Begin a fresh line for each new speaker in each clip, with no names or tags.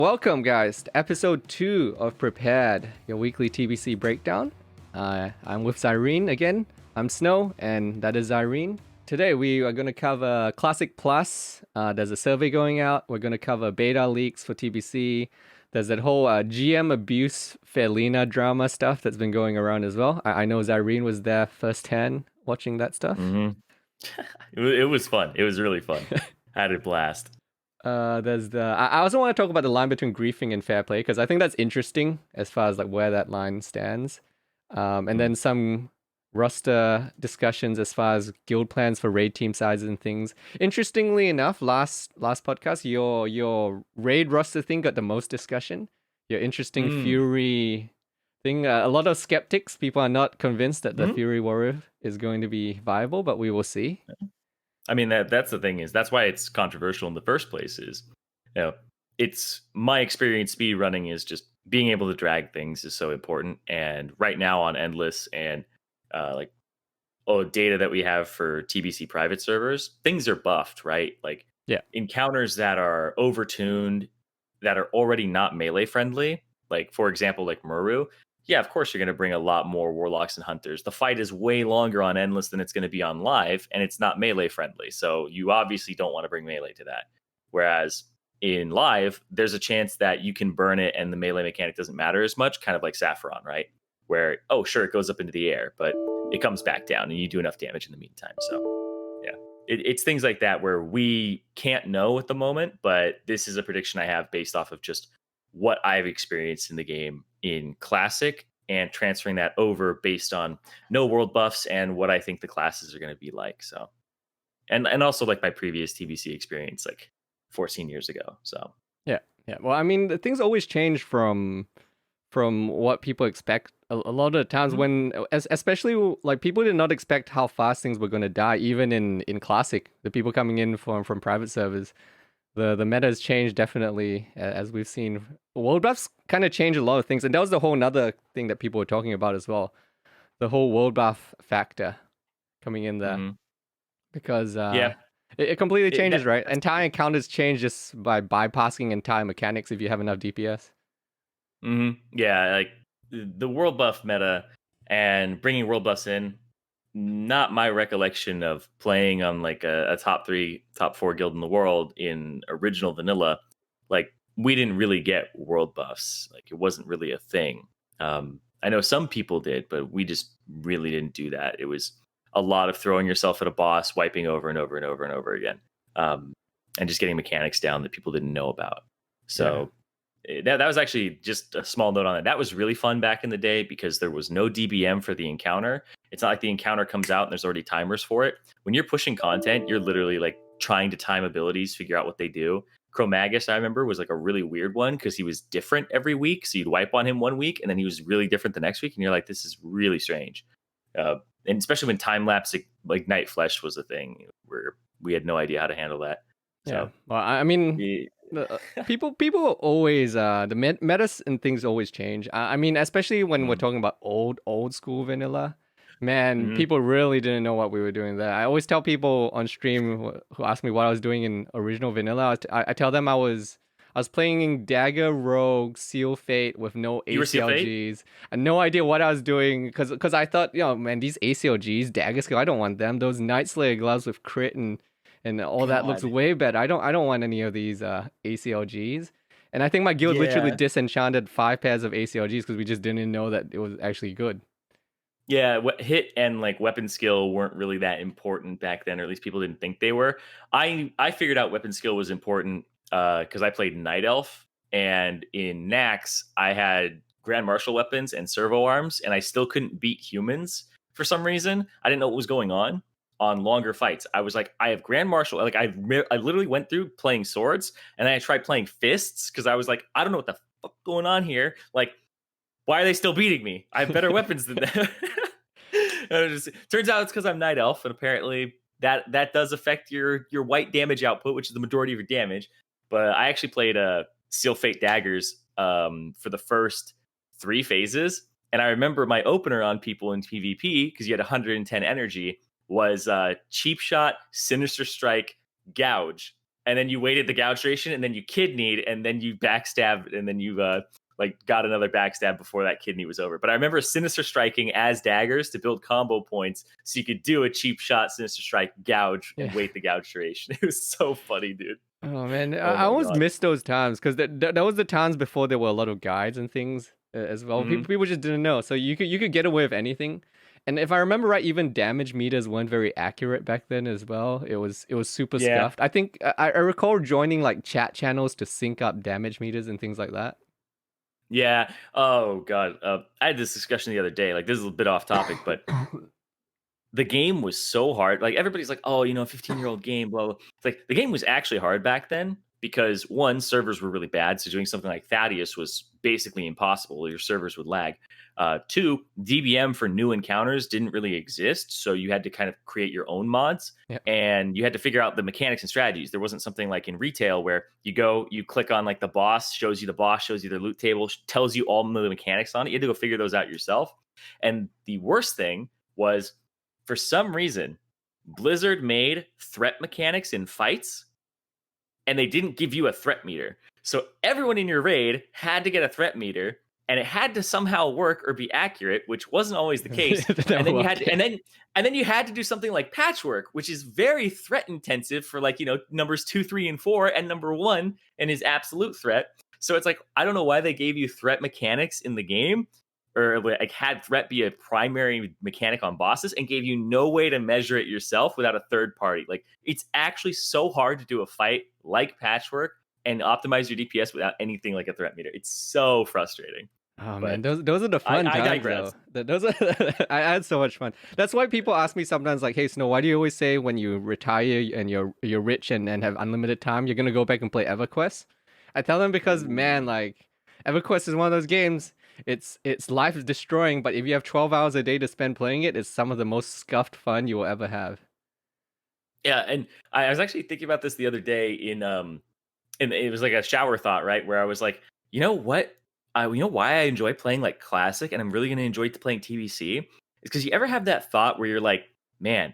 Welcome, guys, to episode 2 of Prepared, your weekly TBC breakdown. I'm with Zirene again. I'm Snow, and that is Zirene. Today, we are going to cover Classic Plus. There's a survey going out. We're going to cover beta leaks for TBC. There's that whole GM abuse Faerlina drama stuff that's been going around as well. I know Zirene was there firsthand watching that stuff.
Mm-hmm. It was fun. It was really fun. I had a blast.
I also want to talk about the line between griefing and fair play, because I think that's interesting as far as like where that line stands. And then some roster discussions as far as guild plans for raid team sizes and things. Interestingly enough, last podcast, your raid roster thing got the most discussion. Your interesting Fury thing. A lot of skeptics, people are not convinced that the Fury Warrior is going to be viable, but we will see.
I mean, that's the thing is that's why it's controversial in the first place is, it's my experience speed running is just being able to drag things is so important. And right now on Endless and data that we have for TBC private servers, things are buffed, right? Like encounters that are overtuned, that are already not melee friendly. Like, for example, like Muru. Yeah, of course you're going to bring a lot more warlocks and hunters. The fight is way longer on Endless than it's going to be on live, and it's not melee friendly. So you obviously don't want to bring melee to that. Whereas in live, there's a chance that you can burn it and the melee mechanic doesn't matter as much, kind of like Saffron, right? Where, oh, sure, it goes up into the air, but it comes back down and you do enough damage in the meantime. So yeah, it's things like that where we can't know at the moment, but this is a prediction I have based off of just what I've experienced in the game in Classic and transferring that over based on no world buffs and what I think the classes are going to be like. So, and also like my previous TBC experience, like 14 years ago. So
yeah. Well, I mean, the things always change from what people expect. A lot of the times when, especially like people did not expect how fast things were going to die, even in Classic, the people coming in from private servers. The meta has changed definitely, as we've seen. World buffs kind of change a lot of things, and that was the whole other thing that people were talking about as well. The whole world buff factor coming in there, because it completely changes, right? Entire encounters change just by bypassing entire mechanics if you have enough DPS.
Yeah, like the world buff meta and bringing world buffs in. Not my recollection of playing on like a top 3, top 4 guild in the world in original vanilla. Like we didn't really get world buffs. Like it wasn't really a thing. I know some people did, but we just really didn't do that. It was a lot of throwing yourself at a boss, wiping over and over and over and over again, and just getting mechanics down that people didn't know about. So that was actually just a small note on it. That was really fun back in the day because there was no DBM for the encounter. It's not like the encounter comes out and there's already timers for it. When you're pushing content, you're literally like trying to time abilities, figure out what they do. Chromagus, I remember, was like a really weird one because he was different every week. So you'd wipe on him one week and then he was really different the next week. And you're like, this is really strange. And especially when time lapse, like Night Flesh was a thing where we had no idea how to handle that. So,
well, I mean, people always the metas and things always change. I mean, especially when we're talking about old school vanilla. Man, people really didn't know what we were doing there. I always tell people on stream who ask me what I was doing in original vanilla. I tell them I was playing Dagger, Rogue, Seal Fate with no ACLGs. And no idea what I was doing because I thought, man, these ACLGs, Dagger skill, I don't want them. Those Night Slayer gloves with crit and all that looks way better. I don't want any of these ACLGs. And I think my guild literally disenchanted 5 pairs of ACLGs because we just didn't know that it was actually good.
Yeah, hit and like weapon skill weren't really that important back then, or at least people didn't think they were. I figured out weapon skill was important because I played Night Elf, and in Nax I had Grand Marshal weapons and servo arms, and I still couldn't beat humans for some reason. I didn't know what was going on longer fights. I was like, I have Grand Marshal. Like I literally went through playing swords, and then I tried playing fists because I was like, I don't know what the fuck going on here. Like, why are they still beating me? I have better weapons than them. Turns out it's because I'm Night Elf, and apparently that does affect your white damage output, which is the majority of your damage. But I actually played Seal Fate daggers for the first 3 phases, and I remember my opener on people in PvP because you had 110 energy was Cheap Shot, Sinister Strike, Gouge. and then you waited the gouge duration, and then you kidneyed, and then you backstabbed, and then you like got another backstab before that kidney was over. But I remember Sinister Striking as daggers to build combo points so you could do a cheap shot Sinister Strike gouge and wait the gouge duration. It was so funny, dude.
Oh man,
Oh
I
my
always
god.
miss those times because that was the times before there were a lot of guides and things as well.
Mhm.
People just didn't know, so you could get away with anything. And if I remember right, even damage meters weren't very accurate back then as well. It was super
Yeah.
scuffed. I think I recall joining like chat channels to sync up damage meters and things like that.
Yeah. Oh god. I had this discussion the other day. Like this is a bit off topic, but the game was so hard. Like everybody's like, "Oh, 15-year-old game." Blah, blah. It's like the game was actually hard back then because one, servers were really bad, so doing something like Thaddeus was basically impossible. Your servers would lag. Two, DBM for new encounters didn't really exist, so you had to kind of create your own mods,
Yeah.
and you had to figure out the mechanics and strategies. There wasn't something like in retail where you go, you click on like the boss, shows you the loot table, tells you all the mechanics on it. You had to go figure those out yourself. And the worst thing was, for some reason, Blizzard made threat mechanics in fights, and they didn't give you a threat meter. So everyone in your raid had to get a threat meter, and it had to somehow work or be accurate, which wasn't always the case. And then you had to, and then you had to do something like patchwork, which is very threat intensive for like numbers 2, 3, and 4, and number 1 and his absolute threat. So it's like I don't know why they gave you threat mechanics in the game, or like had threat be a primary mechanic on bosses and gave you no way to measure it yourself without a third party. Like it's actually so hard to do a fight like patchwork and optimize your DPS without anything like a threat meter. It's so frustrating.
Oh
But
man, those are the fun
I
times
digress.
though. Those are I had so much fun. That's why people ask me sometimes like, "Hey Snow, why do you always say when you retire and you're rich and have unlimited time, you're gonna go back and play EverQuest?" I tell them because man, like EverQuest is one of those games. It's life destroying, but if you have 12 hours a day to spend playing it, it's some of the most scuffed fun you will ever have.
Yeah, and I was actually thinking about this the other day and it was like a shower thought, right? Where I was like, you know what? You know why I enjoy playing like classic, and I'm really going to enjoy playing TBC is because you ever have that thought where you're like, man,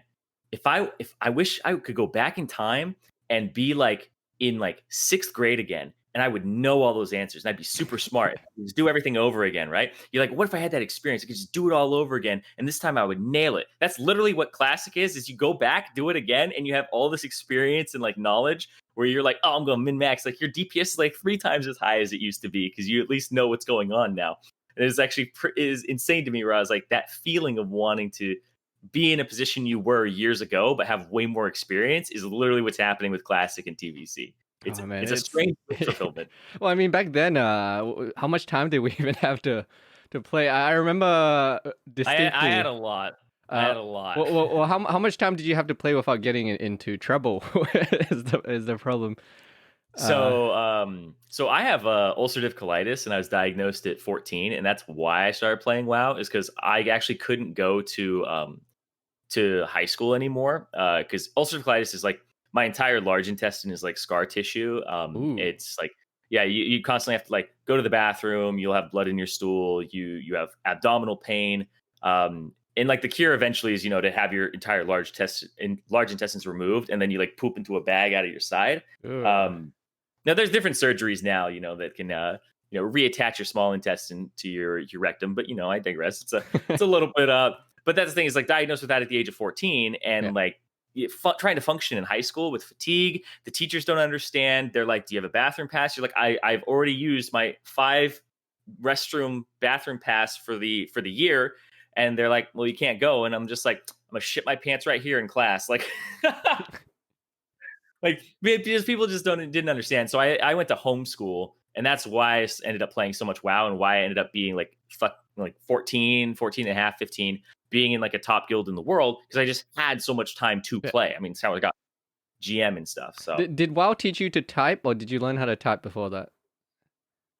if I wish I could go back in time and be like in like 6th grade again, and I would know all those answers, and I'd be super smart, just do everything over again, right? You're like, what if I had that experience? I could just do it all over again, and this time I would nail it. That's literally what classic is you go back, do it again, and you have all this experience and like knowledge where you're like, oh, I'm going min max. Like your DPS is like 3 times as high as it used to be because you at least know what's going on now. And it's actually is insane to me where I was like, that feeling of wanting to be in a position you were years ago but have way more experience is literally what's happening with classic and TVC.
Oh man,
It's a strange fulfillment.
well, I mean, back then, how much time did we even have to play? I remember
I had
distinctly.
a lot. I
Uh,
had a lot.
well, how much time did you have to play without getting into trouble? Is the problem? Uh,
So I have ulcerative colitis, and I was diagnosed at 14, and that's why I started playing WoW. Is because I actually couldn't go to high school anymore because ulcerative colitis is like my entire large intestine is like scar tissue.
ooh,
It's like yeah, you constantly have to like go to the bathroom. You'll have blood in your stool. You have abdominal pain. And like the cure eventually is to have your entire large intestines removed, and then you like poop into a bag out of your side.
ugh.
Now there's different surgeries now, that can reattach your small intestine to your rectum. But I digress. It's a little bit but that's the thing is like diagnosed with that at the age of 14,
Yeah.
and like trying to function in high school with fatigue. The teachers don't understand. They're like, "Do you have a bathroom pass?" You're like, I've already used my 5 restroom bathroom pass for the year," and they're like, "Well, you can't go." And I'm just like, "I'm gonna shit my pants right here in class," like. Like because people just didn't understand. So I went to homeschool, and that's why I ended up playing so much WoW, and why I ended up being like 14 and a half, 15, being in like a top guild in the world because I just had so much time to
Yeah.
play. I mean, it's how I got GM and stuff. So
Did WoW teach you to type, or did you learn how to type before that?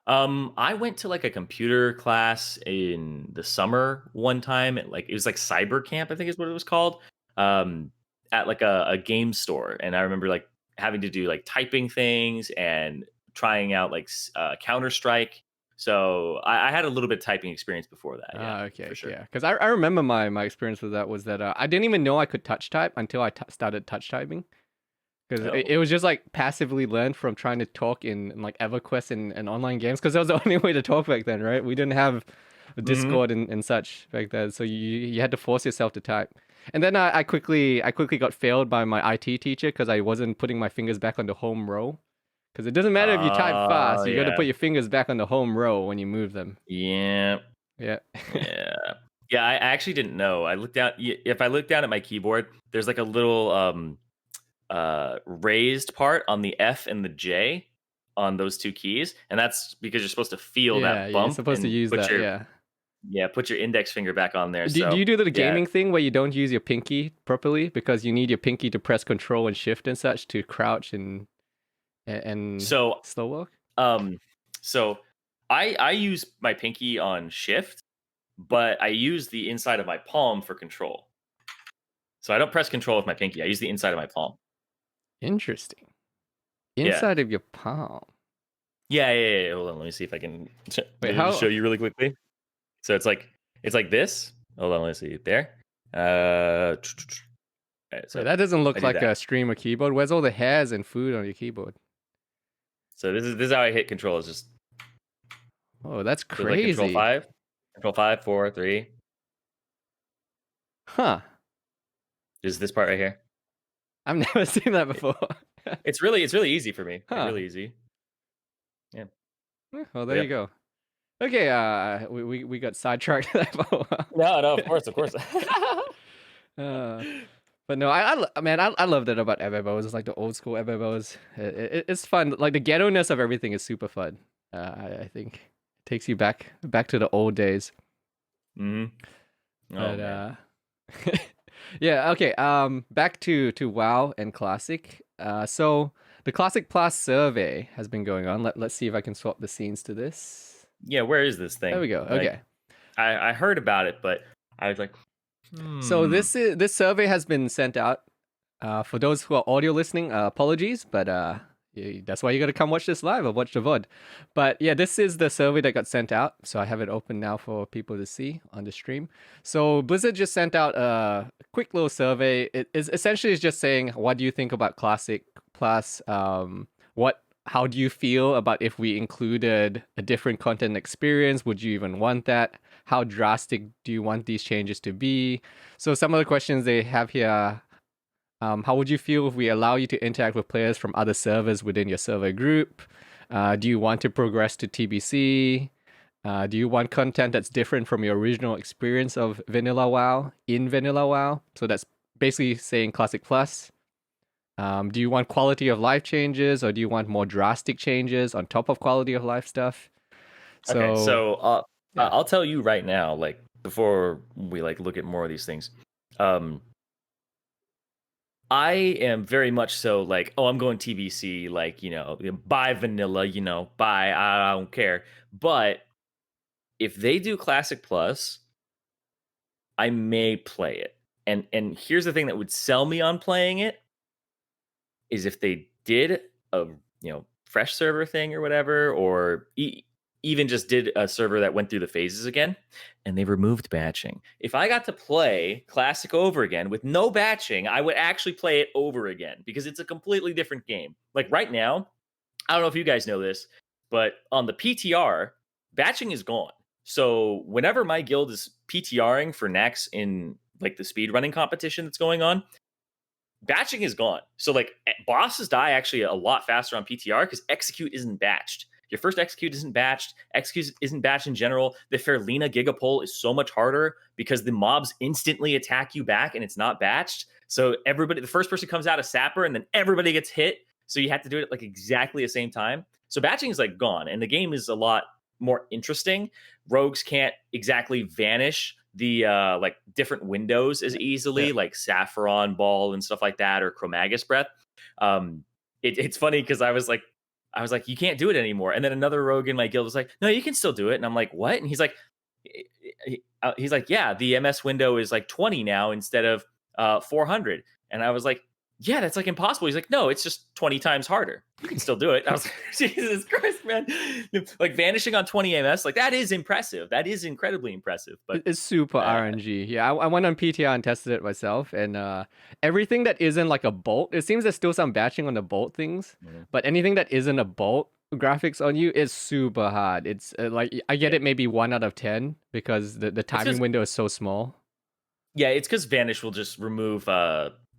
I went to like a computer class in the summer one time at like it was like cyber camp, I think is what it was called. At like a game store, and I remember like having to do like typing things and trying out like Counter Strike. So I had a little bit of typing experience before that. Yeah,
Ah, okay,
for sure.
yeah. Because I remember my experience with that was that I didn't even know I could touch type until I started touch typing. because
Oh.
it was just like passively learned from trying to talk in like EverQuest and online games, because that was the only way to talk back then, right? We didn't have a
Mm-hmm.
Discord and such back then, so you had to force yourself to type. And then I quickly got failed by my IT teacher because I wasn't putting my fingers back on the home row. Because it doesn't matter if you type
Oh,
fast, you got to
yeah.
put your fingers back on the home row when you move them.
Yeah.
Yeah.
Yeah. Yeah, I actually didn't know. I looked down. If I look down at my keyboard, there's like a little raised part on the F and the J on those two keys, and that's because you're supposed to feel
Yeah,
that
you're
bump
supposed to
and
use
put
that.
your
Yeah.
put your index finger back on there.
Do
So
you do the
yeah.
gaming thing where you don't use your pinky properly because you need your pinky to press control and shift and such to crouch and
So
slow walk?
um so I use my pinky on shift, but I use the inside of my palm for control. So I don't press control with my pinky. I use the inside of my palm.
Interesting.
Yeah.
Inside of your palm.
Yeah. Hold on, let me see if I can
Wait,
show
how?
you really quickly. So it's like this. Hold on, let's see there. All right,
Wait,
so
that doesn't
I
look
do
like
that.
a streamer keyboard. Where's all the hairs and food on your keyboard?
So this is how I hit control. It's just
Oh, that's
so like
crazy.
control 5, 4, 3.
Huh.
Is this part right here?
I've never seen that before.
It's really easy for me. Like
Huh.
really easy. Yeah.
Well, there you
Yep.
go. Okay, we got sidetracked there for a while.
No, of course.
Uh, but no, man, I loved it about MMOs. It's like the old school MMOs. It's fun. Like the ghetto-ness of everything is super fun. I think it takes you back to the old days.
Mm-hmm. Oh
But
man.
yeah, okay. Back to WoW and Classic. So the Classic Plus survey has been going on. Let's see if I can swap the scenes to this.
Yeah, where is this thing?
There we go.
Like,
Okay.
I heard about it, but I was like,
So this survey has been sent out. For those who are audio listening, apologies, but that's why you got to come watch this live or watch the VOD. But yeah, this is the survey that got sent out. So I have it open now for people to see on the stream. So Blizzard just sent out a quick little survey. It is essentially just saying, what do you think about Classic Plus? How do you feel about if we included a different content experience? Would you even want that? How drastic do you want these changes to be? So some of the questions they have here. How would you feel if we allow you to interact with players from other servers within your server group? Do you want to progress to TBC? Do you want content that's different from your original experience of Vanilla WoW in Vanilla WoW? So that's basically saying Classic Plus. Do you want quality of life changes, or do you want more drastic changes on top of quality of life stuff?
okay, so
yeah.
I'll tell you right now, like before we like look at more of these things, I am very much so like, oh, I'm going TBC, like buy vanilla, buy. I don't care. But if they do Classic Plus, I may play it. And here's the thing that would sell me on playing it is if they did a fresh server thing or whatever, or even just did a server that went through the phases again and they removed batching. If I got to play Classic over again with no batching, I would actually play it over again because it's a completely different game. Like right now, I don't know if you guys know this, but on the PTR, batching is gone. So whenever my guild is PTRing for next in like the speedrunning competition that's going on, batching is gone. So like bosses die actually a lot faster on PTR because execute isn't batched. Your first execute isn't batched. Execute isn't batched in general. The Faerlina Gigapole is so much harder because the mobs instantly attack you back and it's not batched. So everybody, the first person comes out a sapper and then everybody gets hit. So you have to do it at like exactly the same time. So batching is like gone and the game is a lot more interesting. Rogues can't exactly vanish the like different windows as easily, like Saffron Ball and stuff like that, or Chromagus Breath. It's funny because I was like, you can't do it anymore. And then another rogue in my guild was like, no, you can still do it. And I'm like, what? And he's like, yeah, the MS window is like 20 now instead of 400. And I was like, yeah, that's like impossible. He's like, no, it's just 20 times harder. You can still do it. I was like, Jesus Christ, man. Like vanishing on 20 ms, like that is impressive. That is incredibly impressive. But
It's super RNG. Yeah, I went on PTR and tested it myself, and everything that isn't like a bolt, it seems there's still some batching on the bolt things, but anything that isn't a bolt graphics on you is super hard. It's like I get it, maybe 1 out of 10 because the timing window is so small.
Yeah, it's because Vanish will just remove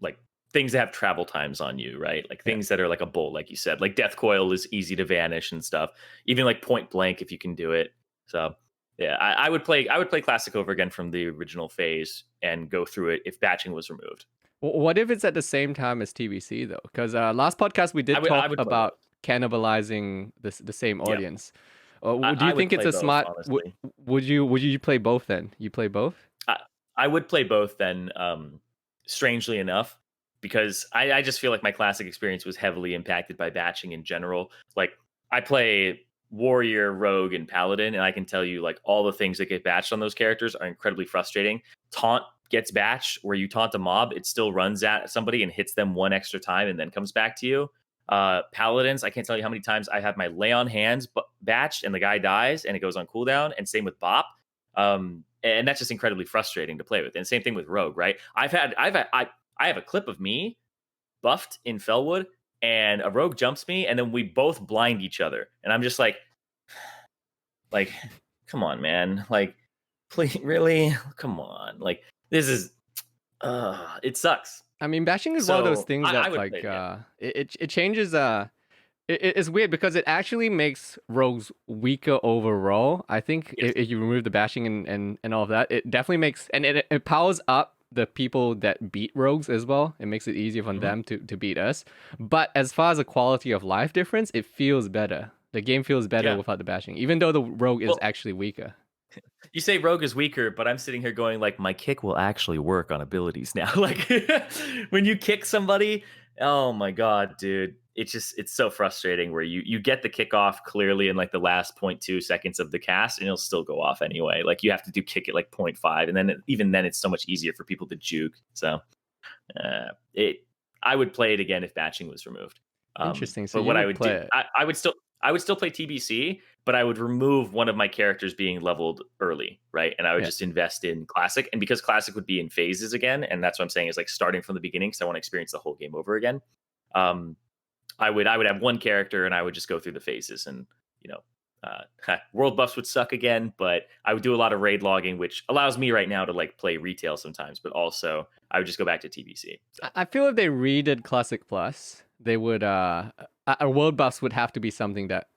like things that have travel times on you, right? Like things that are like a bolt, like you said. Like Death Coil is easy to vanish and stuff. Even like Point Blank if you can do it. So yeah, I would play Classic over again from the original phase and go through it if batching was removed.
What if it's at the same time as TBC though? Because last podcast we did talk about cannibalizing the same audience. Do you think it's a smart? Would you play both then? You play both?
I would play both then. Strangely enough, because I just feel like my classic experience was heavily impacted by batching in general. Like I play warrior, rogue, and paladin, and I can tell you like all the things that get batched on those characters are incredibly frustrating. Taunt gets batched where you taunt a mob, it still runs at somebody and hits them one extra time and then comes back to you. Paladins, I can't tell you how many times I have my lay on hands batched and the guy dies and it goes on cooldown, and same with Bop. And that's just incredibly frustrating to play with. And same thing with Rogue, right? I have a clip of me buffed in Felwood, and a Rogue jumps me, and then we both blind each other, and I'm just like, come on, man, like, please, really, come on, like, this is, it sucks.
I mean, bashing is one of those things that like it changes. It's weird because it actually makes rogues weaker overall. I think if you remove the bashing and all of that, it definitely makes, and it powers up the people that beat rogues as well. It makes it easier for them to beat us. But as far as a quality of life difference, it feels better. The game feels better without the bashing, even though the rogue is actually weaker.
You say rogue is weaker, but I'm sitting here going like, my kick will actually work on abilities now. Like when you kick somebody, oh my God, dude. It's so frustrating where you get the kick off clearly in like the last 0.2 seconds of the cast and it'll still go off anyway. Like you have to kick it like 0.5, and then even then it's so much easier for people to juke. So I would play it again if batching was removed.
Interesting. So
but what I would do, I would still play TBC, but I would remove one of my characters being leveled early, right? And I would just invest in Classic. And because Classic would be in phases again, and that's what I'm saying is like starting from the beginning, because I want to experience the whole game over again. I would have one character and I would just go through the phases, and world buffs would suck again, but I would do a lot of raid logging, which allows me right now to like play retail sometimes, but also I would just go back to TBC. So.
I feel if they redid Classic Plus, they would world buffs would have to be something that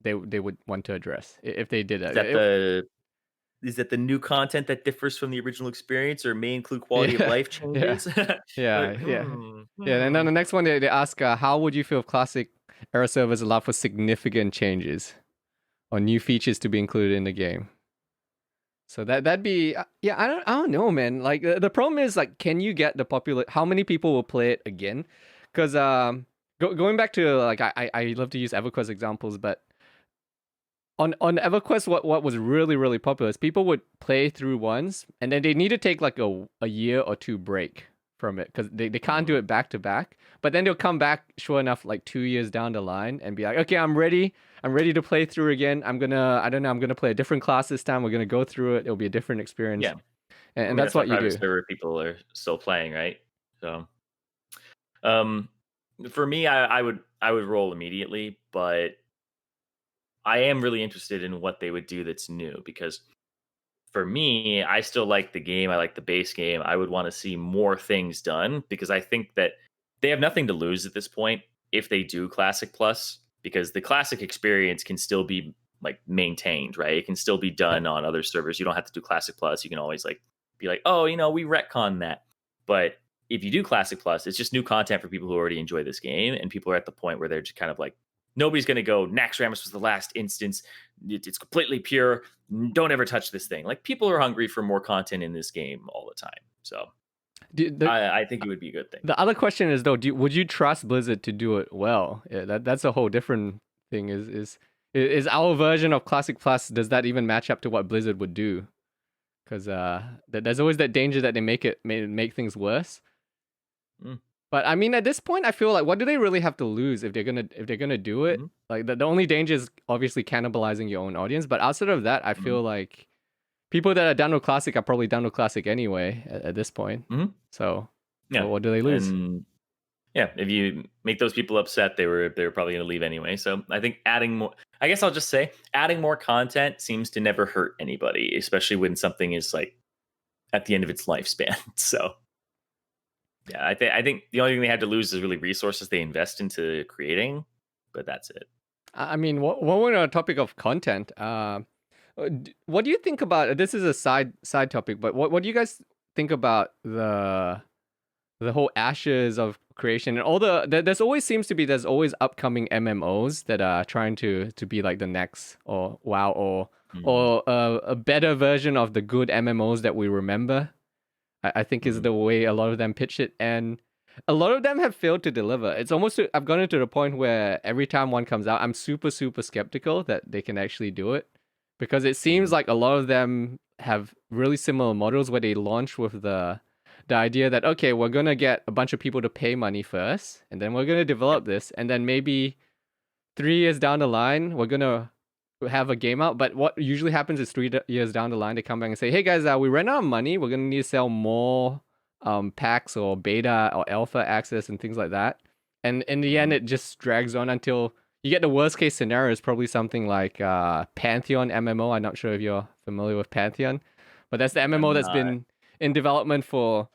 they would want to address if they did it.
Is that the new content that differs from the original experience, or may include quality of life changes?
Yeah. And then the next one, they ask, how would you feel if Classic era servers allow for significant changes or new features to be included in the game? So that'd be, I don't know, man. Like the problem is like, can you get how many people will play it again? Because going back to like, I love to use EverQuest examples, but on EverQuest, what was really, really popular is people would play through once, and then they need to take like a year or two break from it because they can't do it back to back. But then they'll come back, sure enough, like 2 years down the line and be like, okay, I'm ready to play through again. I'm gonna play a different class this time. We're gonna go through it. It'll be a different experience.
Yeah,
and that's what you do.
Server people are still playing, right? So, for me, I would roll immediately, but I am really interested in what they would do that's new, because for me, I still like the game. I like the base game. I would want to see more things done, because I think that they have nothing to lose at this point if they do Classic Plus, because the Classic experience can still be like maintained, right? It can still be done on other servers. You don't have to do Classic Plus. You can always like be like, oh, we retcon that. But if you do Classic Plus, it's just new content for people who already enjoy this game, and people are at the point where they're just kind of like, nobody's going to go, Naxxramas was the last instance. It's completely pure. Don't ever touch this thing. Like, people are hungry for more content in this game all the time. So I think it would be a good thing.
The other question is, though, would you trust Blizzard to do it well? That's a whole different thing. Is our version of Classic Plus, does that even match up to what Blizzard would do? Because there's always that danger that they make things worse. But I mean, at this point, I feel like what do they really have to lose if they're gonna do it?
Mm-hmm.
Like the only danger is obviously cannibalizing your own audience. But outside of that, I
Mm-hmm.
feel like people that are down with Classic are probably down with Classic anyway at this point.
Mm-hmm.
So,
Yeah,
what do they lose?
and yeah, if you make those people upset, they were probably going to leave anyway. So I think adding more, I guess I'll just say adding more content seems to never hurt anybody, especially when something is like at the end of its lifespan. So yeah, I think the only thing they had to lose is really resources they invest into creating, but that's it.
I mean, while we're on a topic of content, what do you think about this? Is a side topic, but what do you guys think about the whole ashes of creation and all there's always seems to be there's always upcoming MMOs that are trying to be like the next or WoW or a better version of the good MMOs that we remember. I think is the way a lot of them pitch it, and a lot of them have failed to deliver. It's almost I've gotten to the point where every time one comes out, I'm super skeptical that they can actually do it, because it seems like a lot of them have really similar models where they launch with the idea that okay, we're gonna get a bunch of people to pay money first, and then we're gonna develop this, and then maybe 3 years down the line we're gonna have a game out. But what usually happens is 3 years down the line they come back and say, hey guys, we ran out of money, we're gonna need to sell more packs or beta or alpha access and things like that. And in the end it just drags on until you get the worst case scenario is probably something like Pantheon MMO. I'm not sure if you're familiar with Pantheon, but that's the MMO that's been in development for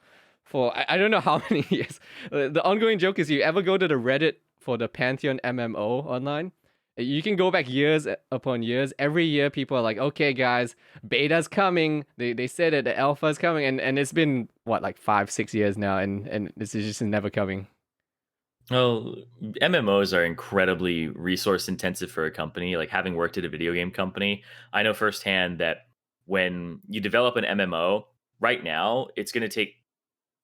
I don't know how many years. The ongoing joke is you ever go to the Reddit for the Pantheon MMO online, you can go back years upon years. Every year people are like, okay guys, beta's coming. They said it, the alpha's coming, and it's been what, like 5-6 years now, and this is just never coming.
Well, MMOs are incredibly resource intensive for a company. Like, having worked at a video game company, I know firsthand that when you develop an MMO right now, it's going to take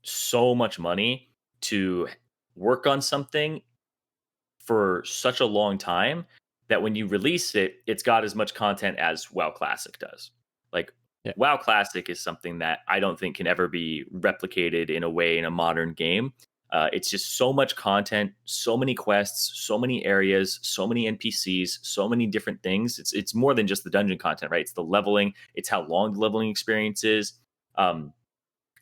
so much money to work on something for such a long time that when you release it, it's got as much content as WoW Classic does. Like,
Yeah.
WoW Classic is something that I don't think can ever be replicated in a way in a modern game. It's just so much content, so many quests, so many areas, so many NPCs, so many different things. It's more than just the dungeon content, right? It's the leveling, it's how long the leveling experience is. And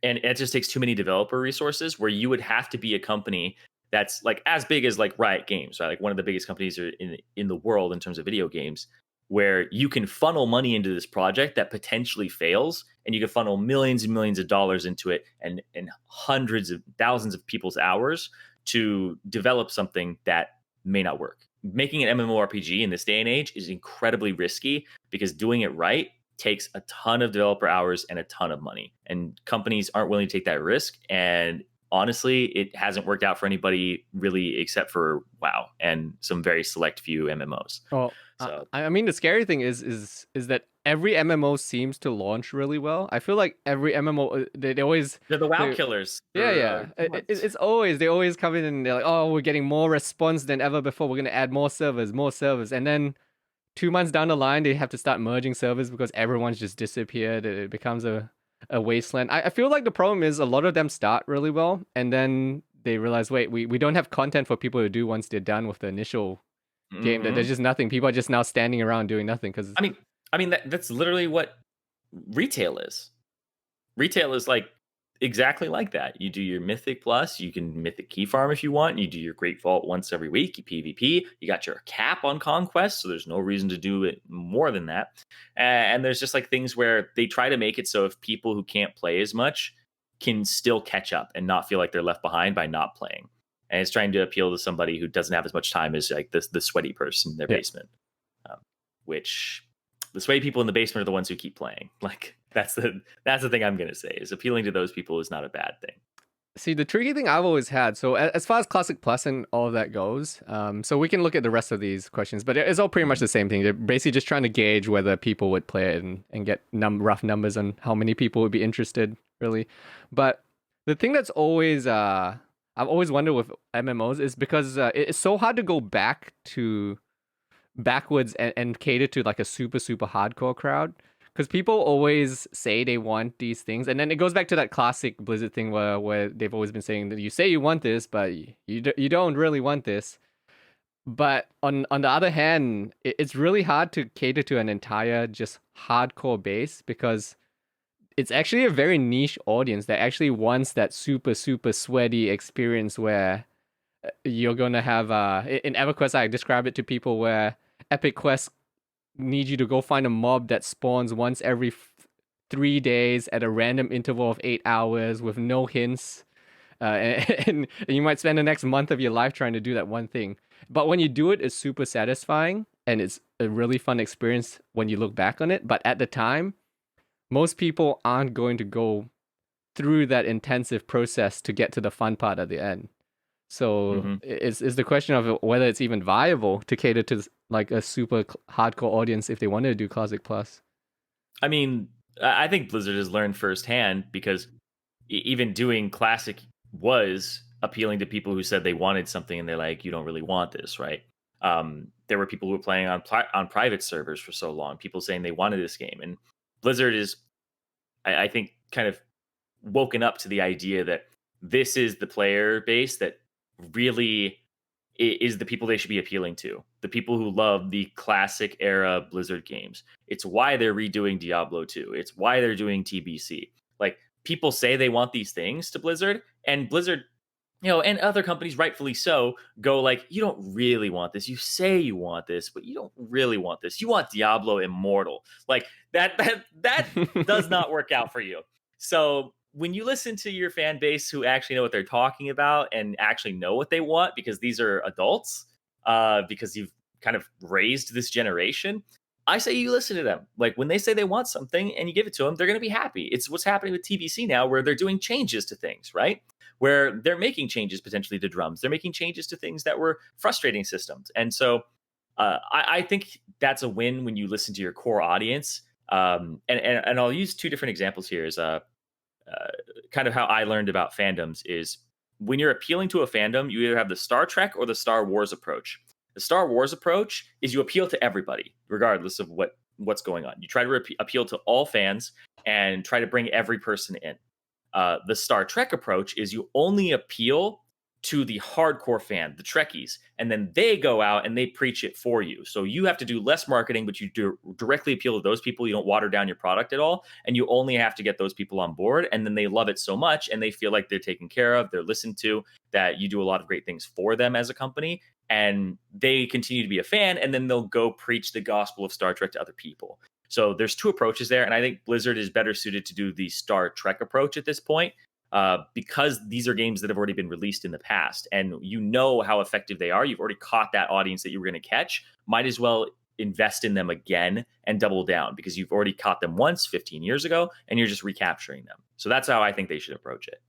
it just takes too many developer resources, where you would have to be a company that's like as big as like Riot Games, right? Like one of the biggest companies in the world in terms of video games, where you can funnel money into this project that potentially fails, and you can funnel millions and millions of dollars into it, and hundreds of thousands of people's hours to develop something that may not work. Making an MMORPG in this day and age is incredibly risky, because doing it right takes a ton of developer hours and a ton of money, and companies aren't willing to take that risk. And honestly, it hasn't worked out for anybody really, except for WoW and some very select few MMOs.
Well,
So
I mean, the scary thing is that every MMO seems to launch really well. I feel like every MMO they always
they're the WoW killers.
Yeah. It's always they always come in and they're like, oh, we're getting more response than ever before. We're gonna add more servers, and then 2 months down the line they have to start merging servers because everyone's just disappeared. It becomes a wasteland. I feel like the problem is a lot of them start really well, and then they realize, wait, we don't have content for people to do once they're done with the initial game. That there's just nothing. People are just now standing around doing nothing. Because
I mean that's literally what retail is. Retail is like exactly like that. You do your Mythic Plus, you can Mythic Key Farm if you want. You do your Great Vault once every week. You PvP. You got your cap on Conquest, so there's no reason to do it more than that. And there's just like things where they try to make it so if people who can't play as much can still catch up and not feel like they're left behind by not playing. And it's trying to appeal to somebody who doesn't have as much time as like the sweaty person in their basement, which the sweaty people in the basement are the ones who keep playing. Like that's the thing I'm gonna say, is appealing to those people is not a bad thing.
See, the tricky thing I've always had, so as far as Classic Plus and all of that goes, so we can look at the rest of these questions, but it's all pretty much the same thing. They're basically just trying to gauge whether people would play it and get rough numbers on how many people would be interested, really. But the thing that's always I've always wondered with MMOs is because it's so hard to go backwards and cater to like a super hardcore crowd. because people always say they want these things, and then it goes back to that classic Blizzard thing where they've always been saying that you say you want this, but you don't really want this. But on the other hand, it's really hard to cater to an entire just hardcore base because it's actually a very niche audience that actually wants that super super sweaty experience where you're gonna have in EverQuest I describe it to people where Epic Quest need you to go find a mob that spawns once every 3 days at a random interval of 8 hours with no hints. And you might spend the next month of your life trying to do that one thing. But when you do it, it's super satisfying and it's a really fun experience when you look back on it. But at the time, most people aren't going to go through that intensive process to get to the fun part at the end. So it's the question of whether it's even viable to cater to like a super hardcore audience if they wanted to do Classic Plus.
I mean, I think Blizzard has learned firsthand because even doing Classic was appealing to people who said they wanted something and they're like, you don't really want this, right? There were people who were playing on private servers for so long, people saying they wanted this game. And Blizzard is, I think, kind of woken up to the idea that this is the player base that really is the people they should be appealing to. The people who love the classic era Blizzard games. It's why they're redoing Diablo 2. It's why they're doing TBC. Like, people say they want these things to Blizzard, and Blizzard, and other companies, rightfully so, go like, you don't really want this. You say you want this, but you don't really want this. You want Diablo Immortal. Like, that does not work out for you. So when you listen to your fan base who actually know what they're talking about and actually know what they want, because these are adults, because you've kind of raised this generation, I say you listen to them. Like, when they say they want something and you give it to them, they're going to be happy. It's what's happening with TBC now, where they're doing changes to things, right? Where they're making changes potentially to drums. They're making changes to things that were frustrating systems. And so I think that's a win when you listen to your core audience. And I'll use two different examples here. Is kind of how I learned about fandoms is when you're appealing to a fandom, you either have the Star Trek or the Star Wars approach. The Star Wars approach is you appeal to everybody, regardless of what's going on. You try to appeal to all fans and try to bring every person in. The Star Trek approach is you only appeal to the hardcore fan, the Trekkies, and then they go out and they preach it for you. So you have to do less marketing, but you do directly appeal to those people. You don't water down your product at all, and you only have to get those people on board, and then they love it so much, and they feel like they're taken care of, they're listened to, that you do a lot of great things for them as a company, and they continue to be a fan, and then they'll go preach the gospel of Star Trek to other people. So there's two approaches there, and I think Blizzard is better suited to do the Star Trek approach at this point, because these are games that have already been released in the past, and you know how effective they are. You've already caught that audience that you were going to catch. Might as well invest in them again and double down, because you've already caught them once 15 years ago, and you're just recapturing them. So that's how I think they should approach it.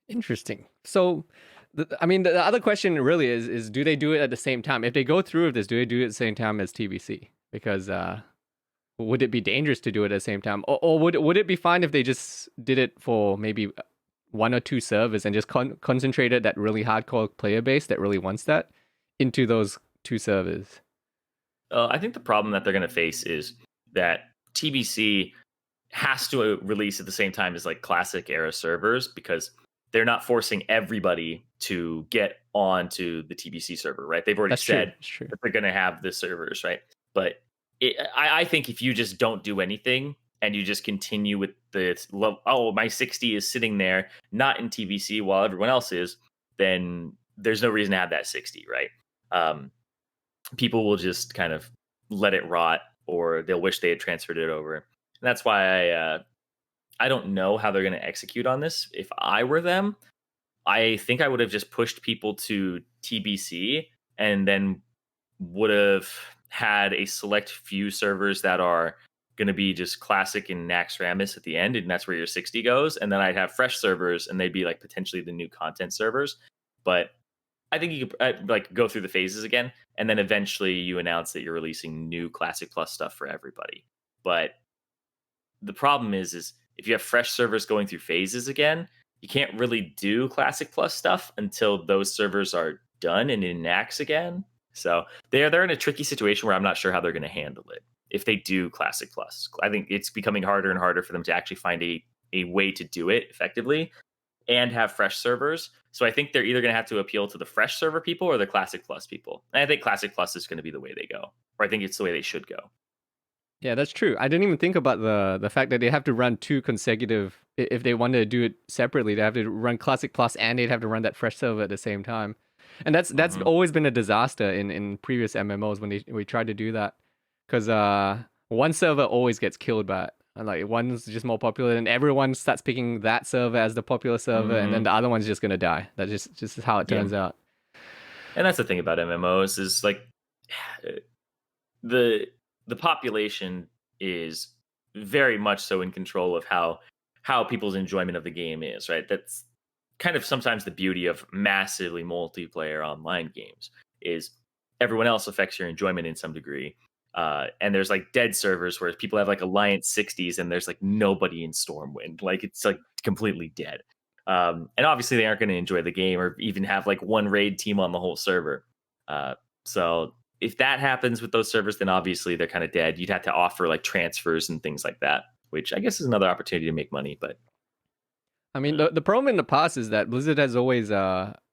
Interesting. So, the other question really is do they do it at the same time? If they go through with this, do they do it at the same time as TBC? Because would it be dangerous to do it at the same time? Or would it be fine if they just did it for maybe one or two servers and just concentrated that really hardcore player base that really wants that into those two servers?
I think the problem that they're going to face is that TBC has to release at the same time as like classic era servers, because they're not forcing everybody to get onto the TBC server, right? They've already said that they're going to have the servers, right? But I think if you just don't do anything and you just continue with my 60 is sitting there, not in TBC while everyone else is, then there's no reason to have that 60, right? People will just kind of let it rot, or they'll wish they had transferred it over. And that's why I don't know how they're going to execute on this. If I were them, I think I would have just pushed people to TBC and then would have had a select few servers that are going to be just classic and Naxxramas at the end, and that's where your 60 goes. And then I'd have fresh servers, and they'd be like potentially the new content servers. But I think you could like go through the phases again, and then eventually you announce that you're releasing new Classic Plus stuff for everybody. But the problem is if you have fresh servers going through phases again, you can't really do Classic Plus stuff until those servers are done and in Nax again. So they're in a tricky situation where I'm not sure how they're going to handle it. if they do Classic Plus. I think it's becoming harder and harder for them to actually find a way to do it effectively and have fresh servers. So I think they're either going to have to appeal to the fresh server people or the Classic Plus people. And I think Classic Plus is going to be the way they go, or I think it's the way they should go.
Yeah, that's true. I didn't even think about the fact that they have to run two consecutive. If they wanted to do it separately, they have to run Classic Plus and they'd have to run that fresh server at the same time. And that's always been a disaster in previous MMOs when we tried to do that, because one server always gets killed by it. And like one's just more popular, and everyone starts picking that server as the popular server, and then the other one's just gonna die. That's just how it turns out.
And that's the thing about MMOs is like the population is very much so in control of how people's enjoyment of the game is, right? That's kind of sometimes the beauty of massively multiplayer online games is everyone else affects your enjoyment in some degree. And there's like dead servers where people have like Alliance 60s and there's like nobody in Stormwind. Like it's like completely dead. And obviously they aren't going to enjoy the game or even have like one raid team on the whole server. So if that happens with those servers, then obviously they're kind of dead. You'd have to offer like transfers and things like that, which I guess is another opportunity to make money. But
I mean, the problem in the past is that Blizzard has always,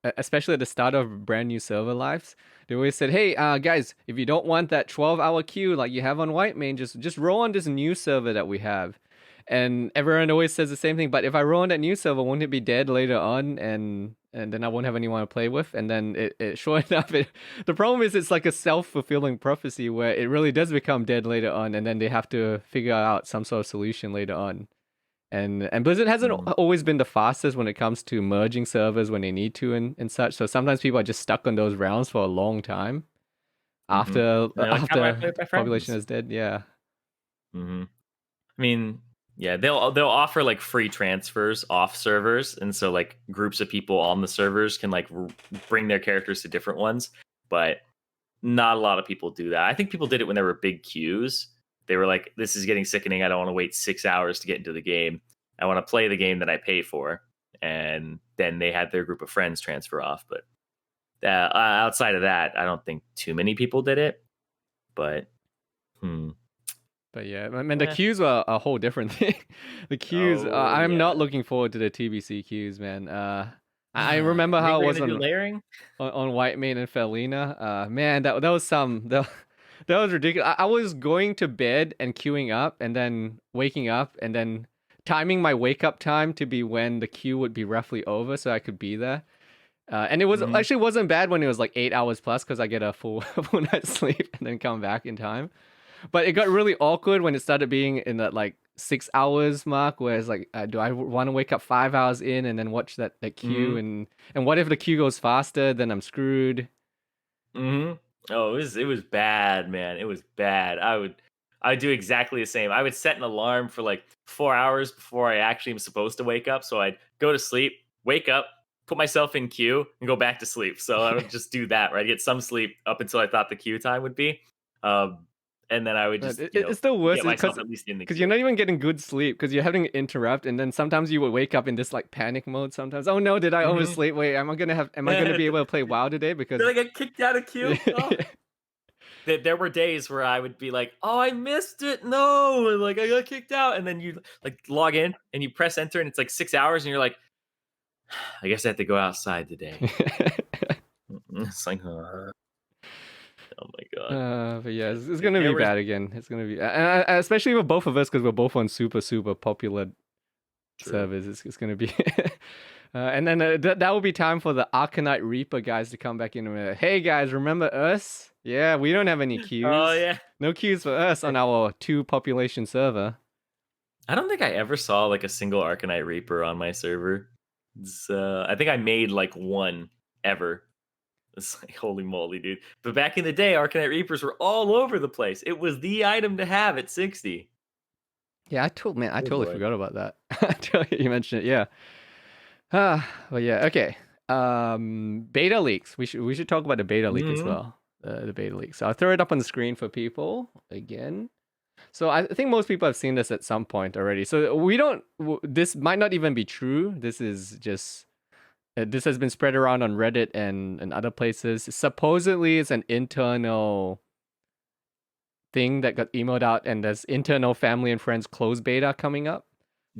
especially at the start of brand new server lives, they always said, "Hey, guys, if you don't want that 12-hour queue like you have on Whitemane, just roll on this new server that we have." And everyone always says the same thing. But if I roll on that new server, won't it be dead later on? And then I won't have anyone to play with. And then it sure enough, the problem is it's like a self-fulfilling prophecy where it really does become dead later on, and then they have to figure out some sort of solution later on. And Blizzard hasn't always been the fastest when it comes to merging servers when they need to and such. So sometimes people are just stuck on those rounds for a long time after population is dead. Yeah.
I mean, yeah, they'll offer like free transfers off servers, and so like groups of people on the servers can like bring their characters to different ones. But not a lot of people do that. I think people did it when there were big queues. They were like, this is getting sickening. I don't want to wait 6 hours to get into the game. I want to play the game that I pay for. And then they had their group of friends transfer off. But outside of that, I don't think too many people did it. But,
But yeah, I mean, the queues are a whole different thing. The queues, I'm not looking forward to the TBC queues, man. I remember how it was on Whitemane and Faerlina. Man, that was that was ridiculous. I was going to bed and queuing up and then waking up and then timing my wake up time to be when the queue would be roughly over so I could be there. And it was actually wasn't bad when it was like 8 hours plus because I get a full night's sleep and then come back in time. But it got really awkward when it started being in that like 6 hours mark where it's like, do I want to wake up 5 hours in and then watch that queue? And what if the queue goes faster? Then I'm screwed.
Oh, it was bad, man. It was bad. I'd do exactly the same. I would set an alarm for like 4 hours before I actually am supposed to wake up. So I'd go to sleep, wake up, put myself in queue, and go back to sleep. So I would just do that, right? I'd get some sleep up until I thought the queue time would be. And then I would just
it's still worse
because
you're not even getting good sleep because you're having to interrupt, and then sometimes you would wake up in this like panic mode. Sometimes, oh no, did I oversleep? Wait, am I gonna be able to play WoW today? Because
did I get kicked out of queue? Oh. There were days where I would be like, oh, I missed it. No, and like I got kicked out, and then you like log in and you press enter, and it's like 6 hours, and you're like, I guess I have to go outside today. It's like, oh my god.
But yeah, it's gonna be bad again. It's gonna be, especially with both of us because we're both on super popular servers. It's gonna be, and then that will be time for the Arcanite Reaper guys to come back in and be like, hey guys, remember us? Yeah, we don't have any queues.
Oh yeah,
no queues for us on our 2 population server.
I don't think I ever saw like a single Arcanite Reaper on my server. I think I made like one ever. It's like, holy moly, dude. But back in the day, Arcanite Reapers were all over the place. It was the item to have at 60.
Yeah, I totally forgot about that. Until you mentioned it, yeah. Well, yeah, okay. Beta leaks. We should talk about the beta leak as well. The beta leak. So I'll throw it up on the screen for people again. So I think most people have seen this at some point already. So this might not even be true. This is just... this has been spread around on Reddit and other places. Supposedly, it's an internal thing that got emailed out, and there's internal family and friends closed beta coming up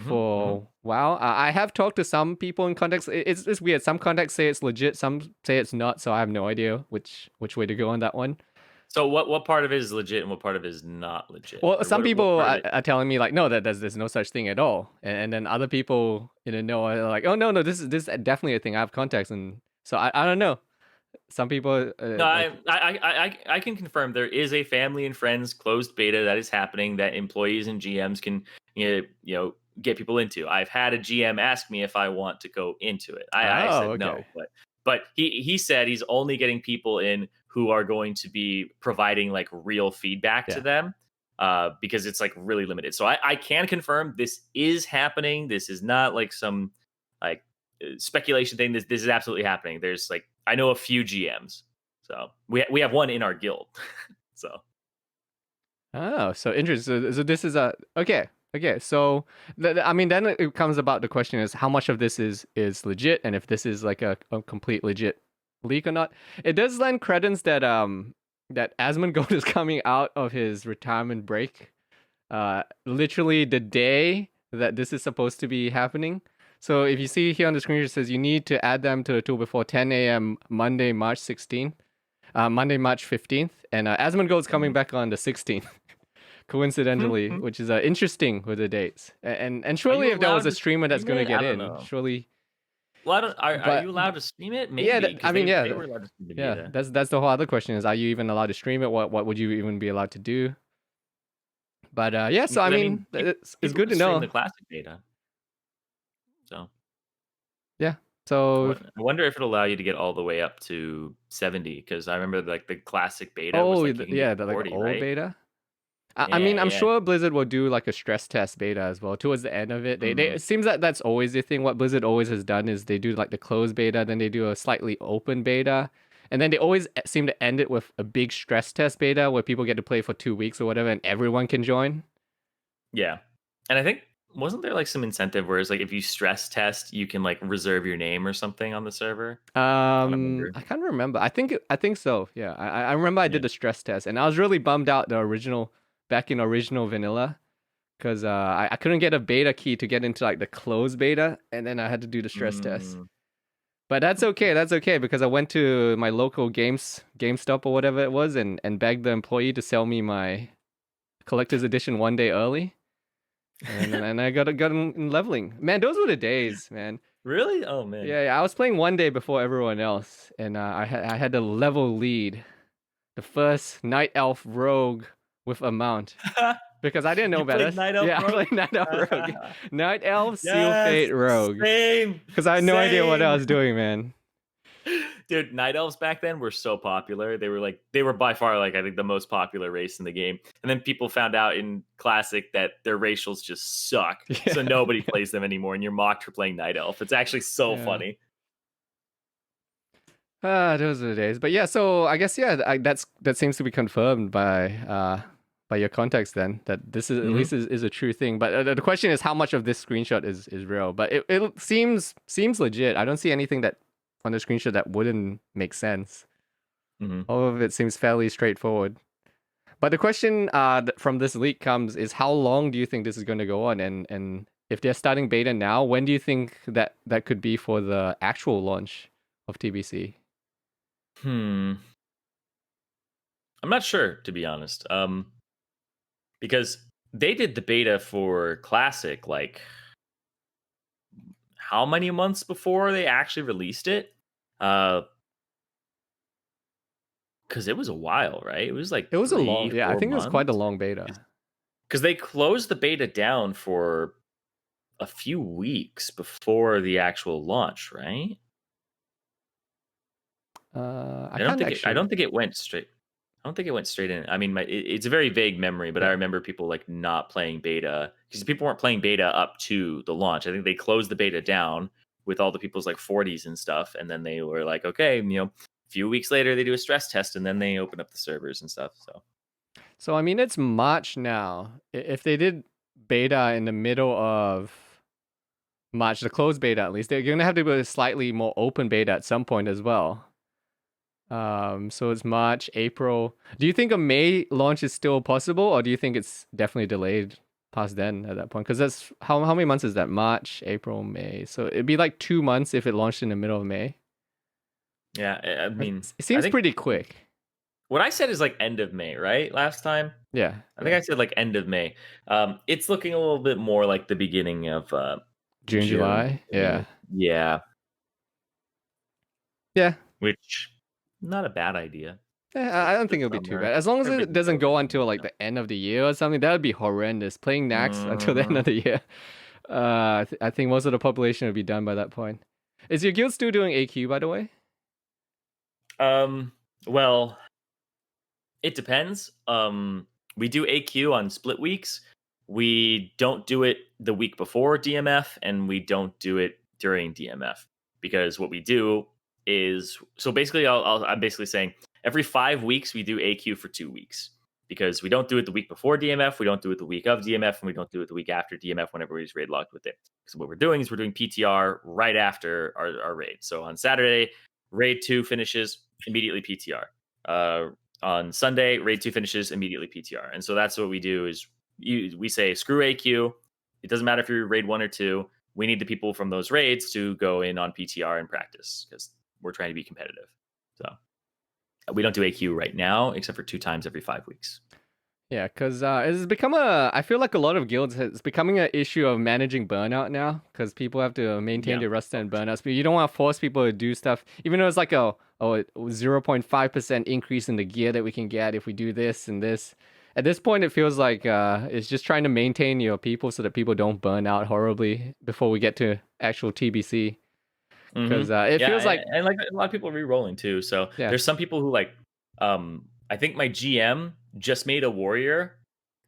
for WoW. I have talked to some people in context. It's weird. Some contacts say it's legit, some say it's not. So I have no idea which way to go on that one.
So what part of it is legit and what part of it is not legit?
Well,
Or
some
what
people
part of
are telling me like, no, that there's no such thing at all, and then other people know are like, oh no, this is definitely a thing. I have contacts, and so I don't know. Some people
No, I can confirm there is a family and friends closed beta that is happening that employees and GMs can get people into. I've had a GM ask me if I want to go into it. I said
okay.
no, but he said he's only getting people in who are going to be providing like real feedback to them. Because it's like really limited. So I can confirm this is happening. This is not like some like speculation thing. This is absolutely happening. There's like I know a few GMs, so we have one in our guild. So
so interesting. So this is a okay. So I mean, then it comes about the question is how much of this is legit, and if this is like a complete legit leak or not. It does lend credence that that Asmongold is coming out of his retirement break, literally the day that this is supposed to be happening. So if you see here on the screen, it says you need to add them to the tool before 10 a.m. Monday, March 16th, Monday, March 15th, and Asmongold's coming back on the 16th, coincidentally, which is interesting with the dates. And surely if there was a streamer that's going to get in, surely.
Well, are you allowed to stream it? Maybe.
Yeah, I mean,
they were allowed to stream it.
Yeah, that's the whole other question is, are you even allowed to stream it? What would you even be allowed to do? But yeah, so I mean it's good to know.
The classic beta. So
yeah, so
I wonder if it'll allow you to get all the way up to 70, because I remember like the classic beta.
Oh,
was like
yeah, the
40,
like old
right?
beta. I mean, I'm sure Blizzard will do like a stress test beta as well towards the end of it. It seems that that's always the thing. What Blizzard always has done is they do like the closed beta, then they do a slightly open beta, and then they always seem to end it with a big stress test beta where people get to play for 2 weeks or whatever, and everyone can join.
Yeah, and I think wasn't there like some incentive where it's like if you stress test, you can like reserve your name or something on the server?
I can't remember. I think so. Yeah, I remember I did the stress test, and I was really bummed out back in original vanilla, because I couldn't get a beta key to get into like the closed beta, and then I had to do the stress test. But that's okay because I went to my local GameStop or whatever it was, and begged the employee to sell me my collector's edition 1 day early, and I got in leveling. Man, those were the days, man.
Really? Oh man.
Yeah. I was playing 1 day before everyone else, and I had the level lead, the first night elf rogue with a mount. Because I didn't know better. I played Night Elf Rogue. Night Elf Seal Fate Rogue.
Same.
Because I had no idea what I was doing, man.
Dude, Night Elves back then were so popular. They were by far like I think the most popular race in the game. And then people found out in Classic that their racials just suck. Yeah. So nobody plays them anymore, and you're mocked for playing Night Elf. It's actually so funny.
Those are the days. But yeah, so I guess that seems to be confirmed by your contacts then, that this is at least is a true thing. But the question is how much of this screenshot is real. But it seems legit. I don't see anything that on the screenshot that wouldn't make sense. All of it seems fairly straightforward. But the question from this leak comes is, how long do you think this is going to go on? And if they're starting beta now, when do you think that could be for the actual launch of TBC?
I'm not sure, to be honest. Because they did the beta for Classic like how many months before they actually released it? Because it was a while, right? It was like
a long, I think
months.
It was quite a long beta.
Because they closed the beta down for a few weeks before the actual launch, right? I don't think it went straight. I don't think it went straight in. I mean, it's a very vague memory, but I remember people like not playing beta because people weren't playing beta up to the launch. I think they closed the beta down with all the people's like 40s and stuff, and then they were like, okay, a few weeks later they do a stress test, and then they open up the servers and stuff.
So I mean, it's March now. If they did beta in the middle of March, the closed beta at least, they're gonna have to do a slightly more open beta at some point as well. So it's March, April. Do you think a May launch is still possible, or do you think it's definitely delayed past then at that point? Because that's how many months is that? March, April, May. So it'd be like 2 months if it launched in the middle of May.
Yeah, I mean,
It
I
seems
think
pretty quick.
what I said is like end of May, right? Last time,
Yeah,
I think
yeah.
I said like end of May. It's looking a little bit more like the beginning of
June,
June.
July. Yeah,
Yeah,
yeah.
which not a bad idea.
Yeah,
It's
I don't
the
think it'll be too
summer.
bad. As long as it
Everything's
doesn't
over.
go until like the end of the year or something, that would be horrendous. Playing Nax until the end
Mhm.
of the year. I think most of the population would be done by that point. Is your guild still doing AQ, by the way?
Um, well, it depends. We do AQ on split weeks. We don't do it the week before DMF, and we don't do it during DMF because what we do is so basically, I'm basically saying every 5 weeks we do AQ for 2 weeks because we don't do it the week before DMF, we don't do it the week of DMF, and we don't do it the week after DMF when everybody's raid locked with it. So what we're doing is we're doing PTR right after our raid. So on Saturday, raid 2 finishes immediately PTR. On Sunday, raid 2 finishes immediately PTR. And so that's what we do is we say screw AQ. It doesn't matter if you're raid 1 or 2. We need the people from those raids to go in on PTR and practice because we're trying to be competitive. So we don't do AQ right now except for 2 times every 5 weeks.
Yeah, because it's become a. I feel like a lot of guilds it's becoming an issue of managing burnout now because people have to maintain
Yeah.
their roster and burnouts. But you don't want to force people to do stuff, even though it's like a 0.5% increase in the gear that we can get if we do this and this. At this point, it feels like it's just trying to maintain your people so that people don't burn out horribly before we get to actual TBC. Because it
Yeah,
feels like
and like a lot of people are re-rolling too. So
yeah,
there's some people who like I think my GM just made a warrior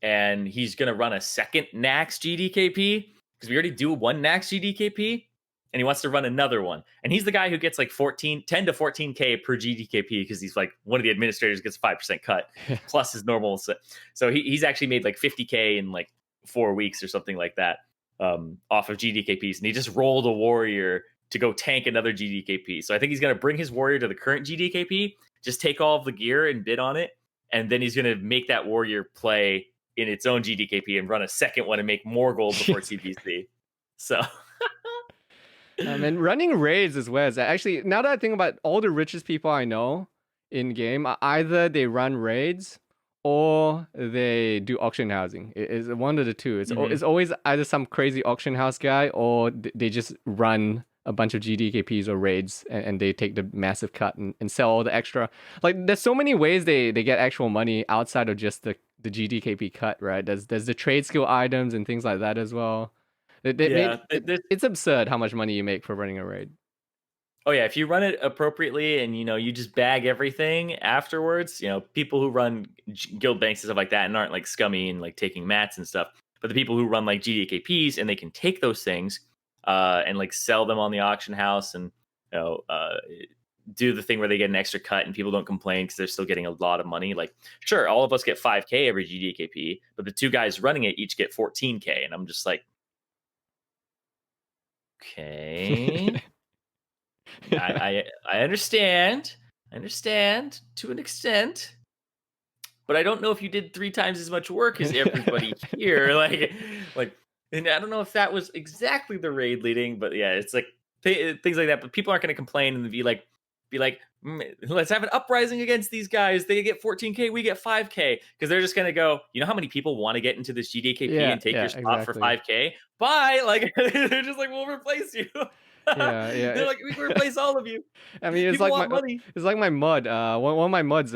and he's gonna run a second Nax GDKP because we already do one Nax GDKP and he wants to run another one. And he's the guy who gets like 10 to 14k per GDKP because he's like one of the administrators gets 5% cut plus his normal. So he's actually made like 50k in like 4 weeks or something like that off of GDKPs, and he just rolled a warrior to go tank another GDKP. So I think he's going to bring his warrior to the current GDKP, just take all of the gear and bid on it, and then he's going to make that warrior play in its own GDKP and run a second one and make more gold before TBC. So,
and running raids as well. Actually, now that I think about all the richest people I know in game, either they run raids or they do auction housing. It's one of the two. It's always either some crazy auction house guy or they just run a bunch of GDKPs or raids and they take the massive cut and sell all the extra. Like there's so many ways they get actual money outside of just the GDKP cut, right? There's the trade skill items and things like that as well. It's absurd how much money you make for running a raid.
Oh yeah, if you run it appropriately and you just bag everything afterwards, people who run guild banks and stuff like that and aren't like scummy and like taking mats and stuff, but the people who run like GDKPs and they can take those things and like sell them on the auction house and do the thing where they get an extra cut and people don't complain because they're still getting a lot of money. Like, sure, all of us get 5k every GDKP, but the two guys running it each get 14k, and I'm just like, okay. I understand. I understand to an extent, but I don't know if you did 3 times as much work as everybody here. Like, and I don't know if that was exactly the raid leading, but yeah, it's like things like that. But people aren't going to complain and be like, let's have an uprising against these guys. They get 14k, we get 5k, because they're just going to go. You know how many people want to get into this GDKP and take your spot for 5k? Bye. Like they're just like, we'll replace you.
Yeah.
They're like, we can replace all of you.
I mean,
People want money.
It's like my mod. One of my mods.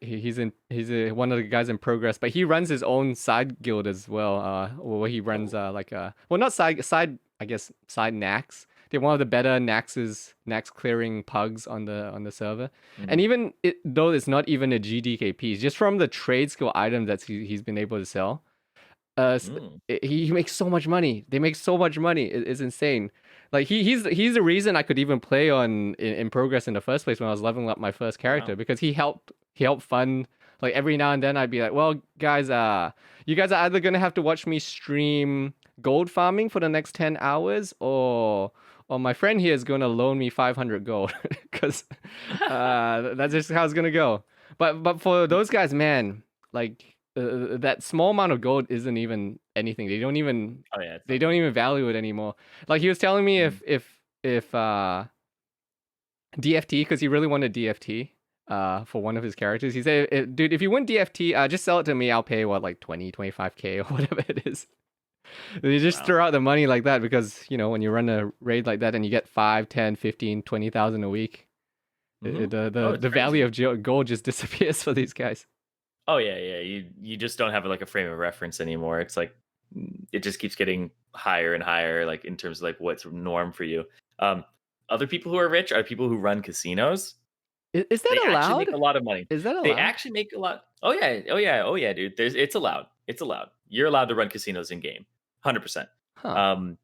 He's one of the guys in progress, but he runs his own side guild as well. Where he runs not side. I guess side Nax. They're one of the better Nax clearing pugs on the server. And even though it's not even a GDKP, just from the trade skill item that he's been able to sell, he makes so much money. They make so much money. It's insane. Like he's the reason I could even play in progress in the first place when I was leveling up my first character, because he helped fund. Like every now and then I'd be like, well guys, you guys are either gonna have to watch me stream gold farming for the next 10 hours or well, my friend here is going to loan me 500 gold because that's just how it's gonna go. But for those guys, man, like that small amount of gold isn't even anything.
Oh yeah, it's
They
not
don't
bad.
even value it anymore. Like he was telling me
Mhm.
if DFT, because he really wanted DFT for one of his characters. He said, dude, if you win DFT, just sell it to me. I'll pay what, like 20, 25K or whatever it is. They just
Wow.
throw out the money like that because, when you run a raid like that and you get 5, 10, 15, 20,000 a week,
Oh, it's
the value
crazy.
of gold just disappears for these guys.
Oh yeah, yeah. You just don't have like a frame of reference anymore. It's like it just keeps getting higher and higher, like in terms of like what's norm for you. Um, Other people who are rich are people who run casinos.
Is that
They actually make
allowed?
a lot of money.
Is that
They
allowed?
actually make a lot. Oh yeah, oh yeah, oh yeah, dude. It's allowed. It's allowed. You're allowed to run casinos in game, 100%.
Huh.
Um,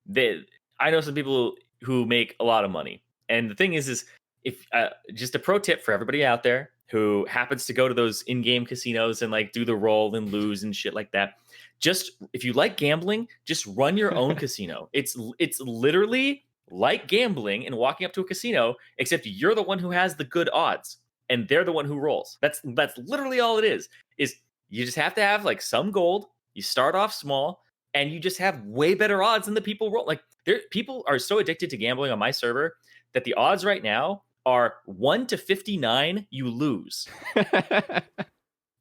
they I know some people who make a lot of money, and the thing is if just a pro tip for everybody out there who happens to go to those in-game casinos and like do the roll and lose and shit like that, just if you like gambling, just run your own casino. It's literally like gambling and walking up to a casino, except you're the one who has the good odds and they're the one who rolls. That's literally all it is you just have to have like some gold. You start off small and you just have way better odds than the people roll. Like people are so addicted to gambling on my server that the odds right now are 1 to 59 you lose.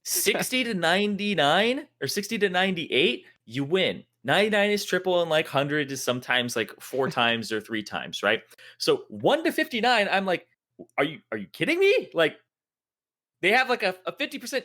60 to 99 or 60 to 98 you win. 99 is triple and like 100 is sometimes like 4 times or 3 times, right? So 1 to 59 I'm like, are you kidding me? Like they have like a 50%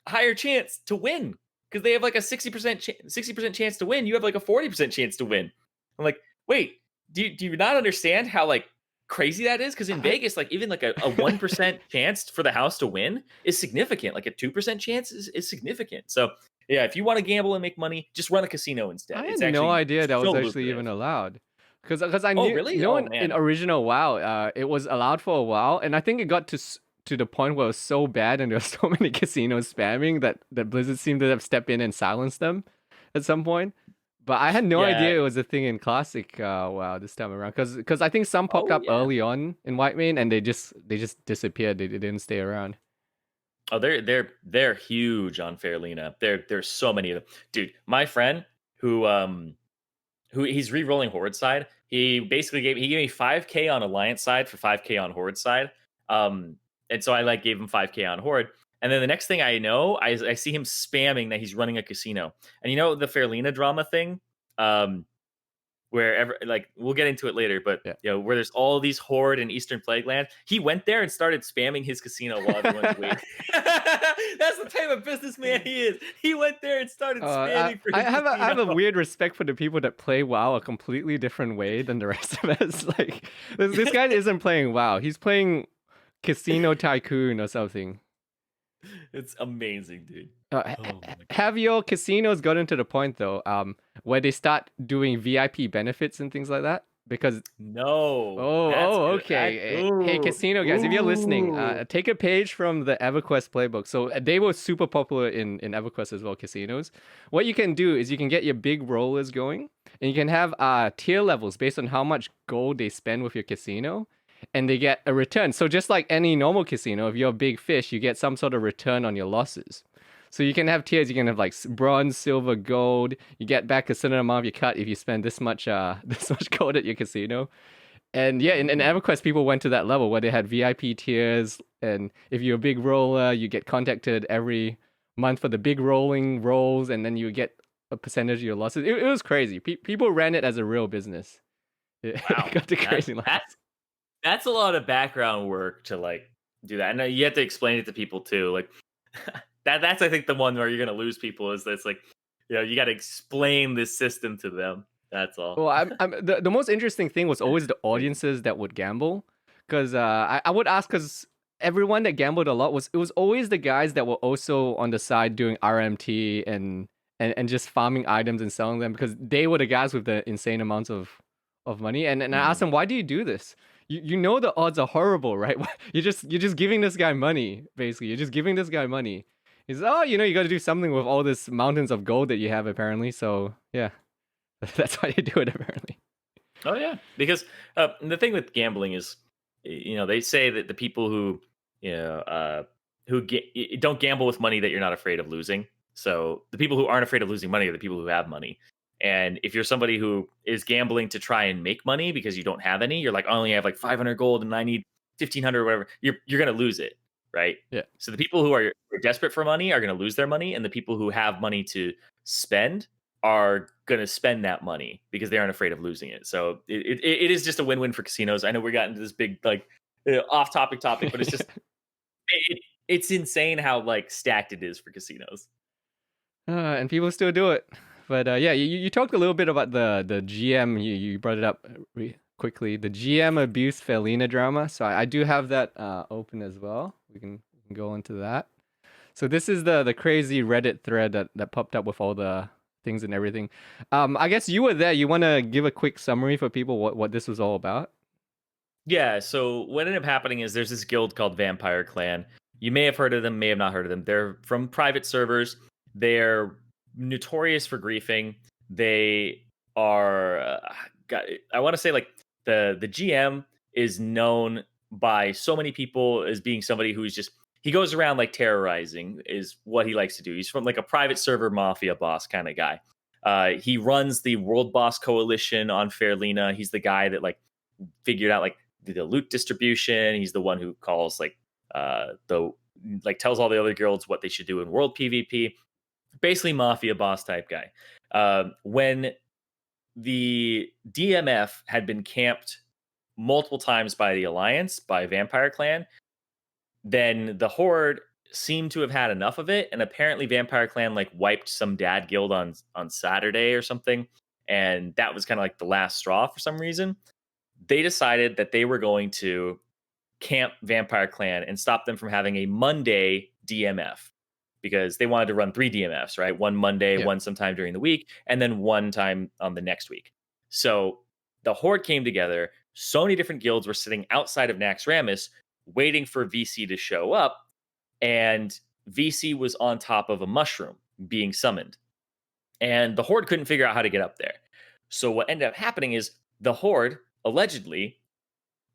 higher chance to win because they have like a 60% chance to win. You have like a 40% chance to win. I'm like, wait, do you not understand how like crazy that is? Because in
I,
Vegas, like even like a 1% chance for the house to win is significant. Like a 2% chance is significant. So yeah, if you want to gamble and make money, just run a casino instead.
I had
It's
no
actually
idea that was
so
actually even
lucrative.
allowed. Because I
Oh
knew,
really? Oh
in
man.
original WoW, it was allowed for a while, and I think it got to the point where it was so bad and there were so many casinos spamming that Blizzard seemed to have stepped in and silenced them at some point. But I had no
Yeah.
idea it was a thing in Classic WoW this time around. Because I think some popped
Oh
up
yeah.
early on in Whitemane and they just disappeared. They didn't stay around.
Oh, they're huge on Faerlina. There's so many of them, dude. My friend who he's re-rolling Horde side. He gave me 5K on Alliance side for 5K on Horde side. Um, and so I like gave him 5K on Horde. And then the next thing I know, I see him spamming that he's running a casino. And you know the Faerlina drama thing. Um, Wherever like we'll get into it later, but
Yeah.
where there's all these Horde and Eastern Plague lands, he went there and started spamming his casino while everyone's waiting. That's the type of businessman he is. He went there and started spamming for
I
his
have
casino.
a weird respect for the people that play WoW a completely different way than the rest of us. Like this guy isn't playing WoW; he's playing Casino Tycoon or something.
It's amazing, dude. Oh my god.
Have your casinos gotten to the point though, where they start doing VIP benefits and things like that? Because
No, that's
oh,
good.
okay. Hey,
Ooh,
casino guys, if you're listening,
ooh.
take a page from the EverQuest playbook. So they were super popular in EverQuest as well, casinos. What you can do is you can get your big rollers going, and you can have tier levels based on how much gold they spend with your casino, and they get a return. So just like any normal casino, if you're a big fish, you get some sort of return on your losses. So you can have tiers. You can have like bronze, silver, gold. You get back a certain amount of your cut if you spend this much this much gold at your casino. And yeah, in
Mm.
EverQuest, people went to that level where they had VIP tiers, and if you're a big roller, you get contacted every month for the big rolling rolls, and then you get a percentage of your losses. It was crazy. People ran it as a real business. It
Wow,
got to
that
crazy levels.
that's a lot of background work to like do that, and you have to explain it to people too. Like that's I think the one where you're gonna lose people is that's like you got to explain this system to them. That's all.
Well, the most interesting thing was always the
Crazy.
audiences that would gamble, because I would ask because everyone that gambled a lot was always the guys that were also on the side doing RMT and just farming items and selling them because they were the guys with the insane amounts of money. And I asked
Mhm.
them, why do you do this? You know the odds are horrible, right? You're just giving this guy money, basically. You're just giving this guy money. He's oh, you got to do something with all this mountains of gold that you have apparently. So yeah. That's why you do it apparently.
Oh yeah, because the thing with gambling is, they say that the people who, you know, don't gamble with money that you're not afraid of losing. So the people who aren't afraid of losing money are the people who have money. And if you're somebody who is gambling to try and make money because you don't have any, you're like, I only have like 500 gold and I need 1500 or whatever. You're gonna lose it, right?
Yeah.
So the people who are desperate for money are gonna lose their money, and the people who have money to spend are going to spend that money because they aren't afraid of losing it. So it is just a win-win for casinos. I know we got into this big like off-topic topic, but it's just it's insane how like stacked it is for casinos.
And people still do it. But yeah, you talked a little bit about the GM. You brought it up quickly. The GM abuse Faerlina drama. So I do have that open as well. We can go into that. So this is the crazy Reddit thread that popped up with all the things and everything. I guess you were there. You want to give a quick summary for people what this was all about?
Yeah, so what ended up happening is there's this guild called Vampire Clan. You may have heard of them, may have not heard of them. They're from private servers. They're notorious for griefing. They are, I want to say like the GM is known by so many people as being somebody who's just he goes around like terrorizing is what he likes to do. He's from like a private server mafia boss kind of guy. He runs the World Boss Coalition on Faerlina. He's the guy that like figured out like the loot distribution. He's the one who calls like the like tells all the other guilds what they should do in world PvP. Basically, mafia boss type guy. When the DMF had been camped multiple times by the Alliance, by Vampire Clan, then the Horde seemed to have had enough of it, and apparently Vampire Clan like wiped some dad guild on Saturday or something, and that was kind of like the last straw for some reason. They decided that they were going to camp Vampire Clan and stop them from having a Monday DMF because they wanted to run 3 DMFs, right? One Monday,
Yeah.
one sometime during the week, and then one time on the next week. So the Horde came together. So many different guilds were sitting outside of Nax Ramis waiting for VC to show up, and VC was on top of a mushroom being summoned. And the Horde couldn't figure out how to get up there. So what ended up happening is the Horde allegedly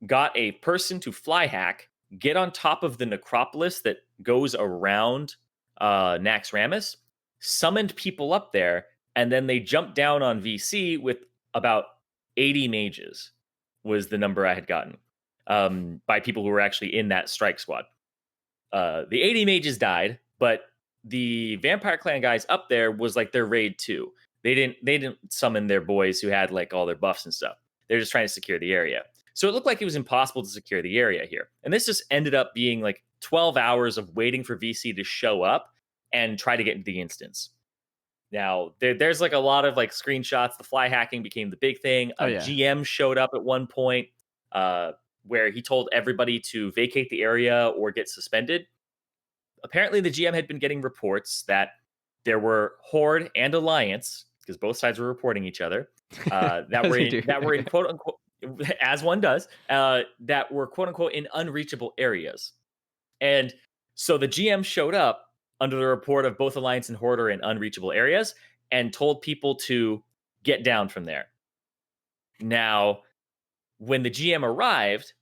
got a person to fly hack, get on top of the necropolis that goes around Nax Ramis, summoned people up there, and then they jumped down on VC with about 80 mages, was the number I had gotten by people who were actually in that strike squad. The 80 mages died, but the Vampire Clan guys up there was like their raid 2. They didn't summon their boys who had like all their buffs and stuff. They're just trying to secure the area. So it looked like it was impossible to secure the area here. And this just ended up being like 12 hours of waiting for VC to show up and try to get into the instance. Now, there's like a lot of like screenshots. The fly hacking became the big thing.
Oh, yeah.
GM showed up at one point where he told everybody to vacate the area or get suspended. Apparently, the GM had been getting reports that there were Horde and Alliance, because both sides were reporting each other, that were in quote unquote, as one does, that were quote unquote in unreachable areas. And so the GM showed up under the report of both Alliance and Horde are in unreachable areas and told people to get down from there. Now, when the GM arrived,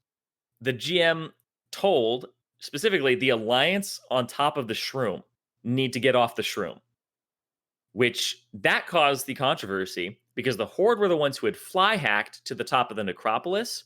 the GM told specifically the Alliance on top of the shroom need to get off the shroom, which that caused the controversy because the Horde were the ones who had fly hacked to the top of the necropolis.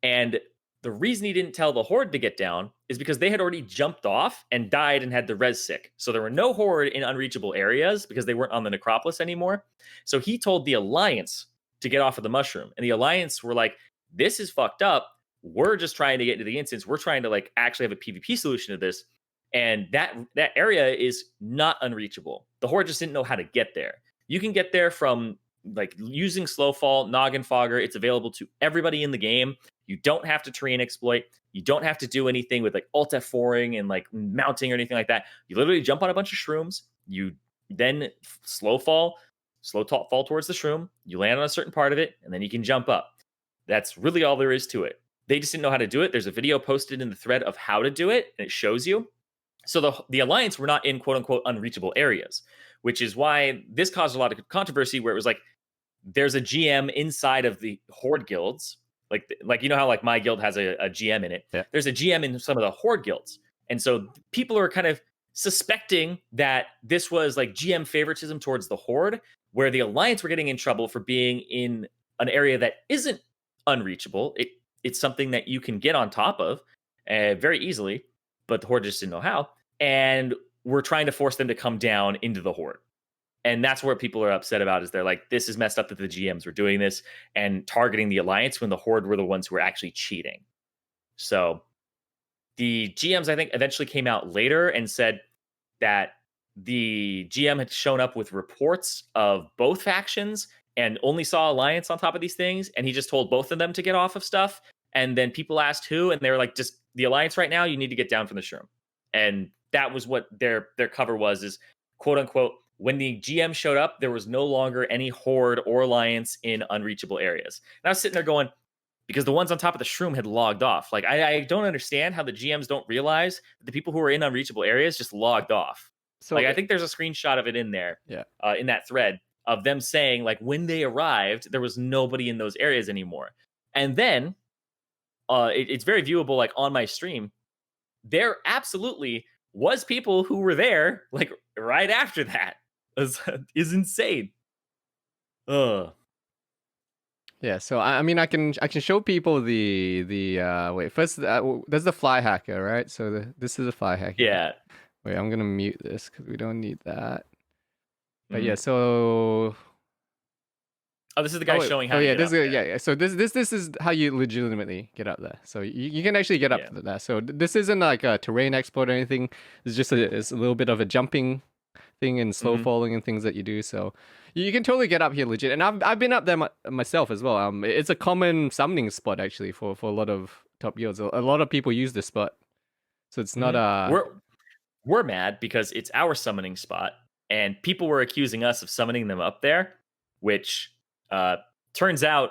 And the reason he didn't tell the Horde to get down is because they had already jumped off and died and had the res sick. So there were no Horde in unreachable areas because they weren't on the necropolis anymore. So he told the Alliance to get off of the mushroom. And the Alliance were like, this is fucked up. We're just trying to get into the instance. We're trying to like actually have a PvP solution to this. And that area is not unreachable. The Horde just didn't know how to get there. You can get there from like using Slowfall, Noggin Fogger. It's available to everybody in the game. You don't have to terrain exploit. You don't have to do anything with like alt F4ing and like mounting or anything like that. You literally jump on a bunch of shrooms. You then slow fall towards the shroom. You land on a certain part of it, and then you can jump up. That's really all there is to it. They just didn't know how to do it. There's a video posted in the thread of how to do it, and it shows you. So the Alliance were not in quote unquote unreachable areas, which is why this caused a lot of controversy where it was like, there's a GM inside of the Horde guilds. Like you know how like my guild has a GM in it.
Yeah.
There's a GM in some of the Horde guilds. And so people are kind of suspecting that this was like GM favoritism towards the Horde, where the Alliance were getting in trouble for being in an area that isn't unreachable. It's something that you can get on top of very easily, but the Horde just didn't know how. And we're trying to force them to come down into the Horde. And that's where people are upset about, is they're like, this is messed up that the GMs were doing this and targeting the Alliance when the Horde were the ones who were actually cheating. So the GMs, I think, eventually came out later and said that the GM had shown up with reports of both factions and only saw Alliance on top of these things. And he just told both of them to get off of stuff. And then people asked who, and they were like, just the Alliance right now, you need to get down from the shroom. And that was what their cover was, is quote unquote, when the GM showed up, there was no longer any Horde or Alliance in unreachable areas. And I was sitting there going, because the ones on top of the shroom had logged off. Like, I don't understand how the GMs don't realize that the people who are in unreachable areas just logged off. So like, I think there's a screenshot of it in there, in that thread, of them saying, like, when they arrived, there was nobody in those areas anymore. And then it's very viewable, like on my stream, there absolutely was people who were there, like right after that. Is insane. Ugh.
Yeah, so I mean, I can show people the wait, first there's the fly hacker, right? So this is a fly hacker.
Yeah.
Wait, I'm gonna mute this because we don't need that. But yeah, so
this is the guy showing how.
Oh yeah, yeah. So this is how you legitimately get up there. So you can actually get up to that. So this isn't like a terrain exploit or anything. It's just it's a little bit of a jumping thing and slow falling and things that you do. So you can totally get up here legit. And I've been up there myself as well. It's a common summoning spot actually for a lot of top guilds. A lot of people use this spot. So it's not
we're mad because it's our summoning spot, and people were accusing us of summoning them up there, which turns out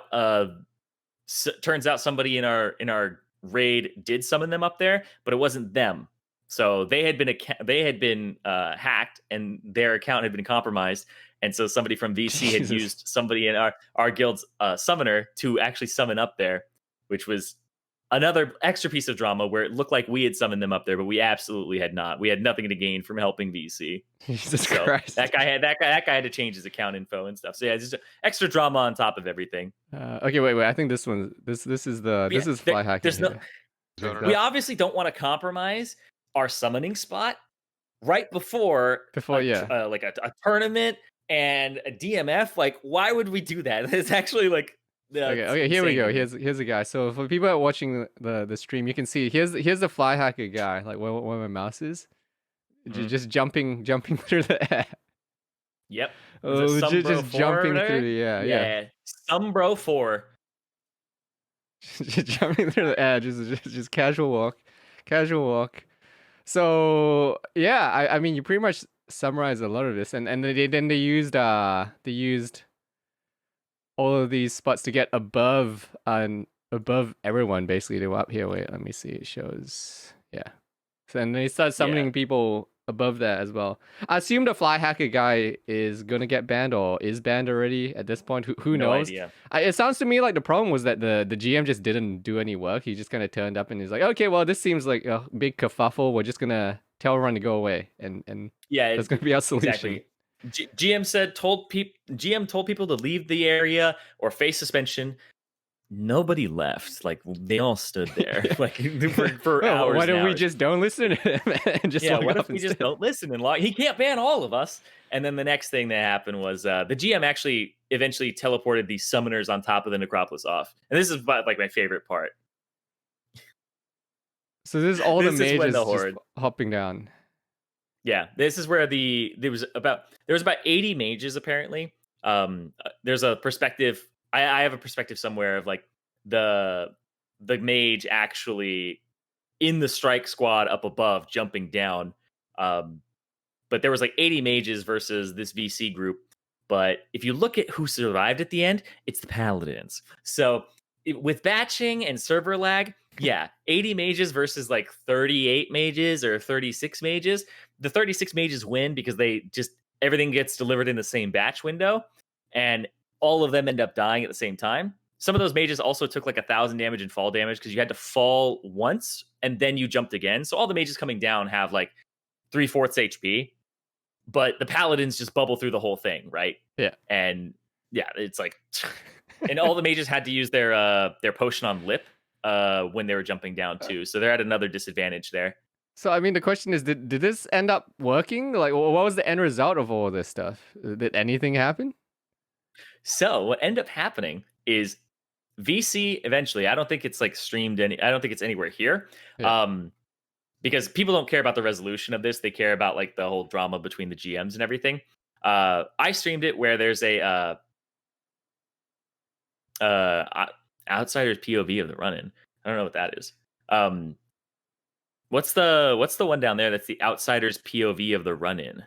somebody in our raid did summon them up there, but it wasn't them. So they had been hacked, and their account had been compromised, and so somebody from VC had used somebody in our guild's summoner to actually summon up there, which was another extra piece of drama where it looked like we had summoned them up there, but we absolutely had not. We had nothing to gain from helping VC.
Jesus Christ!
That guy had to change his account info and stuff. So yeah, just extra drama on top of everything.
Okay, wait. I think this one. This is fly hacking.
We obviously don't want to compromise our summoning spot right before like a tournament and a DMF. Like, why would we do that? It's actually like
okay, here we go. Here's a guy. So for people that are watching the stream, you can see here's the fly hacker guy, like where my mouse is, just jumping through the air.
Yep.
Just jumping through the air. Yeah.
Sumbro 4.
Just jumping through the air, just casual walk. So yeah, I mean, you pretty much summarized a lot of this, and they used all of these spots to get above everyone. Basically, they were up here. Wait, let me see. It shows, yeah. So and they start summoning people above that as well. I assume the fly hacker guy is gonna get banned or is banned already at this point. Who knows?
Idea.
It sounds to me like the problem was that the GM just didn't do any work. He just kind of turned up and he's like, okay, well, this seems like a big kerfuffle. We're just gonna tell everyone to go away, and that's gonna be our solution.
Exactly. GM told people to leave the area or face suspension. Nobody left. Like, they all stood there like for hours.
Why don't we just don't listen to him and just
what if we just don't listen and log? He can't ban all of us. And then the next thing that happened was the GM actually eventually teleported the summoners on top of the necropolis off. And this is like my favorite part.
So this is all the mages just hopping down.
Yeah, this is where there was about 80 mages apparently. There's a perspective. I have a perspective somewhere of like the mage actually in the strike squad up above jumping down. But there was like 80 mages versus this VC group. But if you look at who survived at the end, it's the paladins. So with batching and server lag, 80 mages versus like 38 mages or 36 mages. The 36 mages win because everything gets delivered in the same batch window. And all of them end up dying at the same time. Some of those mages also took like 1,000 damage and fall damage because you had to fall once and then you jumped again. So all the mages coming down have like 3/4 HP, but the paladins just bubble through the whole thing, right?
Yeah.
And yeah, it's like, and all the mages had to use their potion on lip when they were jumping down too. So they're at another disadvantage there.
So I mean, the question is, did this end up working? Like, what was the end result of all this stuff? Did anything happen?
So what ended up happening is VC eventually. I don't think it's like streamed any. I don't think it's anywhere here.
Yeah.
Because people don't care about the resolution of this. They care about like the whole drama between the GMs and everything. I streamed it where there's a outsider's POV of the run-in. I don't know what that is. What's the one down there that's the outsider's POV of the run-in?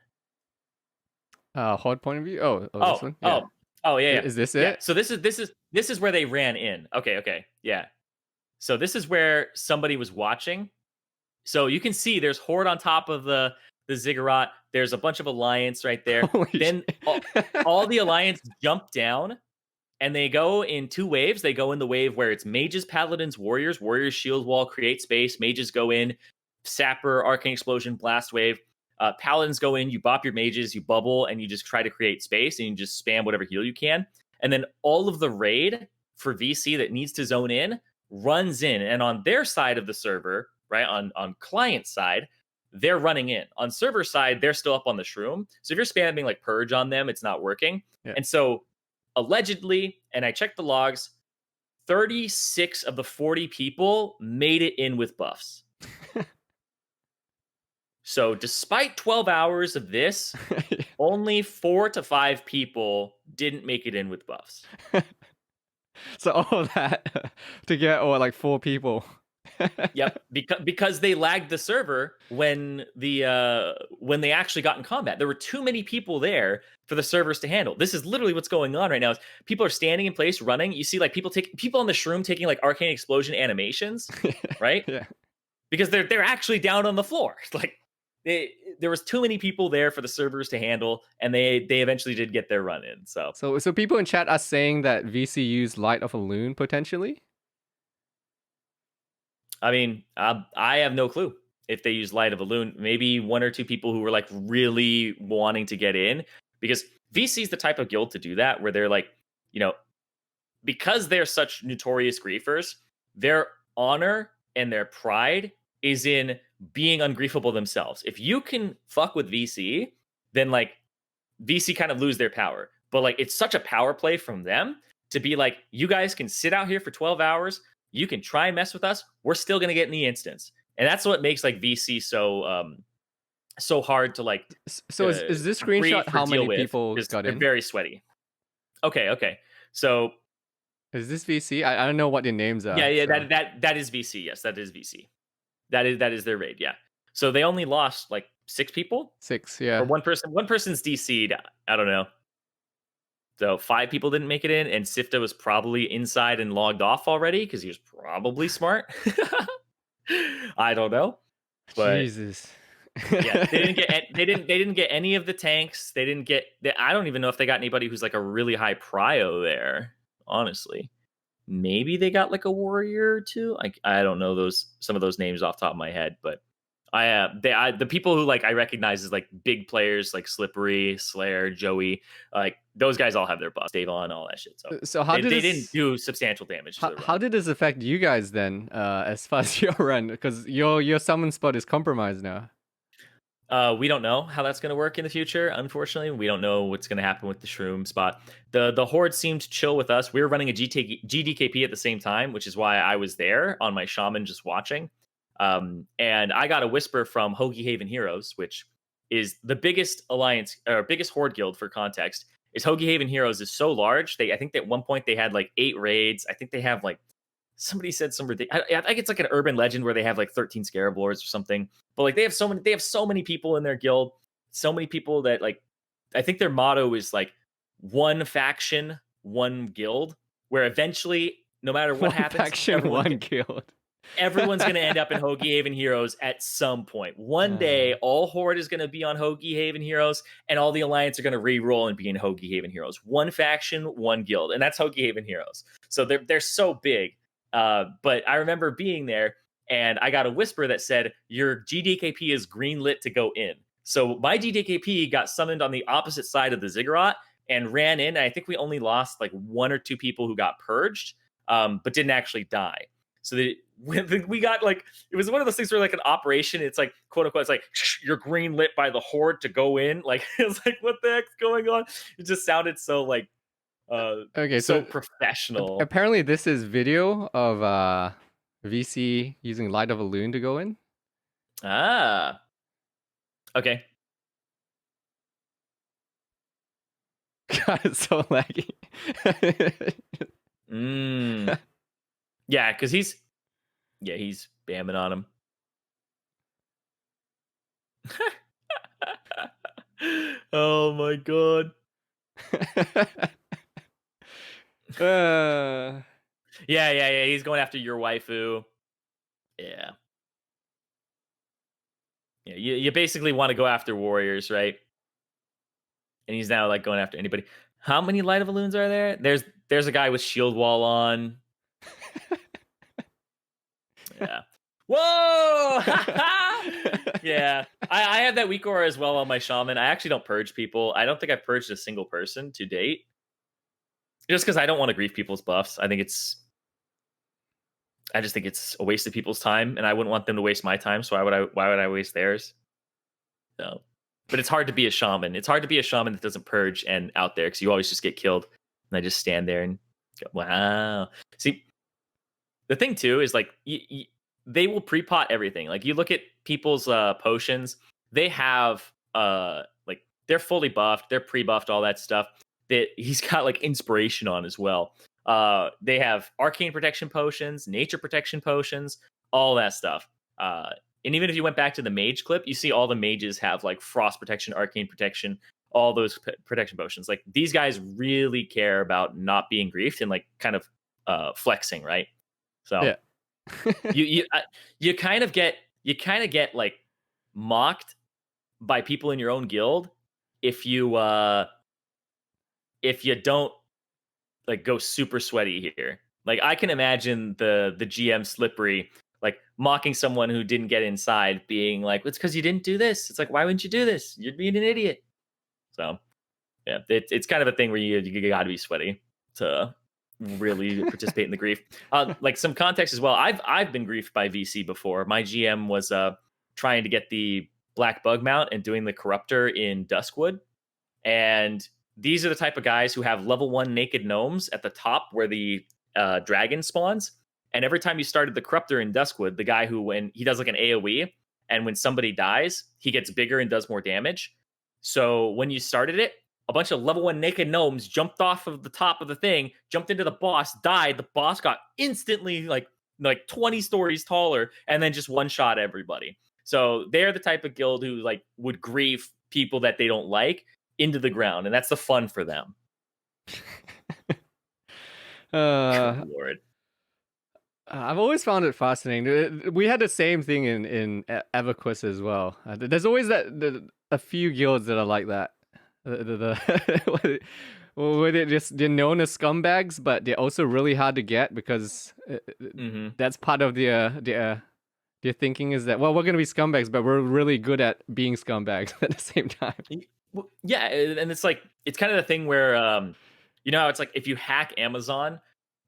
Horde point of view. This one. Yeah.
Yeah.
Is this
yeah.
it?
So this is where they ran in. Okay, yeah. So this is where somebody was watching. So you can see there's Horde on top of the ziggurat. There's a bunch of Alliance right there. Then all the Alliance jump down, and they go in 2 waves. They go in the wave where it's mages, paladins, warriors. Warriors shield wall, create space. Mages go in, sapper, arcane explosion, blast wave. Paladins go in, you bop your mages, you bubble, and you just try to create space, and you just spam whatever heal you can. And then all of the raid for VC that needs to zone in runs in. And on their side of the server, right, on client side, they're running in. On server side, they're still up on the shroom. So if you're spamming like purge on them, it's not working.
Yeah.
And so allegedly, and I checked the logs, 36 of the 40 people made it in with buffs. So despite 12 hours of this, only 4 to 5 people didn't make it in with buffs.
So all that to get like 4 people.
Yep, because they lagged the server when they actually got in combat. There were too many people there for the servers to handle. This is literally what's going on right now. Is people are standing in place running. You see like people on the shroom taking like arcane explosion animations, right?
Yeah.
Because they're actually down on the floor. Like there was too many people there for the servers to handle, and they eventually did get their run in. So
people in chat are saying that VC used Light of a Loon potentially.
I mean, I have no clue if they use Light of a Loon. Maybe 1 or 2 people who were like really wanting to get in, because VC is the type of guild to do that, where they're like, because they're such notorious griefers, their honor and their pride is in being ungriefable themselves. If you can fuck with VC, then like VC kind of lose their power. But like it's such a power play from them to be like, you guys can sit out here for 12 hours. You can try and mess with us. We're still going to get in the instance. And that's what makes like VC so hard to like.
So is this screenshot how many people got in?
They're very sweaty. Okay. So
is this VC? I don't know what their names are.
Yeah. So. That is VC. Yes, that is VC. That is their raid. Yeah. So they only lost like 6 people.
6, yeah.
Or 1 person. 1 person's DC'd. I don't know. So 5 people didn't make it in, and Sifta was probably inside and logged off already because he was probably smart. I don't know. But
Jesus.
Yeah, they didn't get any of the tanks. They didn't get. I don't even know if they got anybody who's like a really high prio there. Honestly, maybe they got like a warrior or 2. I don't know some of those names off the top of my head, but the people who like I recognize as like big players like Slippery, Slayer, Joey, like those guys all have their buffs, Davon, all that shit.
So how
they didn't do substantial damage.
How did this affect you guys then, as far as your run? Because your summon spot is compromised now.
We don't know how that's going to work in the future. Unfortunately, we don't know what's going to happen with the shroom spot. The Horde seemed chill with us. We were running a GDKP at the same time, which is why I was there on my shaman just watching. And I got a whisper from Hoagie Haven Heroes, which is the biggest alliance or biggest Horde guild for context. Is Hoagie Haven Heroes is so large. I think that at one point they had like 8 raids. I think they have like somebody said some ridiculous. I think it's like an urban legend where they have like 13 Scarab Lords or something. But like they have so many people in their guild. So many people that like I think their motto is like one faction, one guild. Where eventually, no matter what happens,
faction, one guild.
Everyone's going to end up in Hoagie Haven Heroes at some point. One day, all Horde is going to be on Hoagie Haven Heroes, and all the Alliance are going to re-roll and be in Hoagie Haven Heroes. One faction, one guild, and that's Hoagie Haven Heroes. So they're so big. But I remember being there, and I got a whisper that said, your GDKP is greenlit to go in. So my GDKP got summoned on the opposite side of the ziggurat and ran in. And I think we only lost like 1 or 2 people who got purged, but didn't actually die. So we got like, it was one of those things where like an operation, it's like, quote unquote, it's like, you're green lit by the Horde to go in. Like, it's like, what the heck's going on? It just sounded so like,
okay,
so professional.
Apparently this is video of VC using Light of a Loon to go in.
Ah. Okay.
God, it's so laggy.
Yeah, because he's bamming on him. Oh my god. Yeah. He's going after your waifu. Yeah. Yeah, you basically want to go after warriors, right? And he's now like going after anybody. How many Light of Balloons are there? There's a guy with shield wall on. Yeah. Whoa! Yeah. I have that weak aura as well on my shaman. I actually don't purge people. I don't think I've purged a single person to date. Just because I don't want to grief people's buffs. I just think it's a waste of people's time, and I wouldn't want them to waste my time. So why would I waste theirs? No. But it's hard to be a shaman. It's hard to be a shaman that doesn't purge and out there because you always just get killed. And I just stand there and go, wow. See, the thing too is like they will pre-pot everything. Like you look at people's potions, they have like they're fully buffed, they're pre-buffed, all that stuff. That he's got like inspiration on as well. They have arcane protection potions, nature protection potions, all that stuff. And even if you went back to the mage clip, you see all the mages have like frost protection, arcane protection, all those protection potions. Like these guys really care about not being griefed and like kind of flexing, right? So yeah. you kind of get like mocked by people in your own guild if you don't like go super sweaty here. Like I can imagine the GM Slippery like mocking someone who didn't get inside, being like, it's because you didn't do this. It's like, why wouldn't you do this? You're being an idiot. So yeah, it's kind of a thing where you got to be sweaty to really participate in the grief. Like some context as well. I've been griefed by VC before. My GM was trying to get the Black Bug mount and doing the Corruptor in Duskwood. And these are the type of guys who have level 1 naked gnomes at the top where the dragon spawns. And every time you started the Corruptor in Duskwood, the guy who, when he does like an AoE, and when somebody dies, he gets bigger and does more damage. So when you started it, a bunch of level 1 naked gnomes jumped off of the top of the thing, jumped into the boss, died. The boss got instantly like 20 stories taller, and then just one-shot everybody. So they're the type of guild who like would grief people that they don't like into the ground, and that's the fun for them. Lord.
I've always found it fascinating. We had the same thing in EverQuest as well. There's always a few guilds that are like that. Where they're known as scumbags, but they're also really hard to get because that's part of their thinking is that, well, we're going to be scumbags, but we're really good at being scumbags at the same time.
Yeah, and it's like, it's kind of the thing where, you know, it's like if you hack Amazon,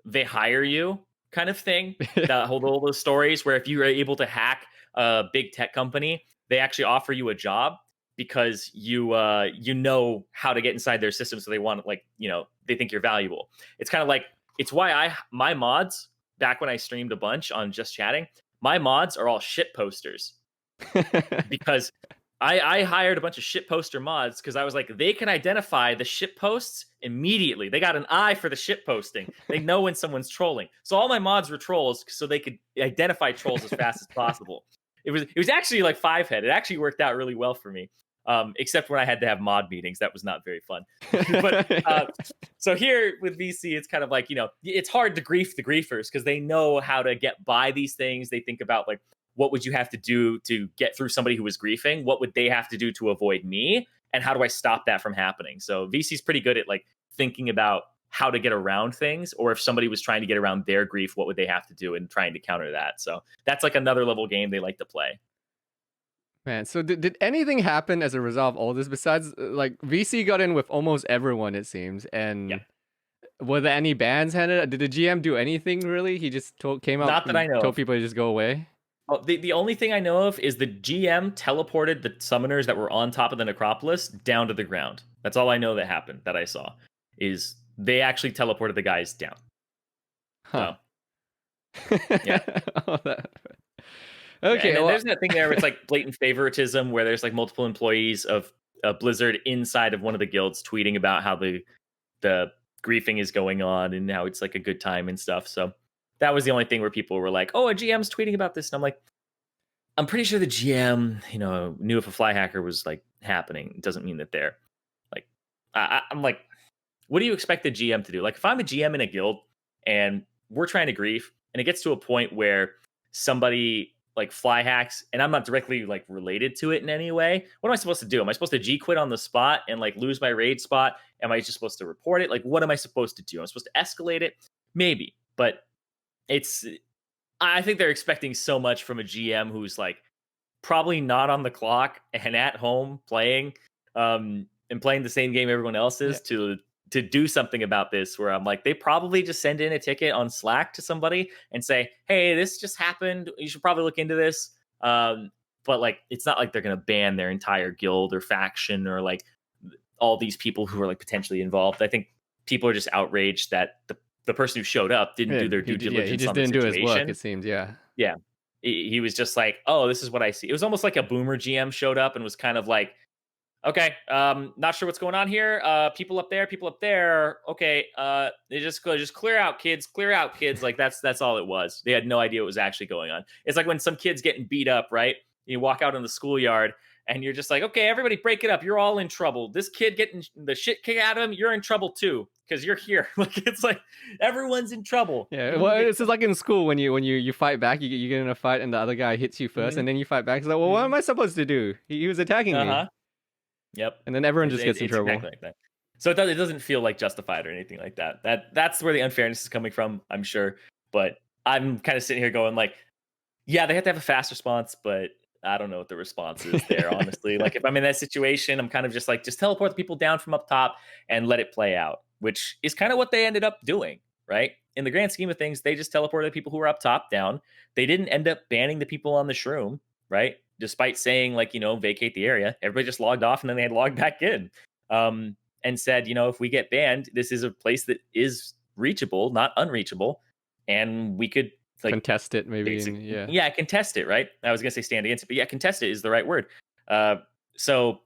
they hire you kind of thing. That hold all those stories where if you are able to hack a big tech company, they actually offer you a job because you know how to get inside their system, so they want, like, you know, they think you're valuable. It's kind of like, it's why my mods, back when I streamed a bunch on Just Chatting, my mods are all shit posters. Because I hired a bunch of shit poster mods because I was like, they can identify the shit posts immediately. They got an eye for the shit posting. They know when someone's trolling. So all my mods were trolls so they could identify trolls as fast as possible. It was actually like 5-head. It actually worked out really well for me. Except when I had to have mod meetings. That was not very fun. But So here with VC, it's kind of like, it's hard to grief the griefers because they know how to get by these things. They think about like, what would you have to do to get through somebody who was griefing? What would they have to do to avoid me? And how do I stop that from happening? So VC's pretty good at like thinking about how to get around things, or if somebody was trying to get around their grief, what would they have to do and trying to counter that? So that's like another level game they like to play.
Man, so did anything happen as a result of all this besides like VC got in with almost everyone, it seems, and
Yeah.
were there any bans handed? Did the GM do anything really? He just came out
Not that I know
told
of.
people to just go away?
Well, the only thing I know of is the GM teleported the summoners that were on top of the necropolis down to the ground. That's all I know that happened, that I saw, is they actually teleported the guys down.
Huh.
So, yeah.
Okay.
And
well,
there's that thing there where it's like blatant favoritism, where there's like multiple employees of Blizzard inside of one of the guilds tweeting about how the griefing is going on and how it's like a good time and stuff. So that was the only thing where people were like, "Oh, a GM's tweeting about this," and I'm like, I'm pretty sure the GM, knew if a fly hacker was like happening. It doesn't mean that they're like, I'm like, what do you expect the GM to do? Like, if I'm a GM in a guild and we're trying to grief, and it gets to a point where somebody like fly hacks, and I'm not directly like related to it in any way, what am I supposed to do? Am I supposed to G quit on the spot and like lose my raid spot? Am I just supposed to report it? Like, what am I supposed to do? I'm supposed to escalate it? Maybe, but I think they're expecting so much from a GM who's like probably not on the clock and at home playing, and playing the same game everyone else is, to do something about this, where I'm like, they probably just send in a ticket on Slack to somebody and say, "Hey, this just happened. You should probably look into this." But like, it's not like they're going to ban their entire guild or faction or like all these people who are like potentially involved. I think people are just outraged that the person who showed up didn't do their due diligence.
He just
on the
didn't do his
situation.
work, it seems. Yeah.
He was just like, "Oh, this is what I see." It was almost like a boomer GM showed up and was kind of like, "Okay, not sure what's going on here. People up there. Okay, they just clear out, kids. Clear out, kids." Like that's all it was. They had no idea what was actually going on. It's like when some kid's getting beat up, right? You walk out in the schoolyard and you're just like, "Okay, everybody break it up. You're all in trouble. This kid getting the shit kicked out of him, you're in trouble too, because you're here." Like, it's like everyone's in trouble.
Yeah, well, it's just like in school when you fight back, you get in a fight and the other guy hits you 1st and then you fight back. It's like, well, what am I supposed to do? He was attacking me.
Yep.
And then everyone just gets in trouble.
Exactly like that. So it doesn't feel like justified or anything like that. That's where the unfairness is coming from, I'm sure. But I'm kind of sitting here going like, yeah, they have to have a fast response, but I don't know what the response is there, honestly. Like, if I'm in that situation, I'm kind of just like, just teleport the people down from up top and let it play out, which is kind of what they ended up doing, right? In the grand scheme of things, they just teleported the people who were up top down. They didn't end up banning the people on the shroom, right? Despite saying like, vacate the area. Everybody just logged off and then they had logged back in, and said, if we get banned, this is a place that is reachable, not unreachable, and we could like
contest it, maybe.
Contest it, right? I was gonna say stand against it, but contest it is the right word. So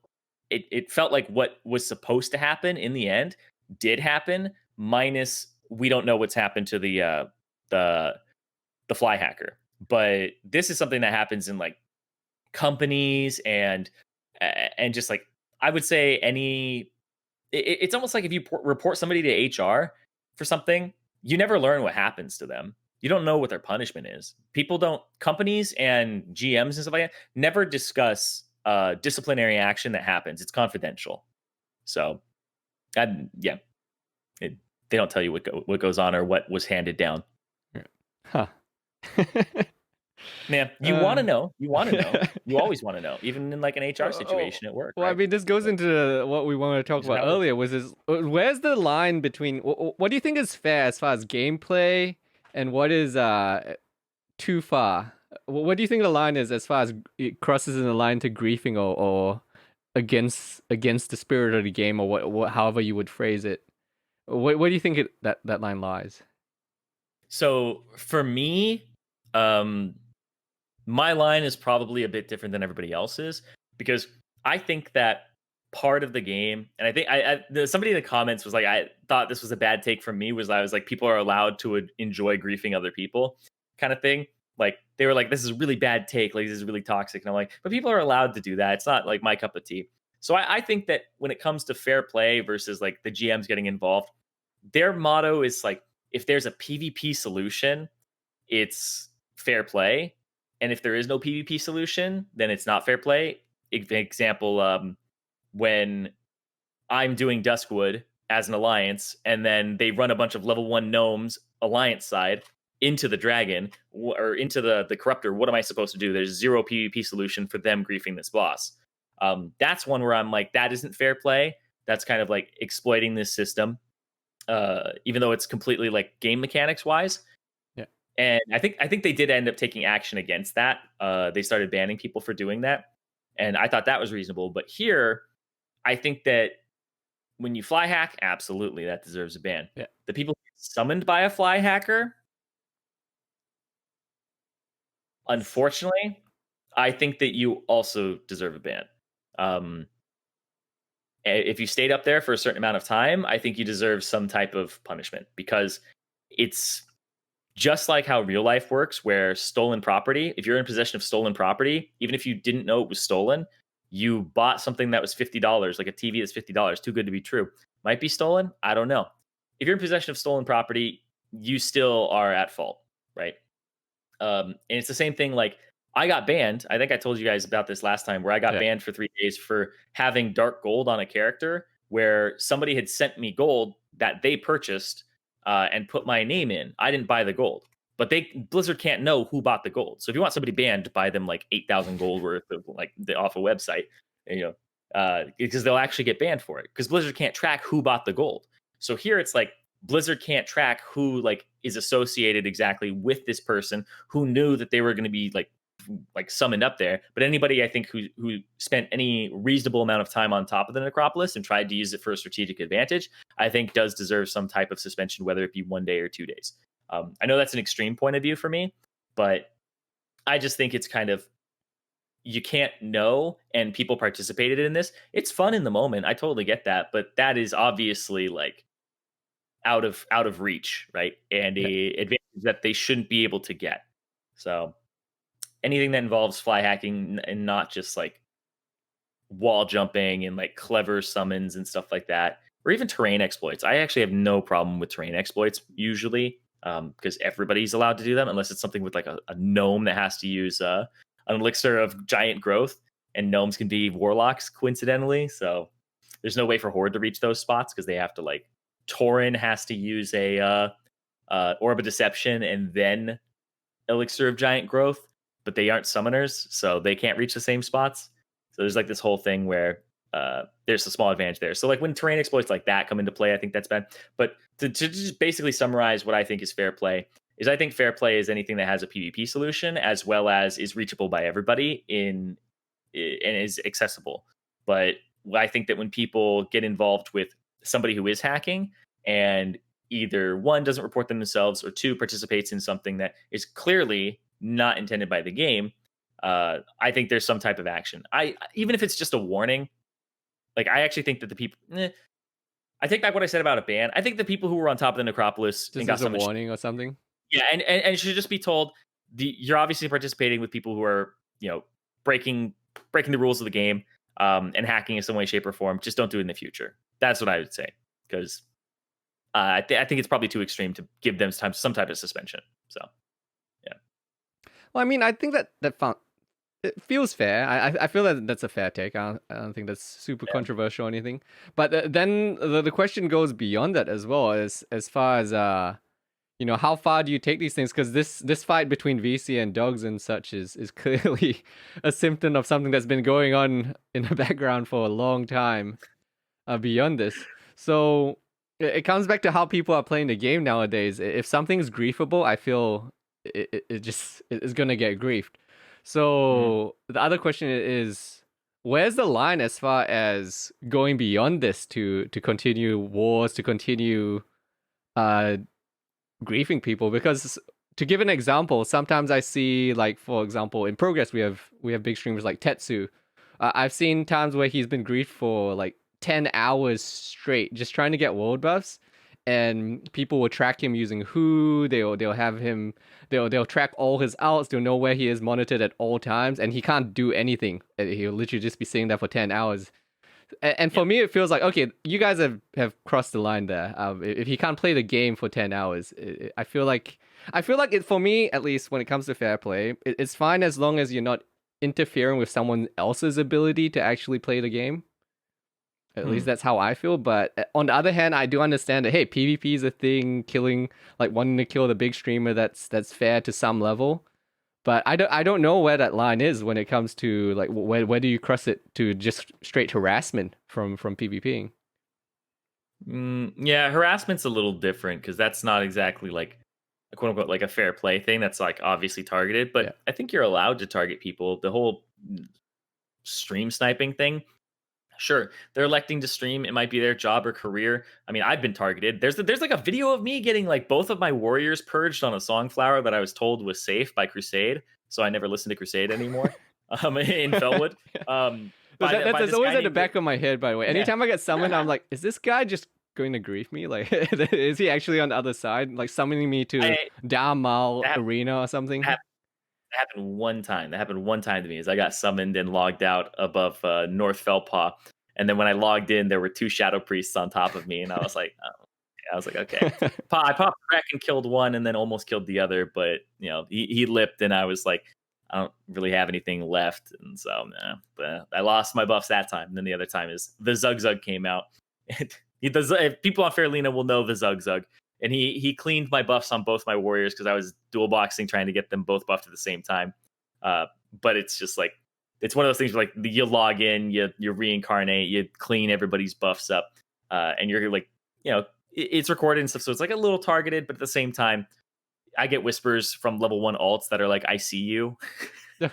it felt like what was supposed to happen in the end did happen, minus we don't know what's happened to the fly hacker. But this is something that happens in like companies and just like, I would say it's almost like if you report somebody to HR for something, you never learn what happens to them. You don't know what their punishment is. Companies and GMs and stuff like that never discuss disciplinary action that happens. It's confidential. So, they don't tell you what goes on or what was handed down.
Huh.
Yeah, you want to know. You want to know. You always want to know, even in like an HR situation at work.
Well,
right?
I mean, this goes into what we wanted to talk about earlier. Where's the line between what do you think is fair as far as gameplay and what is too far? What do you think the line is as far as it crosses in the line to griefing or against the spirit of the game, or what however you would phrase it? Where do you think that line lies?
So for me, my line is probably a bit different than everybody else's, because I think that part of the game, and I think somebody in the comments was like, I thought this was a bad take from me, was I was like, people are allowed to enjoy griefing other people kind of thing. Like, they were like, this is a really bad take, like this is really toxic. And I'm like, but people are allowed to do that. It's not like my cup of tea. So I think that when it comes to fair play versus like the GMs getting involved, their motto is like, if there's a PvP solution, it's fair play, and if there is no PvP solution, then it's not fair play. Example, when I'm doing Duskwood as an alliance, and then they run a bunch of level 1 gnomes alliance side into the dragon or into the corruptor. What am I supposed to do? There's zero PvP solution for them griefing this boss. That's one where I'm like, that isn't fair play. That's kind of like exploiting this system, even though it's completely like game mechanics wise.
Yeah.
And I think they did end up taking action against that. They started banning people for doing that, and I thought that was reasonable. But here, I think that when you fly hack, absolutely, that deserves a ban.
Yeah.
The people summoned by a fly hacker, unfortunately, I think that you also deserve a ban. If you stayed up there for a certain amount of time, I think you deserve some type of punishment, because it's just like how real life works, where stolen property, if you're in possession of stolen property, even if you didn't know it was stolen, you bought something that was $50, like a TV that's $50, too good to be true. Might be stolen. I don't know. If you're in possession of stolen property, you still are at fault, right? And it's the same thing. Like, I got banned. I think I told you guys about this last time, where I got banned for 3 days for having dark gold on a character, where somebody had sent me gold that they purchased and put my name in. I didn't buy the gold, but Blizzard can't know who bought the gold. So if you want somebody banned, buy them like 8,000 gold worth of like off a website, because they'll actually get banned for it, because Blizzard can't track who bought the gold. So here it's like Blizzard can't track who like is associated exactly with this person, who knew that they were going to be like summoned up there. But anybody, I think, who spent any reasonable amount of time on top of the necropolis and tried to use it for a strategic advantage, I think does deserve some type of suspension, whether it be 1 day or 2 days. I know that's an extreme point of view for me, but I just think it's kind of, you can't know, and people participated in this. It's fun in the moment, I totally get that, but that is obviously like out of reach, right? And a advantage that they shouldn't be able to get. So anything that involves fly hacking and not just like wall jumping and like clever summons and stuff like that, or even terrain exploits. I actually have no problem with terrain exploits usually, because everybody's allowed to do them, unless it's something with like a gnome that has to use an elixir of giant growth, and gnomes can be warlocks coincidentally. So there's no way for Horde to reach those spots, because they have to like, Tauren has to use a Orb of Deception and then elixir of giant growth, but they aren't summoners, so they can't reach the same spots. So there's like this whole thing where there's a small advantage there. So like when terrain exploits like that come into play, I think that's bad. But to just basically summarize what I think is fair play, is I think fair play is anything that has a PvP solution, as well as is reachable by everybody and is accessible. But I think that when people get involved with somebody who is hacking, and either one, doesn't report them themselves, or two, participates in something that is clearly not intended by the game, I think there's some type of action. Even if it's just a warning, like, I actually think that the people, I take back what I said about a ban. I think the people who were on top of the necropolis
just and got some warning or something.
Yeah, and it should just be told, you're obviously participating with people who are, breaking the rules of the game, and hacking in some way, shape, or form. Just don't do it in the future. That's what I would say, because I think it's probably too extreme to give them some type of suspension. So, yeah.
Well, I mean, I think that it feels fair. I feel that that's a fair take. I don't think that's super controversial or anything. But then the question goes beyond that as well, as far as how far do you take these things? Because this fight between VC and dogs and such is clearly a symptom of something that's been going on in the background for a long time. Beyond this, so it comes back to how people are playing the game nowadays. If something's griefable, I feel it just is gonna get griefed. So the other question is, where's the line as far as going beyond this to continue wars, to continue griefing people? Because to give an example, sometimes I see, like, for example, in Progress we have big streamers like Tetsu. I've seen times where he's been griefed for like 10 hours straight just trying to get world buffs, and people will track him using who they'll have him, they'll track all his outs, they'll know where he is monitored at all times, and he can't do anything. He'll literally just be sitting there for 10 hours. And for me, it feels like, okay, you guys have crossed the line there. If you can't play the game for 10 hours, I feel like it, for me at least, when it comes to fair play, it's fine as long as you're not interfering with someone else's ability to actually play the game. At least that's how I feel. But on the other hand, I do understand that, hey, PvP is a thing. Killing, like wanting to kill the big streamer, that's fair to some level. But I don't know where that line is when it comes to like where do you cross it to just straight harassment from PvPing?
Yeah, harassment's a little different because that's not exactly like a quote unquote like a fair play thing. That's like obviously targeted,
Yeah.
but I think you're allowed to target people. The whole stream sniping thing. Sure, they're electing to stream. It might be their job or career. I mean, I've been targeted. There's like a video of me getting like both of my warriors purged on a songflower that I was told was safe by Crusade. So I never listened to Crusade anymore. In Felwood.
That's
this
always
guy
at the
named
back of my head, by the way.
Yeah.
Anytime I get summoned, I'm like, is this guy just going to grief me? Like, is he actually on the other side, like summoning me to Down Mall Arena or something?
That happened one time. That happened one time to me. Is I got summoned and logged out above North Felpaw, and then when I logged in, there were 2 shadow priests on top of me, and I was like, oh. I was like, okay. I popped crack and killed one, and then almost killed the other, but he lipped, and I was like, I don't really have anything left, and so but I lost my buffs that time. And then the other time is the Zug came out. People on Faerlina will know the Zug. And he cleaned my buffs on both my warriors because I was dual boxing trying to get them both buffed at the same time. But it's just like, it's one of those things where like you log in, you reincarnate, you clean everybody's buffs up, and you're like, it's recorded and stuff. So it's like a little targeted, but at the same time, I get whispers from level 1 alts that are like, I see you.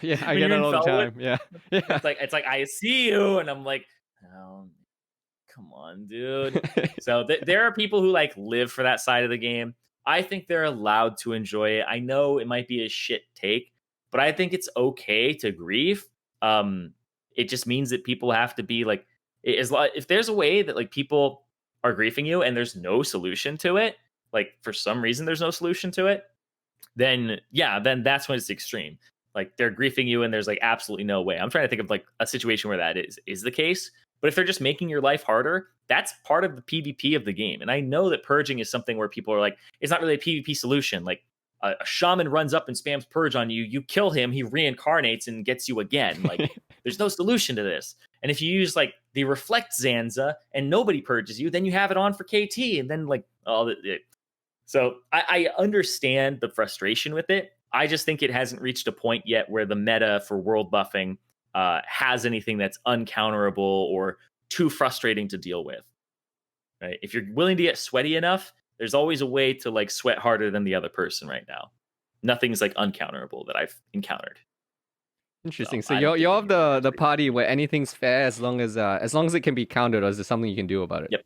Yeah, I get it all the time. Yeah.
It's like I see you, and I'm like, oh, come on, dude. So there are people who like live for that side of the game. I think they're allowed to enjoy it. I know it might be a shit take, but I think it's okay to grieve. It just means that people have to be like, if there's a way that like people are griefing you and there's no solution to it, like for some reason there's no solution to it, then that's when it's extreme. Like they're griefing you and there's like absolutely no way. I'm trying to think of like a situation where that is the case. But if they're just making your life harder, that's part of the PvP of the game. And I know that purging is something where people are like, it's not really a PvP solution. Like a shaman runs up and spams purge on you, you kill him, he reincarnates and gets you again. Like there's no solution to this. And if you use like the reflect Zanza and nobody purges you, then you have it on for KT, and then like all it. So I understand the frustration with it. I just think it hasn't reached a point yet where the meta for world buffing has anything that's uncounterable or too frustrating to deal with. Right? If you're willing to get sweaty enough, there's always a way to like sweat harder than the other person right now. Nothing's like uncounterable that I've encountered.
Interesting. So you're of the party where anything's fair as long as it can be countered, or is there something you can do about it?
Yep.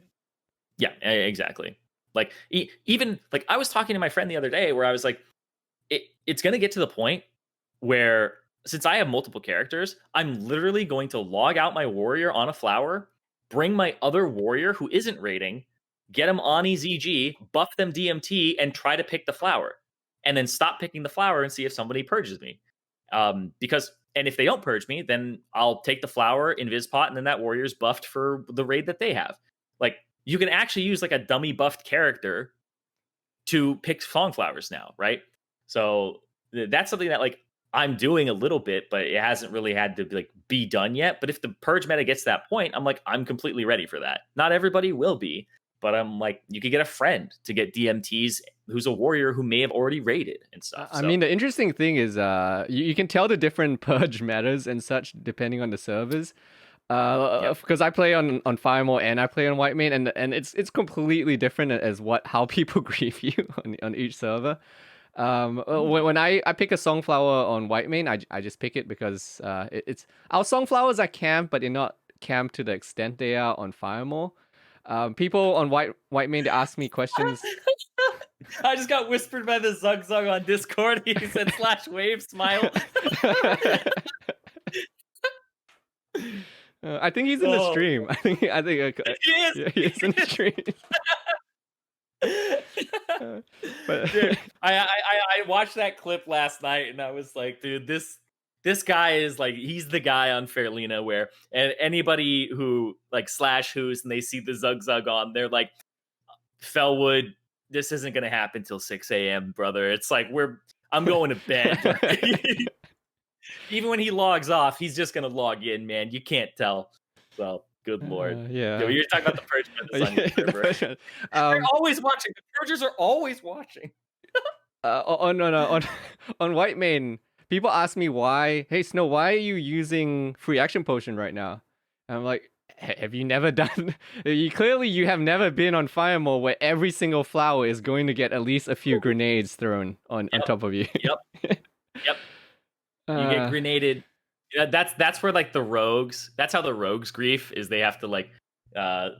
Yeah, exactly. Like even like I was talking to my friend the other day where I was like, it's going to get to the point where since I have multiple characters, I'm literally going to log out my warrior on a flower, bring my other warrior who isn't raiding, get them on EZG, buff them DMT, and try to pick the flower. And then stop picking the flower and see if somebody purges me. And if they don't purge me, then I'll take the flower, Invis pot, and then that warrior's buffed for the raid that they have. Like, you can actually use like a dummy buffed character to pick songflowers now, right? So that's something that like I'm doing a little bit, but it hasn't really had to be done yet. But if the purge meta gets to that point, I'm completely ready for that. Not everybody will be, but I'm like, you could get a friend to get DMTs who's a warrior who may have already raided and stuff.
I mean, the interesting thing is you can tell the different purge metas and such depending on the servers. Because I play on Firemore and I play on Whitemane, and it's completely different as how people grieve you on each server. When I pick a Songflower on Whitemane, I just pick it because it's our Songflowers are camp, but they're not camp to the extent they are on Firemore. People on Whitemane, they ask me questions.
I just got whispered by the Zug on Discord. He said /wave smile.
I think he's in the stream. I think
he is.
Yeah, he is in the stream.
But dude, I watched that clip last night and I was like, dude, this this guy is like, he's the guy on Faerlina where and anybody who like slash who's and they see the Zug Zug on, they're like, Felwood, this isn't gonna happen till 6 a.m., brother. It's like I'm going to bed. Even when he logs off, he's just gonna log in, man. You can't tell. So good lord.
Yeah.
You're talking about the Purge on your server. They're always watching. The Purgers are always watching.
On White Main, people ask me why. Hey Snow, why are you using free action potion right now? And I'm like, have you never done? You have never been on Fire Mode where every single flower is going to get at least a few grenades thrown on top of you.
Yep. You get grenaded. Yeah, that's where like the rogues. That's how the rogues grief is. They have to like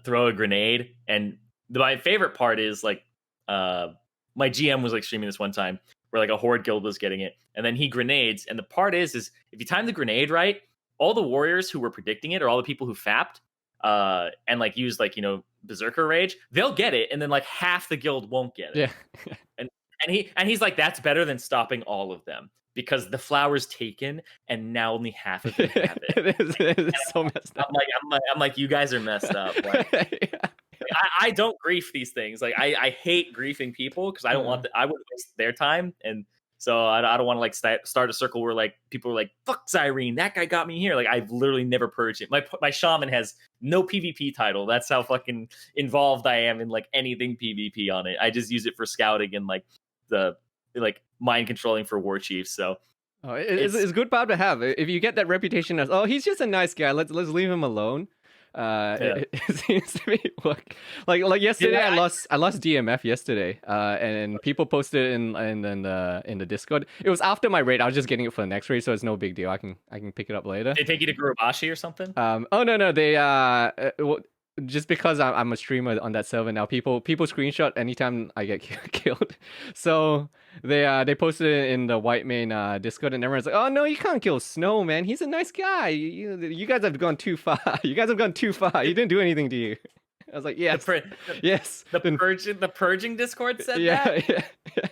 throw a grenade. And my favorite part is like my GM was like streaming this one time where like a horde guild was getting it, and then he grenades. And the part is if you time the grenade right, all the warriors who were predicting it or all the people who fapped and like used like berserker rage, they'll get it, and then like half the guild won't get it.
Yeah.
and he's like, that's better than stopping all of them. Because the flower's taken, and now only half of them have it.
It is so messed up.
I'm like, you guys are messed up. Like,
Yeah.
I don't grief these things. Like, I hate griefing people because I don't want. I would waste their time, and so I don't want to like start a circle where like people are like, "Fuck Zirene, that guy got me here." Like, I've literally never purged it. My shaman has no PvP title. That's how fucking involved I am in like anything PvP on it. I just use it for scouting and like the mind controlling for war chiefs. So
it's good power to have. If you get that reputation as, oh, he's just a nice guy, let's leave him alone. It seems to be like yesterday. I lost DMF yesterday, and people posted in the Discord. It was after my raid. I was just getting it for the next raid, so it's no big deal. I can pick it up later.
They take you to Gurubashi or something?
Oh no, they just because I'm a streamer on that server now, people screenshot anytime I get killed. So they posted it in the White Main Discord, and everyone's like, "Oh no, you can't kill Snow, man. He's a nice guy. You guys have gone too far. You guys have gone too far. He didn't do anything to you." I was like, "Yes, yes."
The purging Discord said that.
Yeah.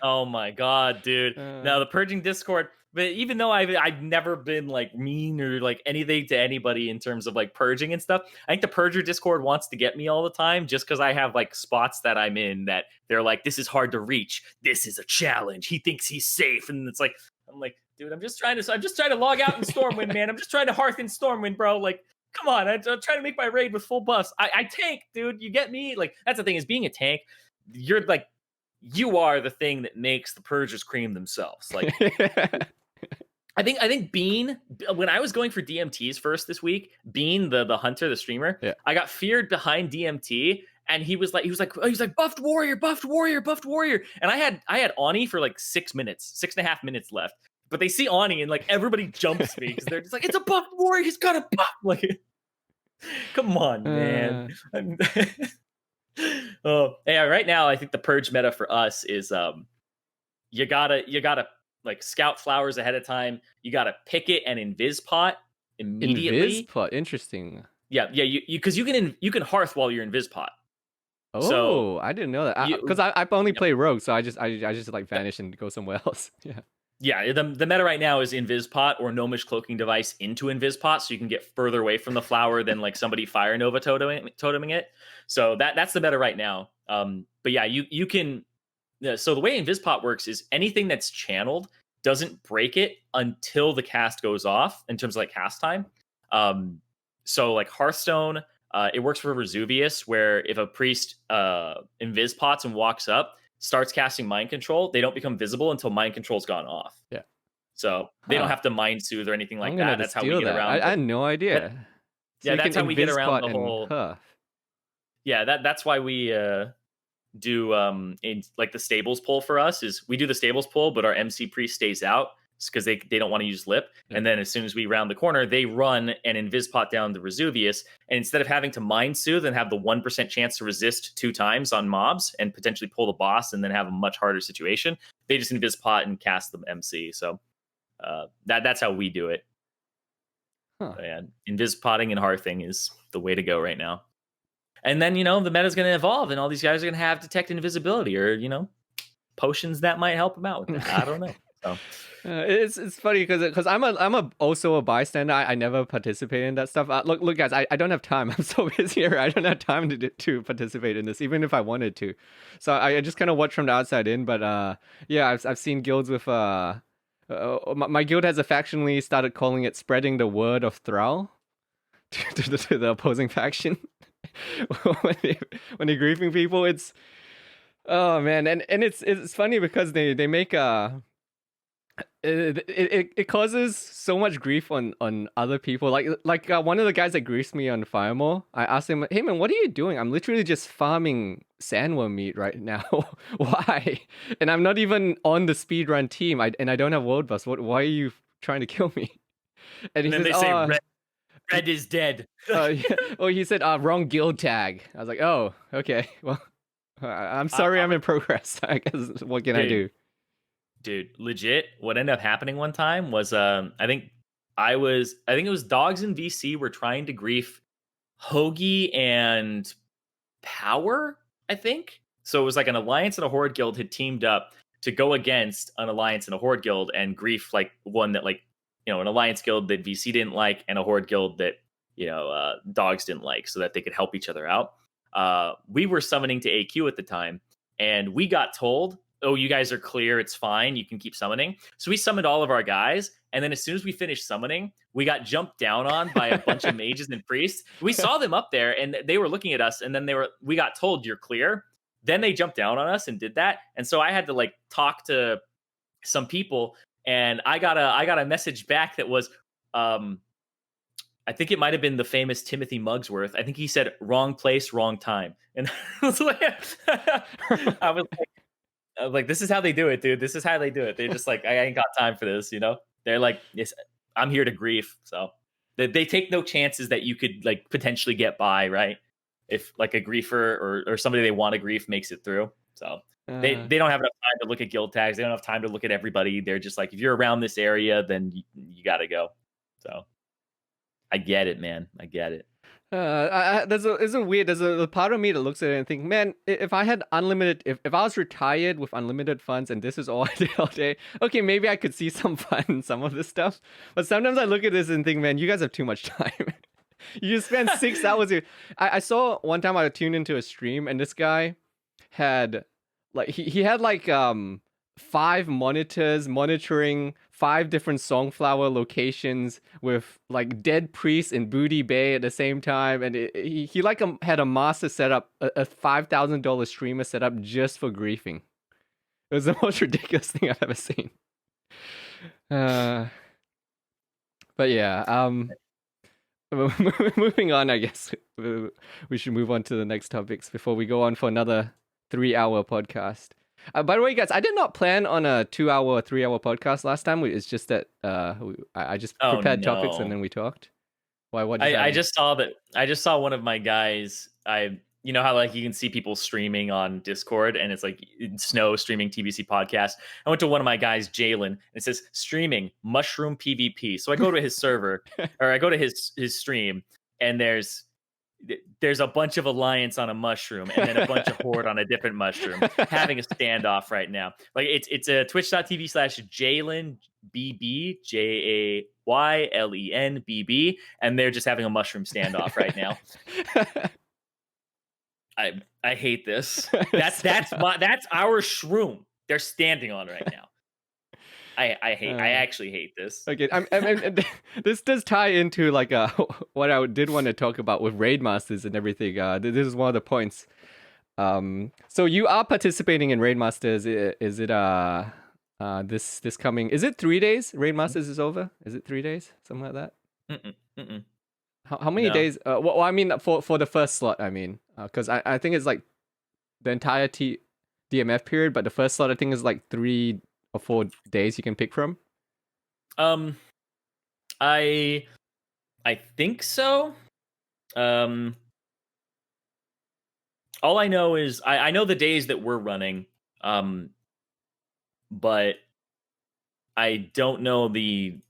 Oh my god, dude! Now the purging Discord. But even though I've never been like mean or like anything to anybody in terms of like purging and stuff, I think the Purger Discord wants to get me all the time just because I have like spots that I'm in that they're like, this is hard to reach. This is a challenge. He thinks he's safe, and it's like, I'm like, dude, I'm just trying to log out in Stormwind, man. I'm just trying to hearth in Stormwind, bro. Like, come on, I'm trying to make my raid with full buffs. I tank, dude. You get me? Like, that's the thing is being a tank. You're like, you are the thing that makes the Purgers cream themselves. Like. I think Bean, when I was going for DMTs first this week, Bean, the hunter, the streamer, I got feared behind DMT, and he was like, buffed warrior, and I had Ani for like 6.5 minutes left, but they see Ani and like everybody jumps me because they're just like, it's a buffed warrior, he's got a buff. Like, come on, man. Yeah, right now I think the purge meta for us is you gotta like scout flowers ahead of time. You got to pick it and invis pot immediately.
Invis pot, interesting.
Yeah. You because you can hearth while you're invis pot.
Oh, so, I didn't know that because I only play rogue, so I just like vanish and go somewhere else. Yeah.
The meta right now is invis pot or gnomish cloaking device into invis pot, so you can get further away from the flower than like somebody fire nova toteming it. So that's the meta right now. But yeah, you can. So the way Invispot works is anything that's channeled doesn't break it until the cast goes off in terms of like cast time. So like Hearthstone, it works for Vesuvius, where if a priest Invispots and walks up, starts casting mind control, they don't become visible until mind control's gone off.
Yeah.
So they don't have to mind soothe or anything like that. That's how we get around.
I had no idea.
So that's how we get around the whole. Yeah, that's why we do in like the stables pull for us is we do the stables pull, but our MC priest stays out because they don't want to use lip. And then as soon as we round the corner, they run an invispot down the Vesuvius, and instead of having to mind soothe and have the 1% chance to resist 2 times on mobs and potentially pull the boss and then have a much harder situation, they just invispot and cast the MC. So that's how we do it. And invispotting and hearthing is the way to go right now. And then, the meta's going to evolve, and all these guys are going to have detect invisibility or, potions that might help them out with that. I don't know. So
It's funny because I'm also a bystander. I never participate in that stuff. Look guys, I don't have time. I'm so busy here. I don't have time to participate in this, even if I wanted to. So I just kind of watch from the outside in. But yeah, I've seen guilds with my guild has affectionately started calling it spreading the word of Thrall to the opposing faction. when they're griefing people, it's oh man, and it's funny because they make it causes so much grief on other people. Like one of the guys that griefs me on Firemore, I asked him, "Hey man, what are you doing?" I'm literally just farming sandworm meat right now. Why? And I'm not even on the speedrun team. I don't have world bus. Why are you trying to kill me? And he
then
says,
they say
"Oh,
red is dead.
yeah. Oh, he said, wrong guild tag." I was like, "Oh, okay. Well, I'm sorry. I'm in progress. I guess what can I do?"
Dude, legit, what ended up happening one time was I think it was Dogs in VC were trying to grief Hoagie and Power, I think. So it was like an alliance and a horde guild had teamed up to go against an alliance and a horde guild and grief like one that like, an alliance guild that VC didn't like and a horde guild that, Dogs didn't like, so that they could help each other out. We were summoning to AQ at the time, and we got told, "Oh, you guys are clear. It's fine. You can keep summoning." So we summoned all of our guys, and then as soon as we finished summoning, we got jumped down on by a bunch of mages and priests. We saw them up there, and they were looking at us, and then we got told, "You're clear." Then they jumped down on us and did that, and so I had to like talk to some people, and I got a message back that was, I think it might have been the famous Timothy Mugsworth. I think he said, "Wrong place, wrong time," and I was like, I was like, this is how they do it, dude. This is how they do it. They're just like, I ain't got time for this, They're like, yes, I'm here to grief. So they take no chances that you could like potentially get by, right? If like a griefer or somebody they want to grief makes it through. So they don't have enough time to look at guild tags. They don't have time to look at everybody. They're just like, if you're around this area, then you got to go. So I get it, man. I get it.
There's a part of me that looks at it and think, man, if I had unlimited, if I was retired with unlimited funds and this is all I did all day, okay, maybe I could see some fun in some of this stuff. But sometimes I look at this and think, man, you guys have too much time. You spend 6 hours here. I saw one time I tuned into a stream and this guy had like he had like 5 monitors monitoring 5 different Songflower locations with like dead priests in Booty Bay at the same time, and he like had a master set up, a $5,000 streamer set up just for griefing. It was the most ridiculous thing I've ever seen. But yeah, moving on, I guess we should move on to the next topics before we go on for another 3-hour podcast. By the way, guys, I did not plan on a 2-hour or 3-hour podcast last time. It's just that I just prepared topics and then we talked. Why? What?
I just saw that. I just saw one of my guys. You know how like you can see people streaming on Discord and it's like Snow streaming TBC podcast. I went to one of my guys, Jalen, and it says streaming mushroom PvP. So I go to his server or I go to his stream, and there's a bunch of alliance on a mushroom and then a bunch of horde on a different mushroom having a standoff right now. Like it's a twitch.tv/Jalen BB JAYLEN BB, and they're just having a mushroom standoff right now. I hate this. That's our shroom they're standing on right now. I actually hate this.
Okay, this does tie into like what I did want to talk about with Raidmasters and everything. This is one of the points. So you are participating in Raidmasters. Is it this coming? Is it 3 days? Raidmasters is over. Is it 3 days? Something like that.
Mm-mm.
How many days? Well, I mean for the first slot. I mean, because I think it's like the entire DMF period, but the first slot I think is like 3 or 4 days you can pick from.
I think so. All I know is I know the days that we're running, but I don't know the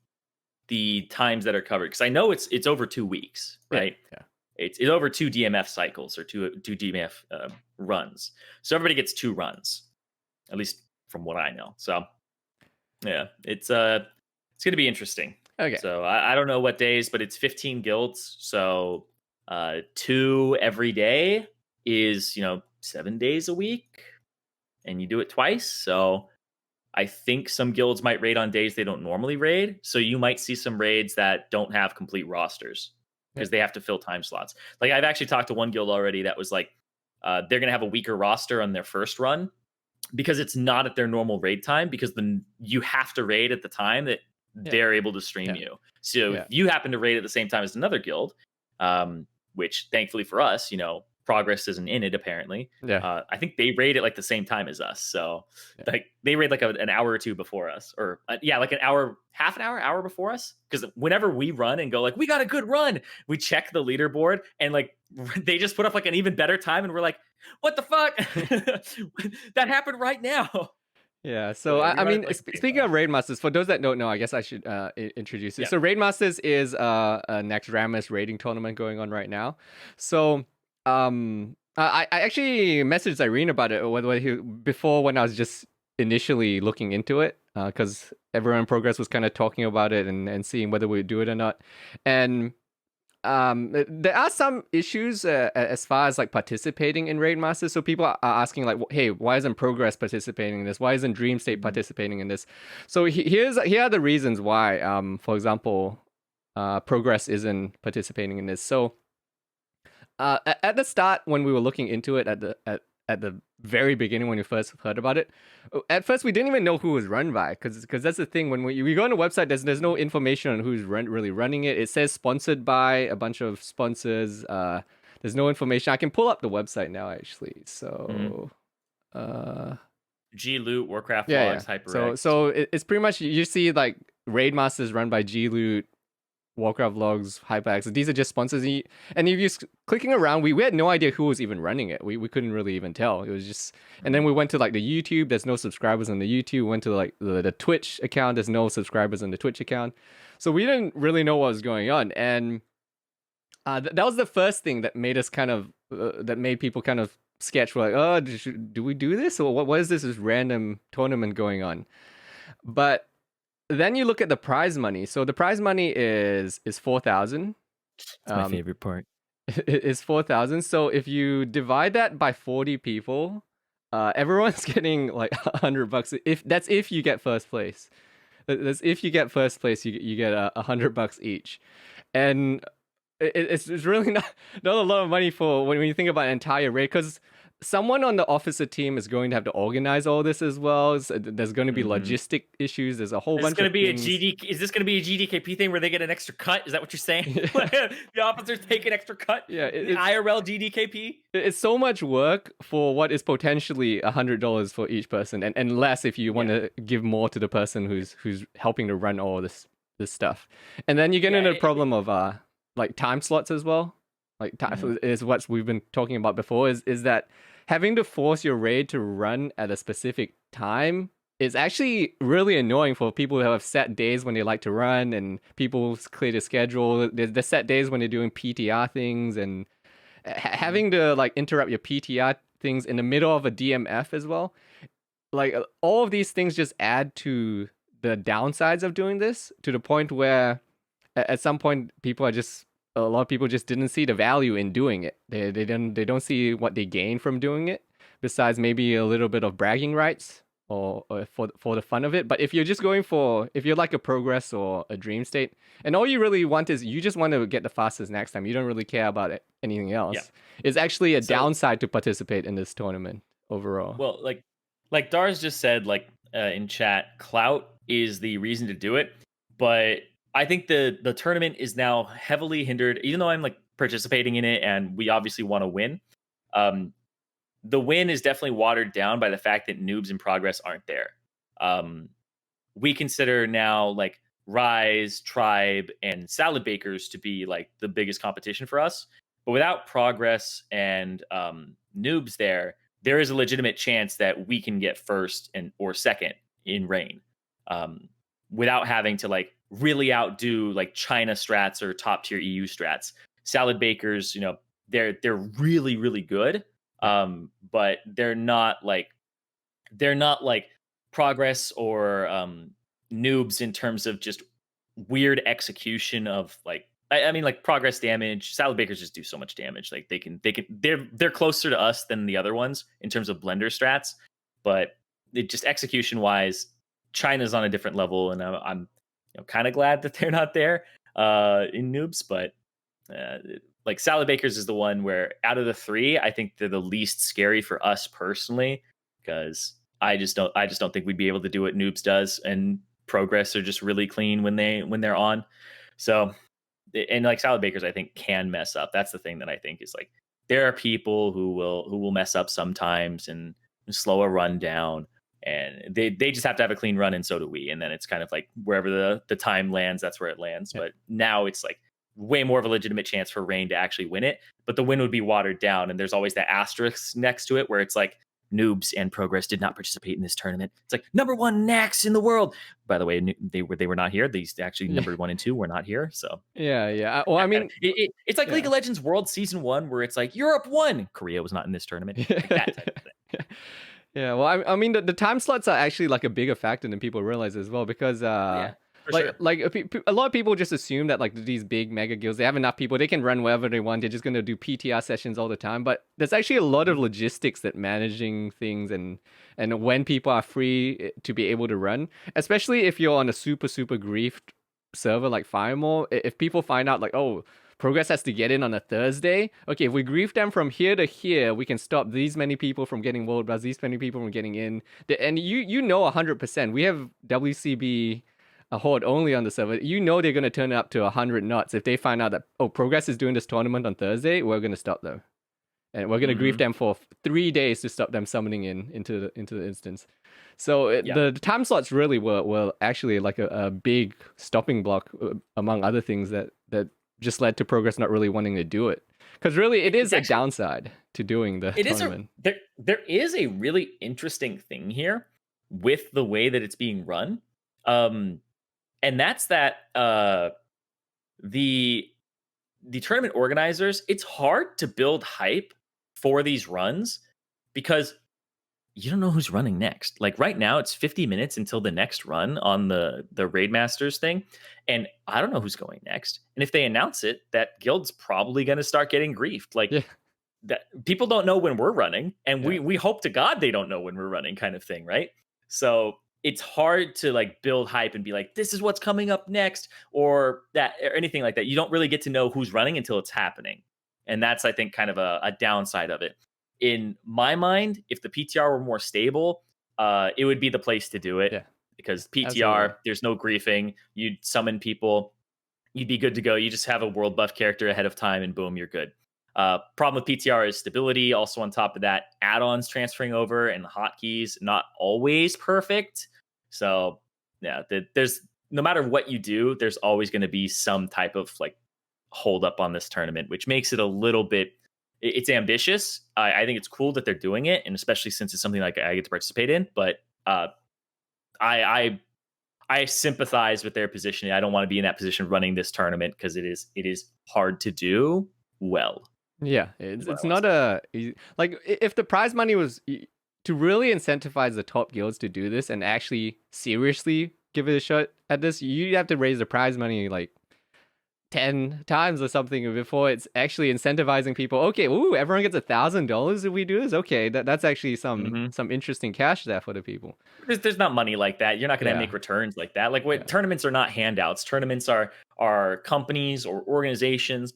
times that are covered, because I know it's over 2 weeks, right?
Yeah.
It's over 2 DMF cycles or two DMF runs. So everybody gets 2 runs, at least from what I know. So Yeah, it's going to be interesting.
Okay.
So I don't know what days, but it's 15 guilds. So 2 every day is 7 days a week, and you do it twice. So I think some guilds might raid on days they don't normally raid. So you might see some raids that don't have complete rosters
Yeah.
because they have to fill time slots. Like I've actually talked to one guild already that was like they're going to have a weaker roster on their first run because it's not at their normal raid time because you have to raid at the time that
Yeah.
they're able to stream
Yeah.
you. So if
Yeah.
you happen to raid at the same time as another guild, which thankfully for us, progress isn't in it apparently.
Yeah.
I think they raid at like the same time as us. So
Yeah.
like they raid like an hour or two before us, or like an hour, half an hour before us. Because whenever we run and go like we got a good run, we check the leaderboard and like they just put up like an even better time, and we're like, what the fuck? That happened right now.
Yeah,
So
so
yeah, we
I
run
mean,
at like the same
speaking
time.
of Raidmasters, for those that don't know, I guess I should introduce it.
Yeah.
So Raidmasters is a next Rammus raiding tournament going on right now. So I actually messaged Zirene about it before when I was just initially looking into it because everyone in progress was kind of talking about it and seeing whether we would do it or not, and there are some issues as far as like participating in Raidmasters. So people are asking like, hey, why isn't Progress participating in this? Why isn't Dream State participating in this? So here are the reasons why. For example, Progress isn't participating in this. So at the start when we were looking into it at the very beginning when we first heard about it, at first we didn't even know who was run by because that's the thing when we go on the website, there's no information on who's really running it. It says sponsored by a bunch of sponsors. There's no information. I can pull up the website now actually. So
G Loot, Warcraft
yeah,
Logs,
yeah.
HyperX.
So it's pretty much you see like Raidmasters run by G Loot, Warcraft Logs, HyperX. These are just sponsors. And if you're clicking around, we had no idea who was even running it. We couldn't really even tell. It was just, and then we went to like the YouTube. There's no subscribers on the YouTube. We went to like the Twitch account. There's no subscribers on the Twitch account. So we didn't really know what was going on. And that was the first thing that made us kind of, that made people kind of sketch. We're like, oh, do we do this? Or what is this random tournament going on? But then you look at the prize money. So the prize money is 4,000.
That's my favorite part.
Is 4,000. So if you divide that by 40 people, everyone's getting like $100. If you get first place. That's if you get first place, you get $100 each, and it's really not a lot of money for when you think about an entire raid because someone on the officer team is going to have to organize all this as well. So there's going to be logistic issues. There's a whole bunch of things.
Is this going to be a GDKP thing where they get an extra cut? Is that what you're saying? The officers take an extra cut?
Yeah,
it's IRL GDKP?
It's so much work for what is potentially $100 for each person, and less if you want to give more to the person who's helping to run all this stuff. And then you get into the problem of like time slots as well. Like is what we've been talking about before is that having to force your raid to run at a specific time is actually really annoying for people who have set days when they like to run and people clear the schedule. There's set days when they're doing PTR things and having to like interrupt your PTR things in the middle of a DMF as well. Like all of these things just add to the downsides of doing this to the point where at some point a lot of people just didn't see the value in doing it. They don't see what they gain from doing it, besides maybe a little bit of bragging rights or for the fun of it. But if you're just going if you're like a Progress or a Dream State, and all you really want is you just want to get the fastest next time, you don't really care about anything else. Yeah. It's actually a downside to participate in this tournament overall.
Well, like Dars just said, like in chat, clout is the reason to do it, but I think the tournament is now heavily hindered, even though I'm like participating in it and we obviously want to win. The win is definitely watered down by the fact that noobs in progress aren't there. We consider now like Rise, Tribe, and Salad Bakers to be like the biggest competition for us. But without progress and noobs there is a legitimate chance that we can get first or second in Rain. Without having to like really outdo like China strats or top tier EU strats. Salad Bakers, they're really, really good. But they're not like Progress or noobs in terms of just weird execution of like I mean like progress damage. Salad bakers just do so much damage. Like they're closer to us than the other ones in terms of blender strats, but it just execution wise, China's on a different level, and I'm kind of glad that they're not there in noobs. But like Salad Bakers is the one where out of the three, I think they're the least scary for us personally because I just don't think we'd be able to do what noobs does, and progress are just really clean when they're on. So and like Salad Bakers, I think can mess up. That's the thing that I think is like there are people who will mess up sometimes and slow a run down, and they just have to have a clean run, and so do we. And then it's kind of like wherever the time lands, that's where it lands.
Yeah.
But now it's like way more of a legitimate chance for Rain to actually win it, but the win would be watered down, and there's always that asterisk next to it where it's like noobs and progress did not participate in this tournament. It's like number one Nax in the world. By the way, they were not here. These actually number 1 and 2 were not here. So
yeah. Well, I mean,
it's like League of Legends World Season 1 where it's like Europe won, Korea was not in this tournament. Like that type of thing.
Yeah, well, I mean, the time slots are actually like a bigger factor than people realize as well, because like a lot of people just assume that like these big mega guilds, they have enough people, they can run wherever they want, they're just gonna do PTR sessions all the time. But there's actually a lot of logistics that managing things and when people are free to be able to run, especially if you're on a super griefed server like Firemore. If people find out like, oh, Progress has to get in on a Thursday. Okay, if we grief them from here to here, we can stop these many people from getting world buzz, these many people from getting in. And you know 100%. We have WCB a horde only on the server. You know they're going to turn up to 100 knots if they find out that, oh, Progress is doing this tournament on Thursday. We're going to stop them, and we're going to grief them for 3 days to stop them summoning into the instance. So the time slots really were actually like a big stopping block among other things that just led to Progress not really wanting to do it. Because really, it is a downside to doing the tournament.
There is a really interesting thing here with the way that it's being run. And that's that the tournament organizers, it's hard to build hype for these runs because you don't know who's running next. Like right now, it's 50 minutes until the next run on the Raidmasters thing, and I don't know who's going next. And if they announce it, that guild's probably going to start getting griefed. Like that, people don't know when we're running, and we hope to God they don't know when we're running, kind of thing, right? So it's hard to like build hype and be like, this is what's coming up next, or that, or anything like that. You don't really get to know who's running until it's happening, and that's, I think, kind of a downside of it. In my mind, if the PTR were more stable, it would be the place to do it.
Yeah.
Because PTR, there's no griefing. You'd summon people. You'd be good to go. You just have a world buff character ahead of time, and boom, you're good. Problem with PTR is stability. Also, on top of that, add-ons transferring over and hotkeys not always perfect. So, yeah, there's no matter what you do, there's always going to be some type of like hold up on this tournament, which makes it a little bit. It's ambitious. I think it's cool that they're doing it, and especially since it's something like I get to participate in. But I sympathize with their position. I don't want to be in that position running this tournament because it is hard to do well.
Yeah, it's not like if the prize money was to really incentivize the top guilds to do this and actually seriously give it a shot at this, you have to raise the prize money like 10 times or something before it's actually incentivizing people. Okay, everyone gets $1,000 if we do this. Okay, that's actually some interesting cash there for the people.
There's not money like that. You're not going to make returns like that. Like tournaments are not handouts. Tournaments are companies or organizations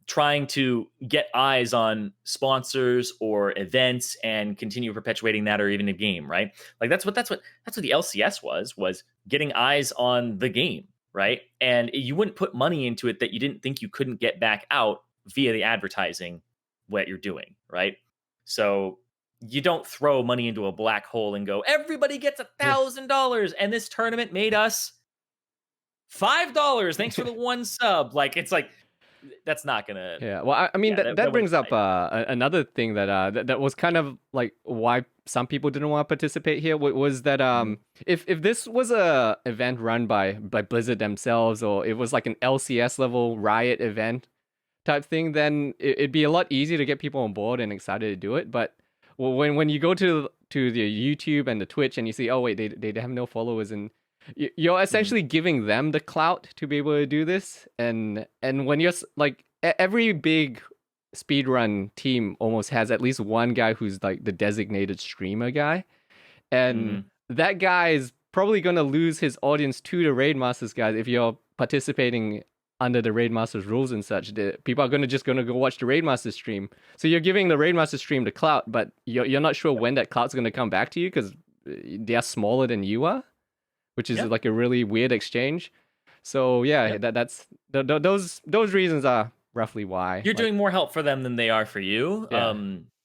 trying to get eyes on sponsors or events and continue perpetuating that, or even a game, right? Like that's what the LCS was getting eyes on the game. Right. And you wouldn't put money into it that you didn't think you couldn't get back out via the advertising what you're doing. Right. So you don't throw money into a black hole and go, everybody gets $1,000. And this tournament made us $5. Thanks for the one sub. Like, it's like, that's not gonna.
Yeah, well, I mean that brings up another thing that was kind of like why some people didn't want to participate here was that if this was a event run by Blizzard themselves, or it was like an LCS level Riot event type thing, then it'd be a lot easier to get people on board and excited to do it. But well, when you go to the YouTube and the Twitch and you see, oh wait, they have no followers, and you're essentially giving them the clout to be able to do this. And when you're like every big speedrun team almost has at least one guy who's like the designated streamer guy, and that guy is probably gonna lose his audience to the Raidmasters guys if you're participating under the Raidmasters rules and such. People are gonna go watch the Raidmasters stream. So you're giving the Raidmasters stream the clout, but you're not sure when that clout's gonna come back to you because they are smaller than you are, which is like a really weird exchange. So yeah, that's those reasons are roughly why.
You're doing more help for them than they are for you.
Yeah.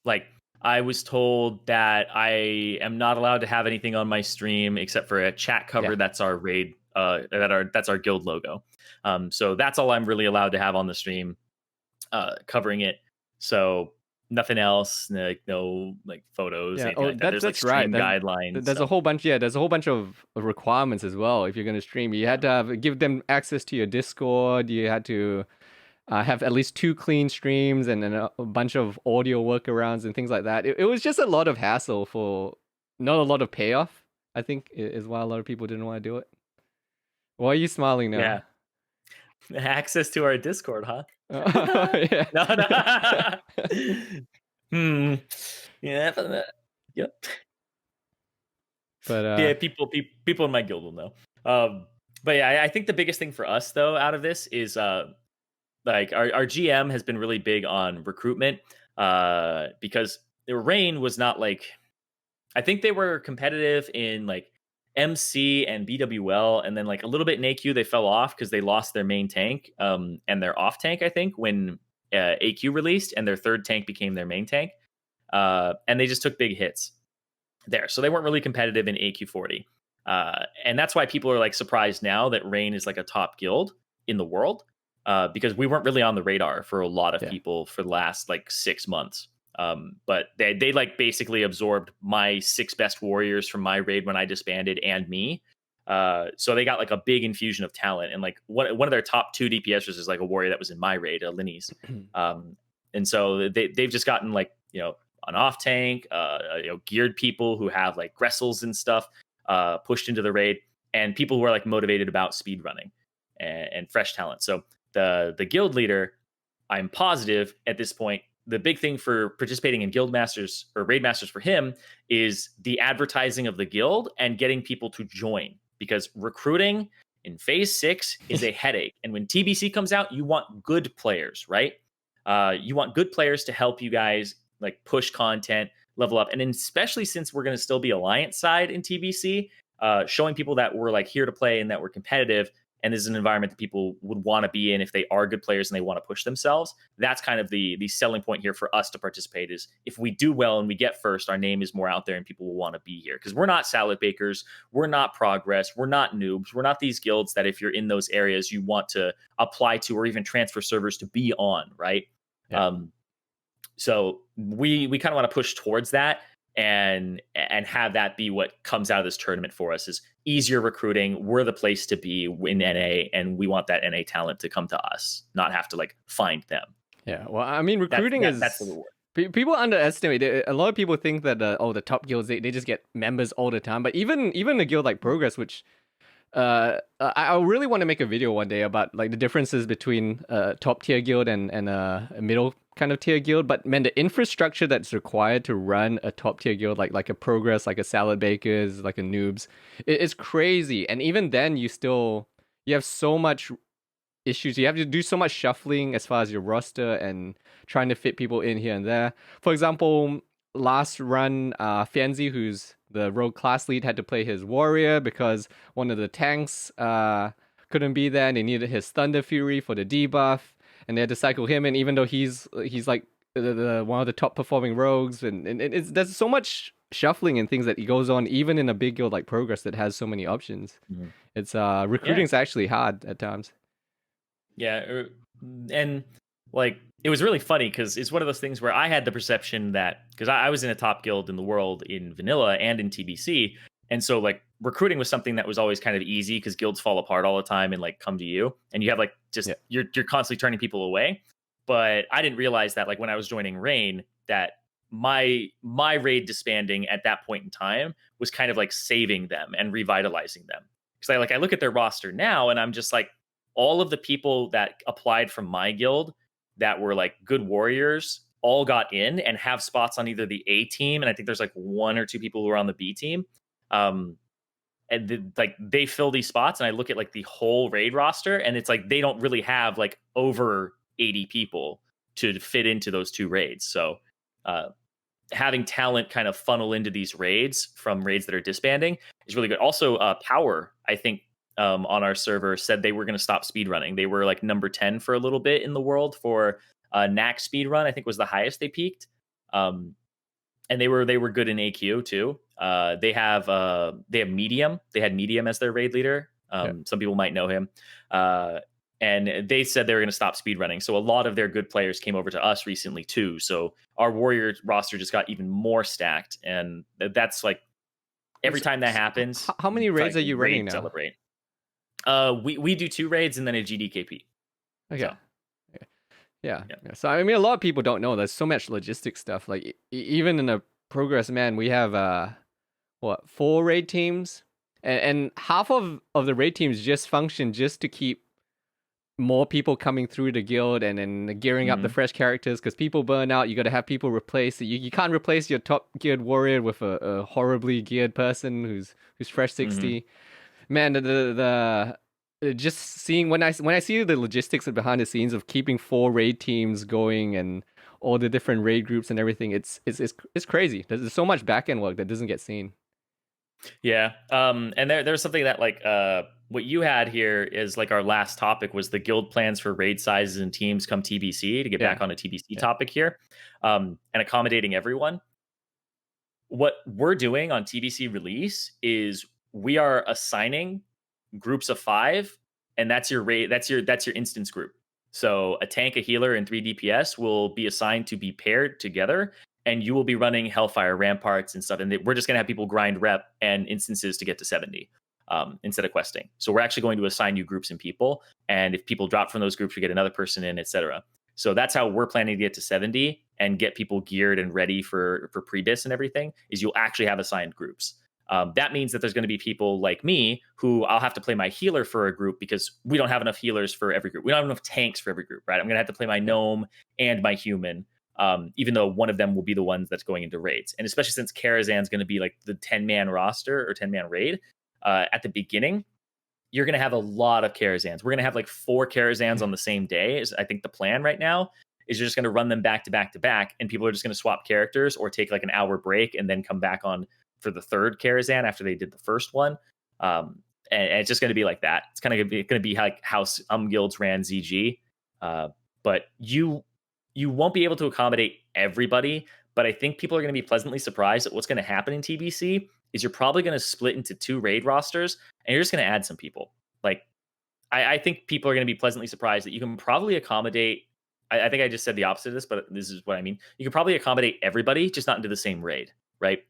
Like I was told that I am not allowed to have anything on my stream except for a chat cover that's our raid that's our guild logo. So that's all I'm really allowed to have on the stream, covering it. So nothing else, like no like photos.
Yeah,
like that. There's
that's
like
right.
stream guidelines.
There's a whole bunch. Yeah, there's a whole bunch of requirements as well. If you're going to stream, you had to give them access to your Discord. You had to have at least 2 clean streams and then a bunch of audio workarounds and things like that. It was just a lot of hassle for not a lot of payoff. I think is why a lot of people didn't want to do it. Why are you smiling now?
Yeah. Access to our Discord, huh?
Yeah.
No. Yeah. Yep.
But
yeah, people in my guild will know. But yeah, I think the biggest thing for us though out of this is like our GM has been really big on recruitment because Rain was not like, I think they were competitive in like MC and BWL, and then like a little bit in AQ they fell off because they lost their main tank and their off tank, I think, when AQ released, and their third tank became their main tank, and they just took big hits there, so they weren't really competitive in AQ 40, and that's why people are like surprised now that Rain is like a top guild in the world, because we weren't really on the radar for a lot of people for the last like 6 months. But they like basically absorbed my 6 best warriors from my raid when I disbanded and me. So they got like a big infusion of talent, and like one of their top 2 DPSers is like a warrior that was in my raid, Linny's. And so they've just gotten like, an off tank, geared people who have like Gressels and stuff, pushed into the raid, and people who are like motivated about speed running and fresh talent. So the guild leader, I'm positive at this point, the big thing for participating in guild masters or raid masters for him is the advertising of the guild and getting people to join, because recruiting in phase 6 is a headache. And when TBC comes out, you want good players, right? You want good players to help you guys like push content, level up. And then especially since we're going to still be alliance side in TBC, showing people that we're like here to play and that we're competitive, and this is an environment that people would want to be in if they are good players and they want to push themselves. That's kind of the selling point here for us to participate, is if we do well and we get first, our name is more out there and people will want to be here. Because we're not salad bakers, we're not progress, we're not noobs, we're not these guilds that if you're in those areas you want to apply to or even transfer servers to be on, right? Yeah. So we kind of want to push towards that and have that be what comes out of this tournament for us, is easier recruiting. We're the place to be in NA, and we want that NA talent to come to us, not have to like find them.
Yeah, well, I mean, recruiting
that's the reward.
People underestimate it. A lot of people think that the top guilds they just get members all the time, but even a guild like Progress, which I really want to make a video one day about like the differences between top tier guild and a middle kind of tier guild. But man, the infrastructure that's required to run a top tier guild, like a Progress, like a Salad Bakers, like a Noobs, it's crazy. And even then, you have so much issues. You have to do so much shuffling as far as your roster and trying to fit people in here and there. For example, last run, Fienzi, who's the rogue class lead, had to play his warrior because one of the tanks couldn't be there, and they needed his Thunder Fury for the debuff, and they had to cycle him in, even though he's like the one of the top performing rogues, and there's so much shuffling and things that goes on even in a big guild like Progress that has so many options. Mm-hmm. It's recruiting's actually hard at times.
Yeah, and like it was really funny because it's one of those things where I had the perception that, because I was in a top guild in the world in vanilla and in TBC, and so like recruiting was something that was always kind of easy because guilds fall apart all the time and like come to you, and you have like just you're constantly turning people away. But I didn't realize that like when I was joining Rain that my raid disbanding at that point in time was kind of like saving them and revitalizing them. Because I look at their roster now and I'm just like, all of the people that applied from my guild that were like good warriors all got in and have spots on either the A team, and I think there's like one or two people who are on the B team. And like they fill these spots, and I look at like the whole raid roster, and it's like they don't really have like over 80 people to fit into those two raids. So having talent kind of funnel into these raids from raids that are disbanding is really good. Also, Power, I think, on our server said they were going to stop speedrunning. They were like number 10 for a little bit in the world for knack speedrun. I think was the highest they peaked. And they were good in AQ too. They have Medium. They had Medium as their raid leader. Some people might know him. And they said they were going to stop speedrunning. So a lot of their good players came over to us recently too. So our warrior roster just got even more stacked. And that's like every time that happens.
How many raids are you running now?
Celebrate. We do 2 raids and then a GDKP.
Okay. So. Yeah. So I mean, a lot of people don't know. There's so much logistic stuff. Like even in a progress, man, we have 4 raid teams, and half of the raid teams just function just to keep more people coming through the guild and then gearing up the fresh characters, because people burn out. You got to have people replace it. You can't replace your top geared warrior with a horribly geared person who's fresh 60. Man, the just seeing when I see the logistics behind the scenes of keeping 4 raid teams going and all the different raid groups and everything, it's crazy. There's so much back end work that doesn't get seen.
Yeah. And there's something that like what you had here is like our last topic was the guild plans for raid sizes and teams come TBC, to get back on a TBC topic here, and accommodating everyone. What we're doing on TBC release is we are assigning groups of 5, and that's your raid. That's your instance group. So a tank, a healer, and 3 DPS will be assigned to be paired together, and you will be running Hellfire ramparts and stuff. And we're just going to have people grind rep and instances to get to 70 instead of questing. So we're actually going to assign you groups and people. And if people drop from those groups, we get another person in, etc. So that's how we're planning to get to 70 and get people geared and ready for pre-dis and everything, is you'll actually have assigned groups. That means that there's going to be people like me who I'll have to play my healer for a group because we don't have enough healers for every group. We don't have enough tanks for every group, right? I'm going to have to play my gnome and my human, even though one of them will be the ones that's going into raids. And especially since Karazhan's going to be like the 10-man roster or 10-man raid at the beginning, you're going to have a lot of Karazhans. We're going to have like 4 Karazhans on the same day. Is I think the plan right now is you're just going to run them back to back to back, and people are just going to swap characters or take like an hour break and then come back on for the 3rd Karazhan after they did the first one. And it's just going to be like that. It's kind of going to be like how some guilds ran ZG. But you won't be able to accommodate everybody. But I think people are going to be pleasantly surprised at what's going to happen in TBC is you're probably going to split into 2 raid rosters, and you're just going to add some people. Like, I think people are going to be pleasantly surprised that you can probably accommodate. I think I just said the opposite of this, but this is what I mean. You can probably accommodate everybody, just not into the same raid, right?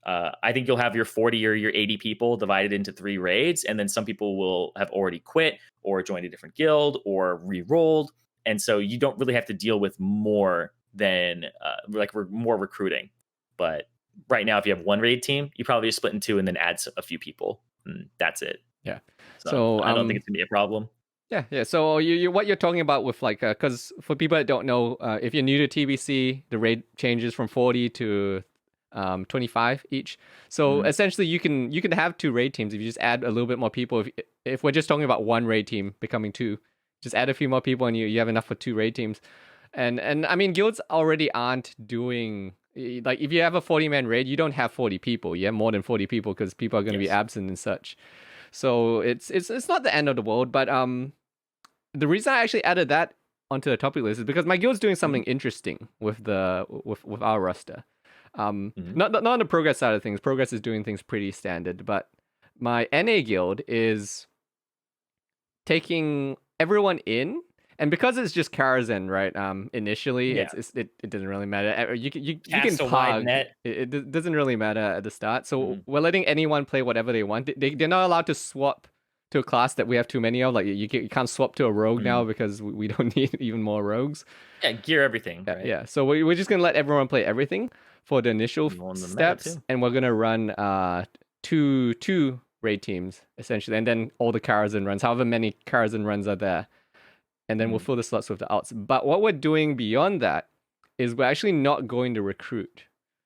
I think you'll have your 40 or your 80 people divided into 3 raids, and then some people will have already quit or joined a different guild or re-rolled, and so you don't really have to deal with more than more recruiting. But right now, if you have 1 raid team, you probably just split in 2 and then add a few people. And that's it.
Yeah.
So I don't think it's gonna be a problem.
Yeah. So what you're talking about with like, because for people that don't know, if you're new to TBC, the raid changes from 40 to 25 each. So essentially you can have 2 raid teams if you just add a little bit more people. If we're just talking about 1 raid team becoming 2, just add a few more people and you have enough for 2 raid teams. And I mean, guilds already aren't doing, like, if you have a 40-man raid, you don't have 40 people. You have more than 40 people because people are going to be absent and such. So it's not the end of the world. But the reason I actually added that onto the topic list is because my guild's doing something interesting with our roster. Not on the progress side of things. Progress is doing things pretty standard, but my NA guild is taking everyone in, and because it's just Karazhan, right? Initially, it doesn't really matter. You can pog. It doesn't really matter at the start. So we're letting anyone play whatever they want. They're not allowed to swap to a class that we have too many of. Like you can't swap to a rogue now because we don't need even more rogues.
Yeah, gear everything.
Yeah,
right?
yeah. So we're just gonna let everyone play everything for the initial steps, and we're gonna run two raid teams essentially, and then all the cars and runs, however many cars and runs are there, and then we'll fill the slots with the outs. But what we're doing beyond that is we're actually not going to recruit.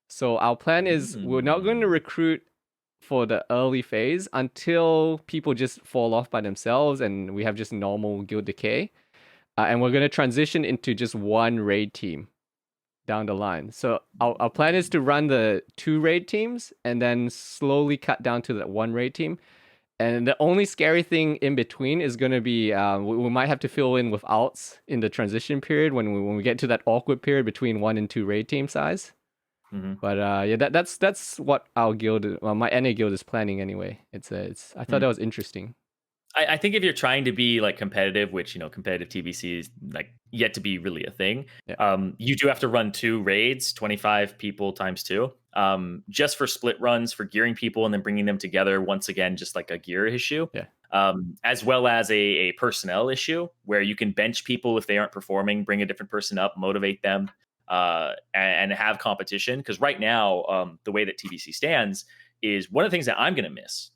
So our plan is we're not going to recruit for the early phase until people just fall off by themselves and we have just normal guild decay. And we're going to transition into just one raid team down the line. So our plan is to run the 2 raid teams and then slowly cut down to that 1 raid team. And the only scary thing in between is going to be we might have to fill in with outs in the transition period when we get to that awkward period between 1 and 2 raid team size. But yeah, that's what our guild, my NA guild is planning anyway. I thought that was interesting.
I think if you're trying to be like competitive, which competitive TBC is like yet to be really a thing, you do have to run 2 raids, 25 people times 2, just for split runs for gearing people and then bringing them together once again, just like a gear issue, as well as a personnel issue where you can bench people if they aren't performing, bring a different person up, motivate them, and have competition. Because right now, the way that TBC stands is one of the things that I'm going to miss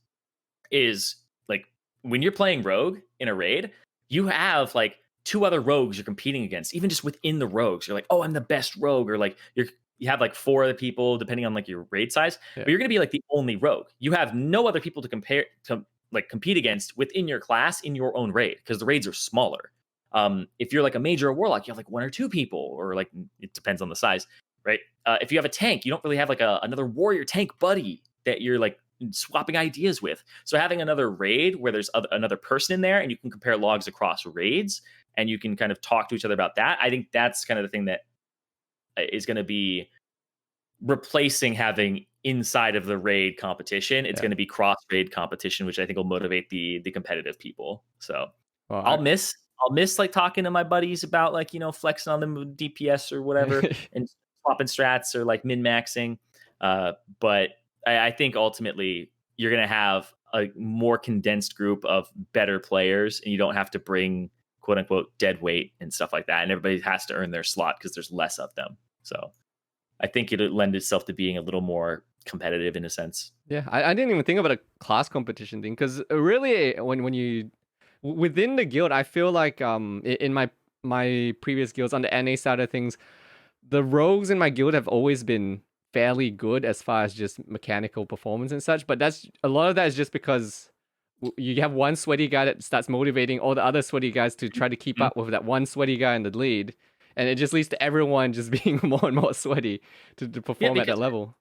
is like, when you're playing rogue in a raid, you have like 2 other rogues you're competing against, even just within the rogues. You're like, oh, I'm the best rogue, or like you have like 4 other people depending on like your raid size, but you're gonna be like the only rogue. You have no other people to compete against within your class in your own raid because the raids are smaller. If you're like a major or warlock, you have like 1 or 2 people, or like it depends on the size, right? If you have a tank, you don't really have like another warrior tank buddy that you're like swapping ideas with. So having another raid where there's another person in there and you can compare logs across raids and you can kind of talk to each other about that, I think that's kind of the thing that is going to be replacing having inside of the raid competition. It's going to be cross raid competition, which I think will motivate the competitive people. So I'll miss like talking to my buddies about like flexing on them with DPS or whatever and swapping strats or like min maxing, but I think ultimately you're going to have a more condensed group of better players, and you don't have to bring quote unquote dead weight and stuff like that. And everybody has to earn their slot because there's less of them. So I think it'll lend itself to being a little more competitive in a sense.
Yeah, I didn't even think about a class competition thing because really when you within the guild, I feel like in my previous guilds on the NA side of things, the rogues in my guild have always been fairly good as far as just mechanical performance and such, but that's a lot of that is just because you have one sweaty guy that starts motivating all the other sweaty guys to try to keep up with that one sweaty guy in the lead, and it just leads to everyone just being more and more sweaty to perform at that level.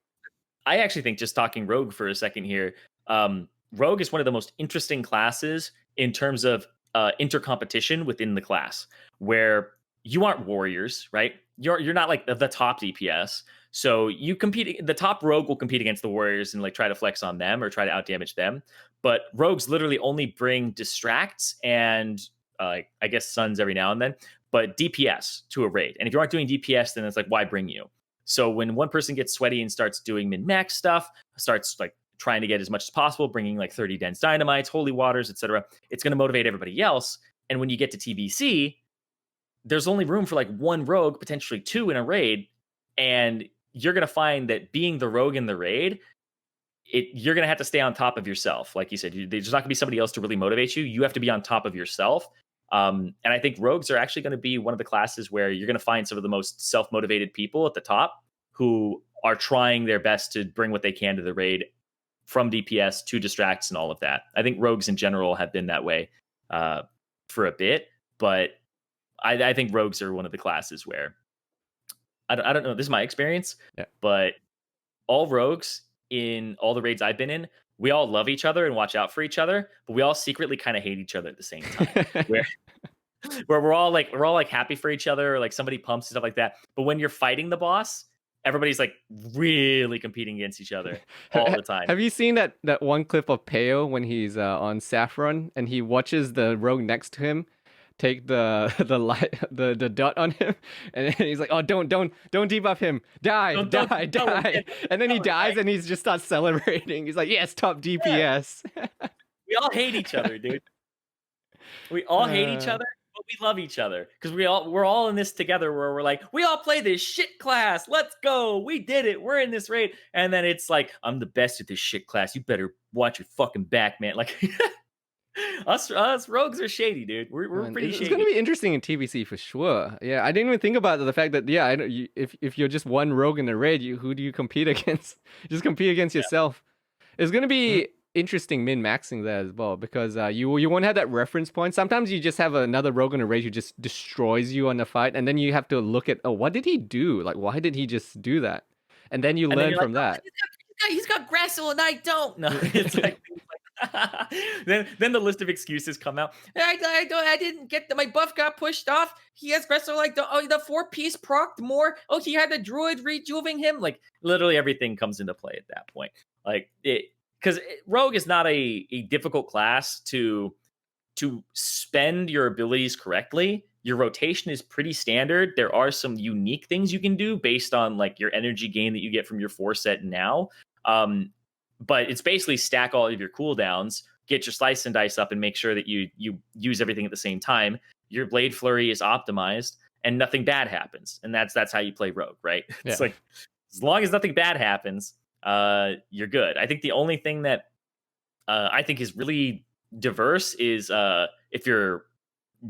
I actually think, just talking rogue for a second here, rogue is one of the most interesting classes in terms of intercompetition within the class, where you aren't warriors, right? You're not like the top DPS. So you compete, the top rogue will compete against the warriors and like try to flex on them or try to outdamage them. But rogues literally only bring distracts and I guess suns every now and then, but DPS to a raid. And if you aren't doing DPS, then it's like, why bring you? So when one person gets sweaty and starts doing min-max stuff, starts like trying to get as much as possible, bringing like 30 dense dynamites, holy waters, etc., it's going to motivate everybody else. And when you get to TBC, there's only room for like 1 rogue, potentially 2 in a raid. And you're going to find that being the rogue in the raid, you're going to have to stay on top of yourself. Like you said, there's not going to be somebody else to really motivate you. You have to be on top of yourself. And I think rogues are actually going to be one of the classes where you're going to find some of the most self-motivated people at the top who are trying their best to bring what they can to the raid, from DPS to distracts and all of that. I think rogues in general have been that way for a bit, but I think rogues are one of the classes where I don't know. This is my experience, but all rogues in all the raids I've been in, we all love each other and watch out for each other, but we all secretly kind of hate each other at the same time. where we're all like happy for each other, or like somebody pumps and stuff like that. But when you're fighting the boss, everybody's like really competing against each other all the time.
Have you seen that one clip of Peo when he's on Saffron and he watches the rogue next to him take the dot on him, and then he's like, "Oh, don't debuff him, die!" And then he dies, and he just starts celebrating. He's like, "Yes, top DPS."
We all hate each other, dude. We all hate each other, but we love each other because we're all in this together. Where we're like, we all play this shit class. Let's go. We did it. We're in this raid, and then it's like, I'm the best at this shit class. You better watch your fucking back, man. Like us rogues are shady, dude. We're pretty
It's
shady.
going to be interesting in TBC for sure. Yeah, I didn't even think about the fact that I know if you're just one rogue in the raid, who do you compete against? You just compete against yourself. It's going to be interesting min-maxing there as well because you won't have that reference point. Sometimes you just have another rogue in a raid who just destroys you on the fight, and then you have to look at, oh, what did he do? Like, why did he just do that? And then you learn from that.
He's got Gressel and I don't. No, it's like. then the list of excuses come out. I didn't get my buff got pushed off. He has Gressel like the 4-piece procced more. Oh, he had the druid rejuvening him. Like literally everything comes into play at that point. Like it because rogue is not a difficult class to spend your abilities correctly. Your rotation is pretty standard. There are some unique things you can do based on like your energy gain that you get from your 4 set now. But it's basically stack all of your cooldowns, get your slice and dice up, and make sure that you use everything at the same time. Your blade flurry is optimized, and nothing bad happens. And that's how you play rogue, right? It's like as long as nothing bad happens, you're good. I think the only thing that I think is really diverse is if you're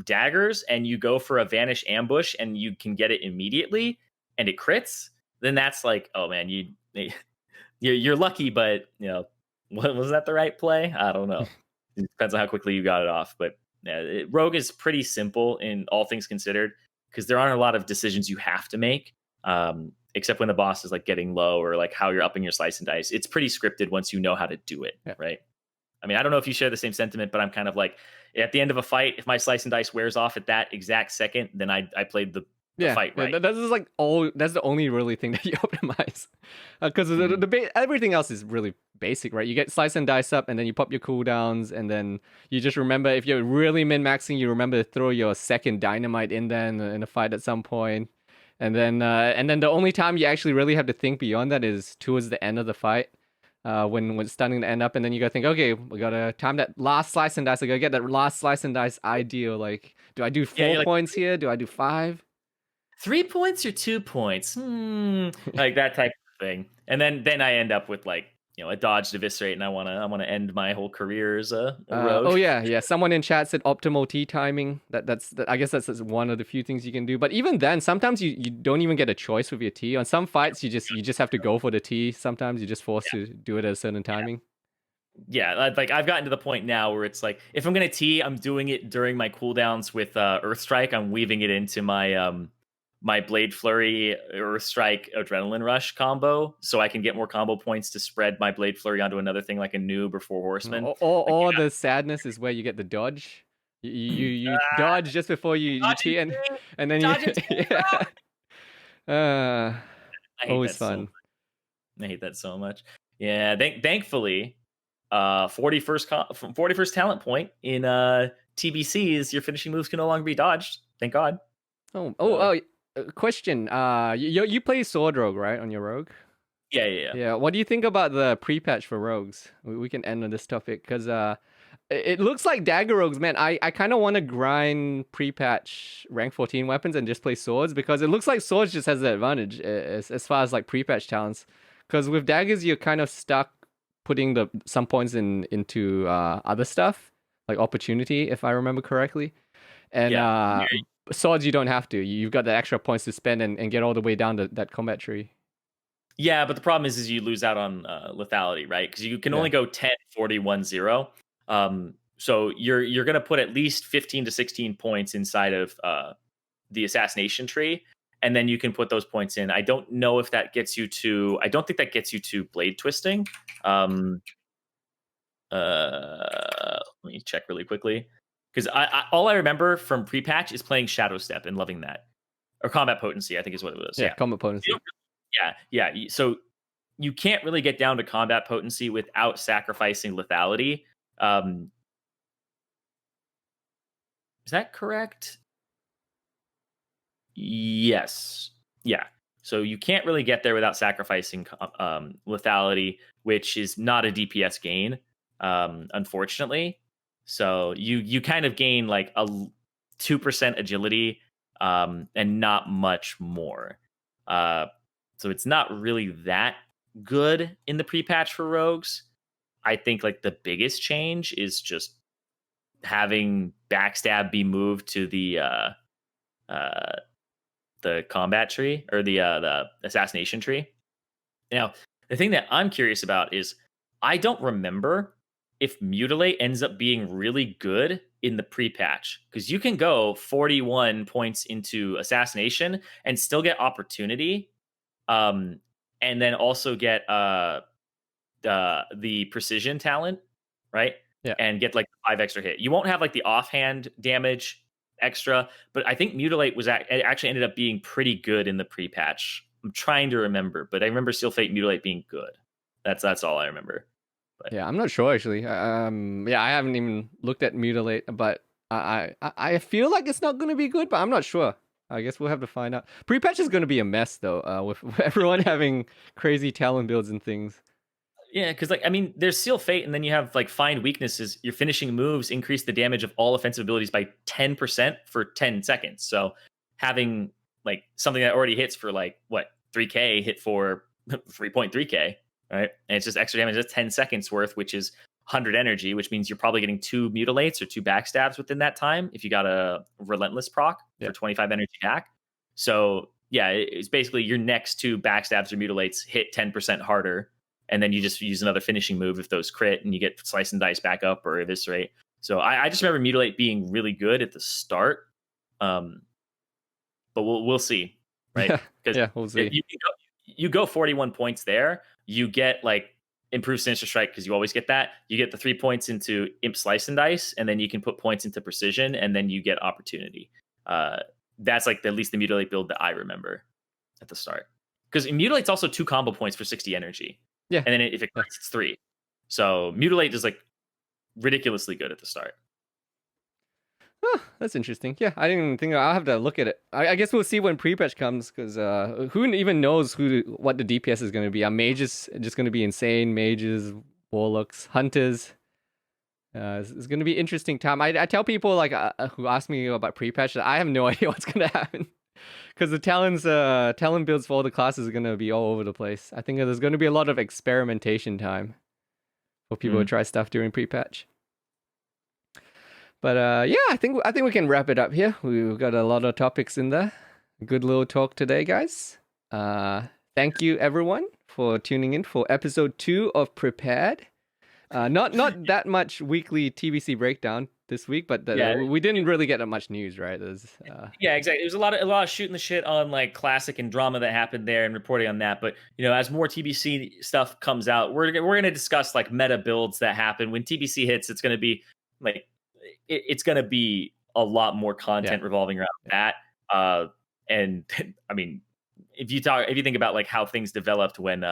daggers and you go for a vanish ambush and you can get it immediately and it crits, then that's like, oh man, you're lucky, but was that the right play? I don't know. It depends on how quickly you got it off. But rogue is pretty simple in all things considered because there aren't a lot of decisions you have to make, except when the boss is like getting low or like how you're upping your slice and dice. It's pretty scripted once you know how to do it, right? I mean, I don't know if you share the same sentiment, but I'm kind of like, at the end of a fight, if my slice and dice wears off at that exact second, then I played the fight right.
That's like that's the only really thing that you optimize, because everything else is really basic, right? You get slice and dice up, and then you pop your cooldowns, and then you just remember, if you're really min-maxing, you remember to throw your second dynamite in there in a fight at some point, and then the only time you actually really have to think beyond that is towards the end of the fight. When it's starting to end up, and then you gotta think, okay, we gotta time that last slice and dice. I gotta get that last slice and dice ideal. Like, do I do 4 points here? Do I do 5?
3 points or 2 points? Like that type of thing. And then I end up with like, a dodged eviscerate, and I wanna end my whole career as a rogue.
Oh yeah. Someone in chat said optimal T timing. I guess that's one of the few things you can do. But even then, sometimes you don't even get a choice with your T. On some fights, you just have to go for the T. Sometimes you're just forced to do it at a certain timing.
Yeah, like I've gotten to the point now where it's like, if I'm gonna T, I'm doing it during my cooldowns with Earth Strike. I'm weaving it into my my Blade Flurry Earth Strike Adrenaline Rush combo, so I can get more combo points to spread my Blade Flurry onto another thing like a noob or 4 Horsemen.
Or the sadness is where you get the dodge. You dodge just before you T, and then you. Always fun.
I hate that so much. Yeah, thankfully, 41st talent point in TBCs, your finishing moves can no longer be dodged. Thank God.
Question. You play Sword Rogue, right, on your Rogue?
Yeah.
What do you think about the pre-patch for Rogues? We can end on this topic because it looks like Dagger Rogues, man. I kind of want to grind pre-patch rank 14 weapons and just play swords, because it looks like swords just has the advantage as far as like pre-patch talents. Because with daggers, you're kind of stuck putting some points into other stuff like opportunity, if I remember correctly, and swords you don't have to. You've got the extra points to spend and get all the way down to that combat tree.
Yeah, but the problem is you lose out on lethality, right? Because you can only go 10, 40, 1, 0. So you're gonna put at least 15 to 16 points inside of the assassination tree, and then you can put those points in. I don't know if that gets you to. I don't think that gets you to blade twisting. Let me check really quickly, because all I remember from pre-patch is playing Shadow Step and loving that, or combat potency, I think is what it was.
Yeah, combat potency.
Yeah. So you can't really get down to combat potency without sacrificing lethality. Is that correct? Yes. Yeah. So you can't really get there without sacrificing lethality, which is not a DPS gain. unfortunately. So you kind of gain like a 2% agility, and not much more. Uh, so it's not really that good in the pre-patch for rogues. I think like the biggest change is just having backstab be moved to uh, the combat tree, or the assassination tree. Now, the thing that I'm curious about is I don't remember if mutilate ends up being really good in the pre-patch, because you can go 41 points into assassination and still get opportunity, um, and then also get the precision talent, right?
Yeah.
And get like 5 extra hit. You won't have like the offhand damage extra, but I think mutilate it actually ended up being pretty good in the pre-patch. I'm trying to remember, but I remember Seal Fate mutilate being good. That's all I remember. But
Yeah, I'm not sure actually. Yeah, I haven't even looked at mutilate, but I feel like it's not going to be good, but I'm not sure. I guess we'll have to find out. Pre-patch is going to be a mess though, with everyone having crazy talent builds and things.
yeah, because like I mean, there's Seal Fate, and then you have like find weaknesses. Your finishing moves increase the damage of all offensive abilities by 10% for 10 seconds. So having like something that already hits for like what 3k hit for 3.3k, right? And it's just extra damage. That's 10 seconds worth, which is 100 energy, which means you're probably getting 2 mutilates or 2 backstabs within that time if you got a relentless proc
Yeah.
for 25 energy back. So yeah, it's basically your next 2 backstabs or mutilates hit 10% harder, and then you just use another finishing move if those crit, and you get slice and dice back up or eviscerate. So I just remember mutilate being really good at the start, but we'll see, right?
Yeah,
Because
yeah, we'll see.
you go 41 points there, you get like improved sinister strike, because you always get that. You get the 3 points into imp slice and dice, and then you can put points into precision, and then you get opportunity. That's like at least the mutilate build that I remember at the start, because mutilate's also 2 combo points for 60 energy.
Yeah,
And then if it crits, it's 3. So mutilate is like ridiculously good at the start.
Oh, that's interesting. Yeah, I didn't even think I'll have to look at it. I guess we'll see when pre-patch comes, because who even knows what the DPS is going to be? Are mages just going to be insane? Mages, warlocks, hunters. It's going to be interesting time. I tell people like who ask me about pre-patch that I have no idea what's going to happen, because the talent builds for all the classes are going to be all over the place. I think there's going to be a lot of experimentation time for people to try stuff during pre-patch. But yeah, I think we can wrap it up here. We've got a lot of topics in there. Good little talk today, guys. Thank you everyone for tuning in for episode 2 of Prepared. Not that much weekly TBC breakdown this week, but we didn't really get that much news, right?
Yeah, exactly. There's a lot of shooting the shit on like classic and drama that happened there, and reporting on that. But as more TBC stuff comes out, we're gonna discuss like meta builds that happen when TBC hits. It's gonna be like it's gonna be a lot more content revolving around that. And I mean, if you think about like how things developed when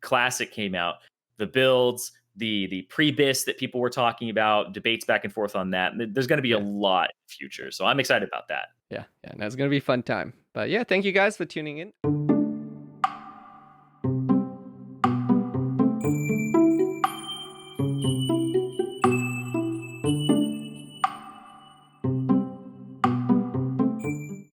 Classic came out, the builds, the pre-bis that people were talking about, debates back and forth on that. There's going to be a lot in the future, so I'm excited about that.
Yeah, that's going to be a fun time. But yeah, thank you guys for tuning in.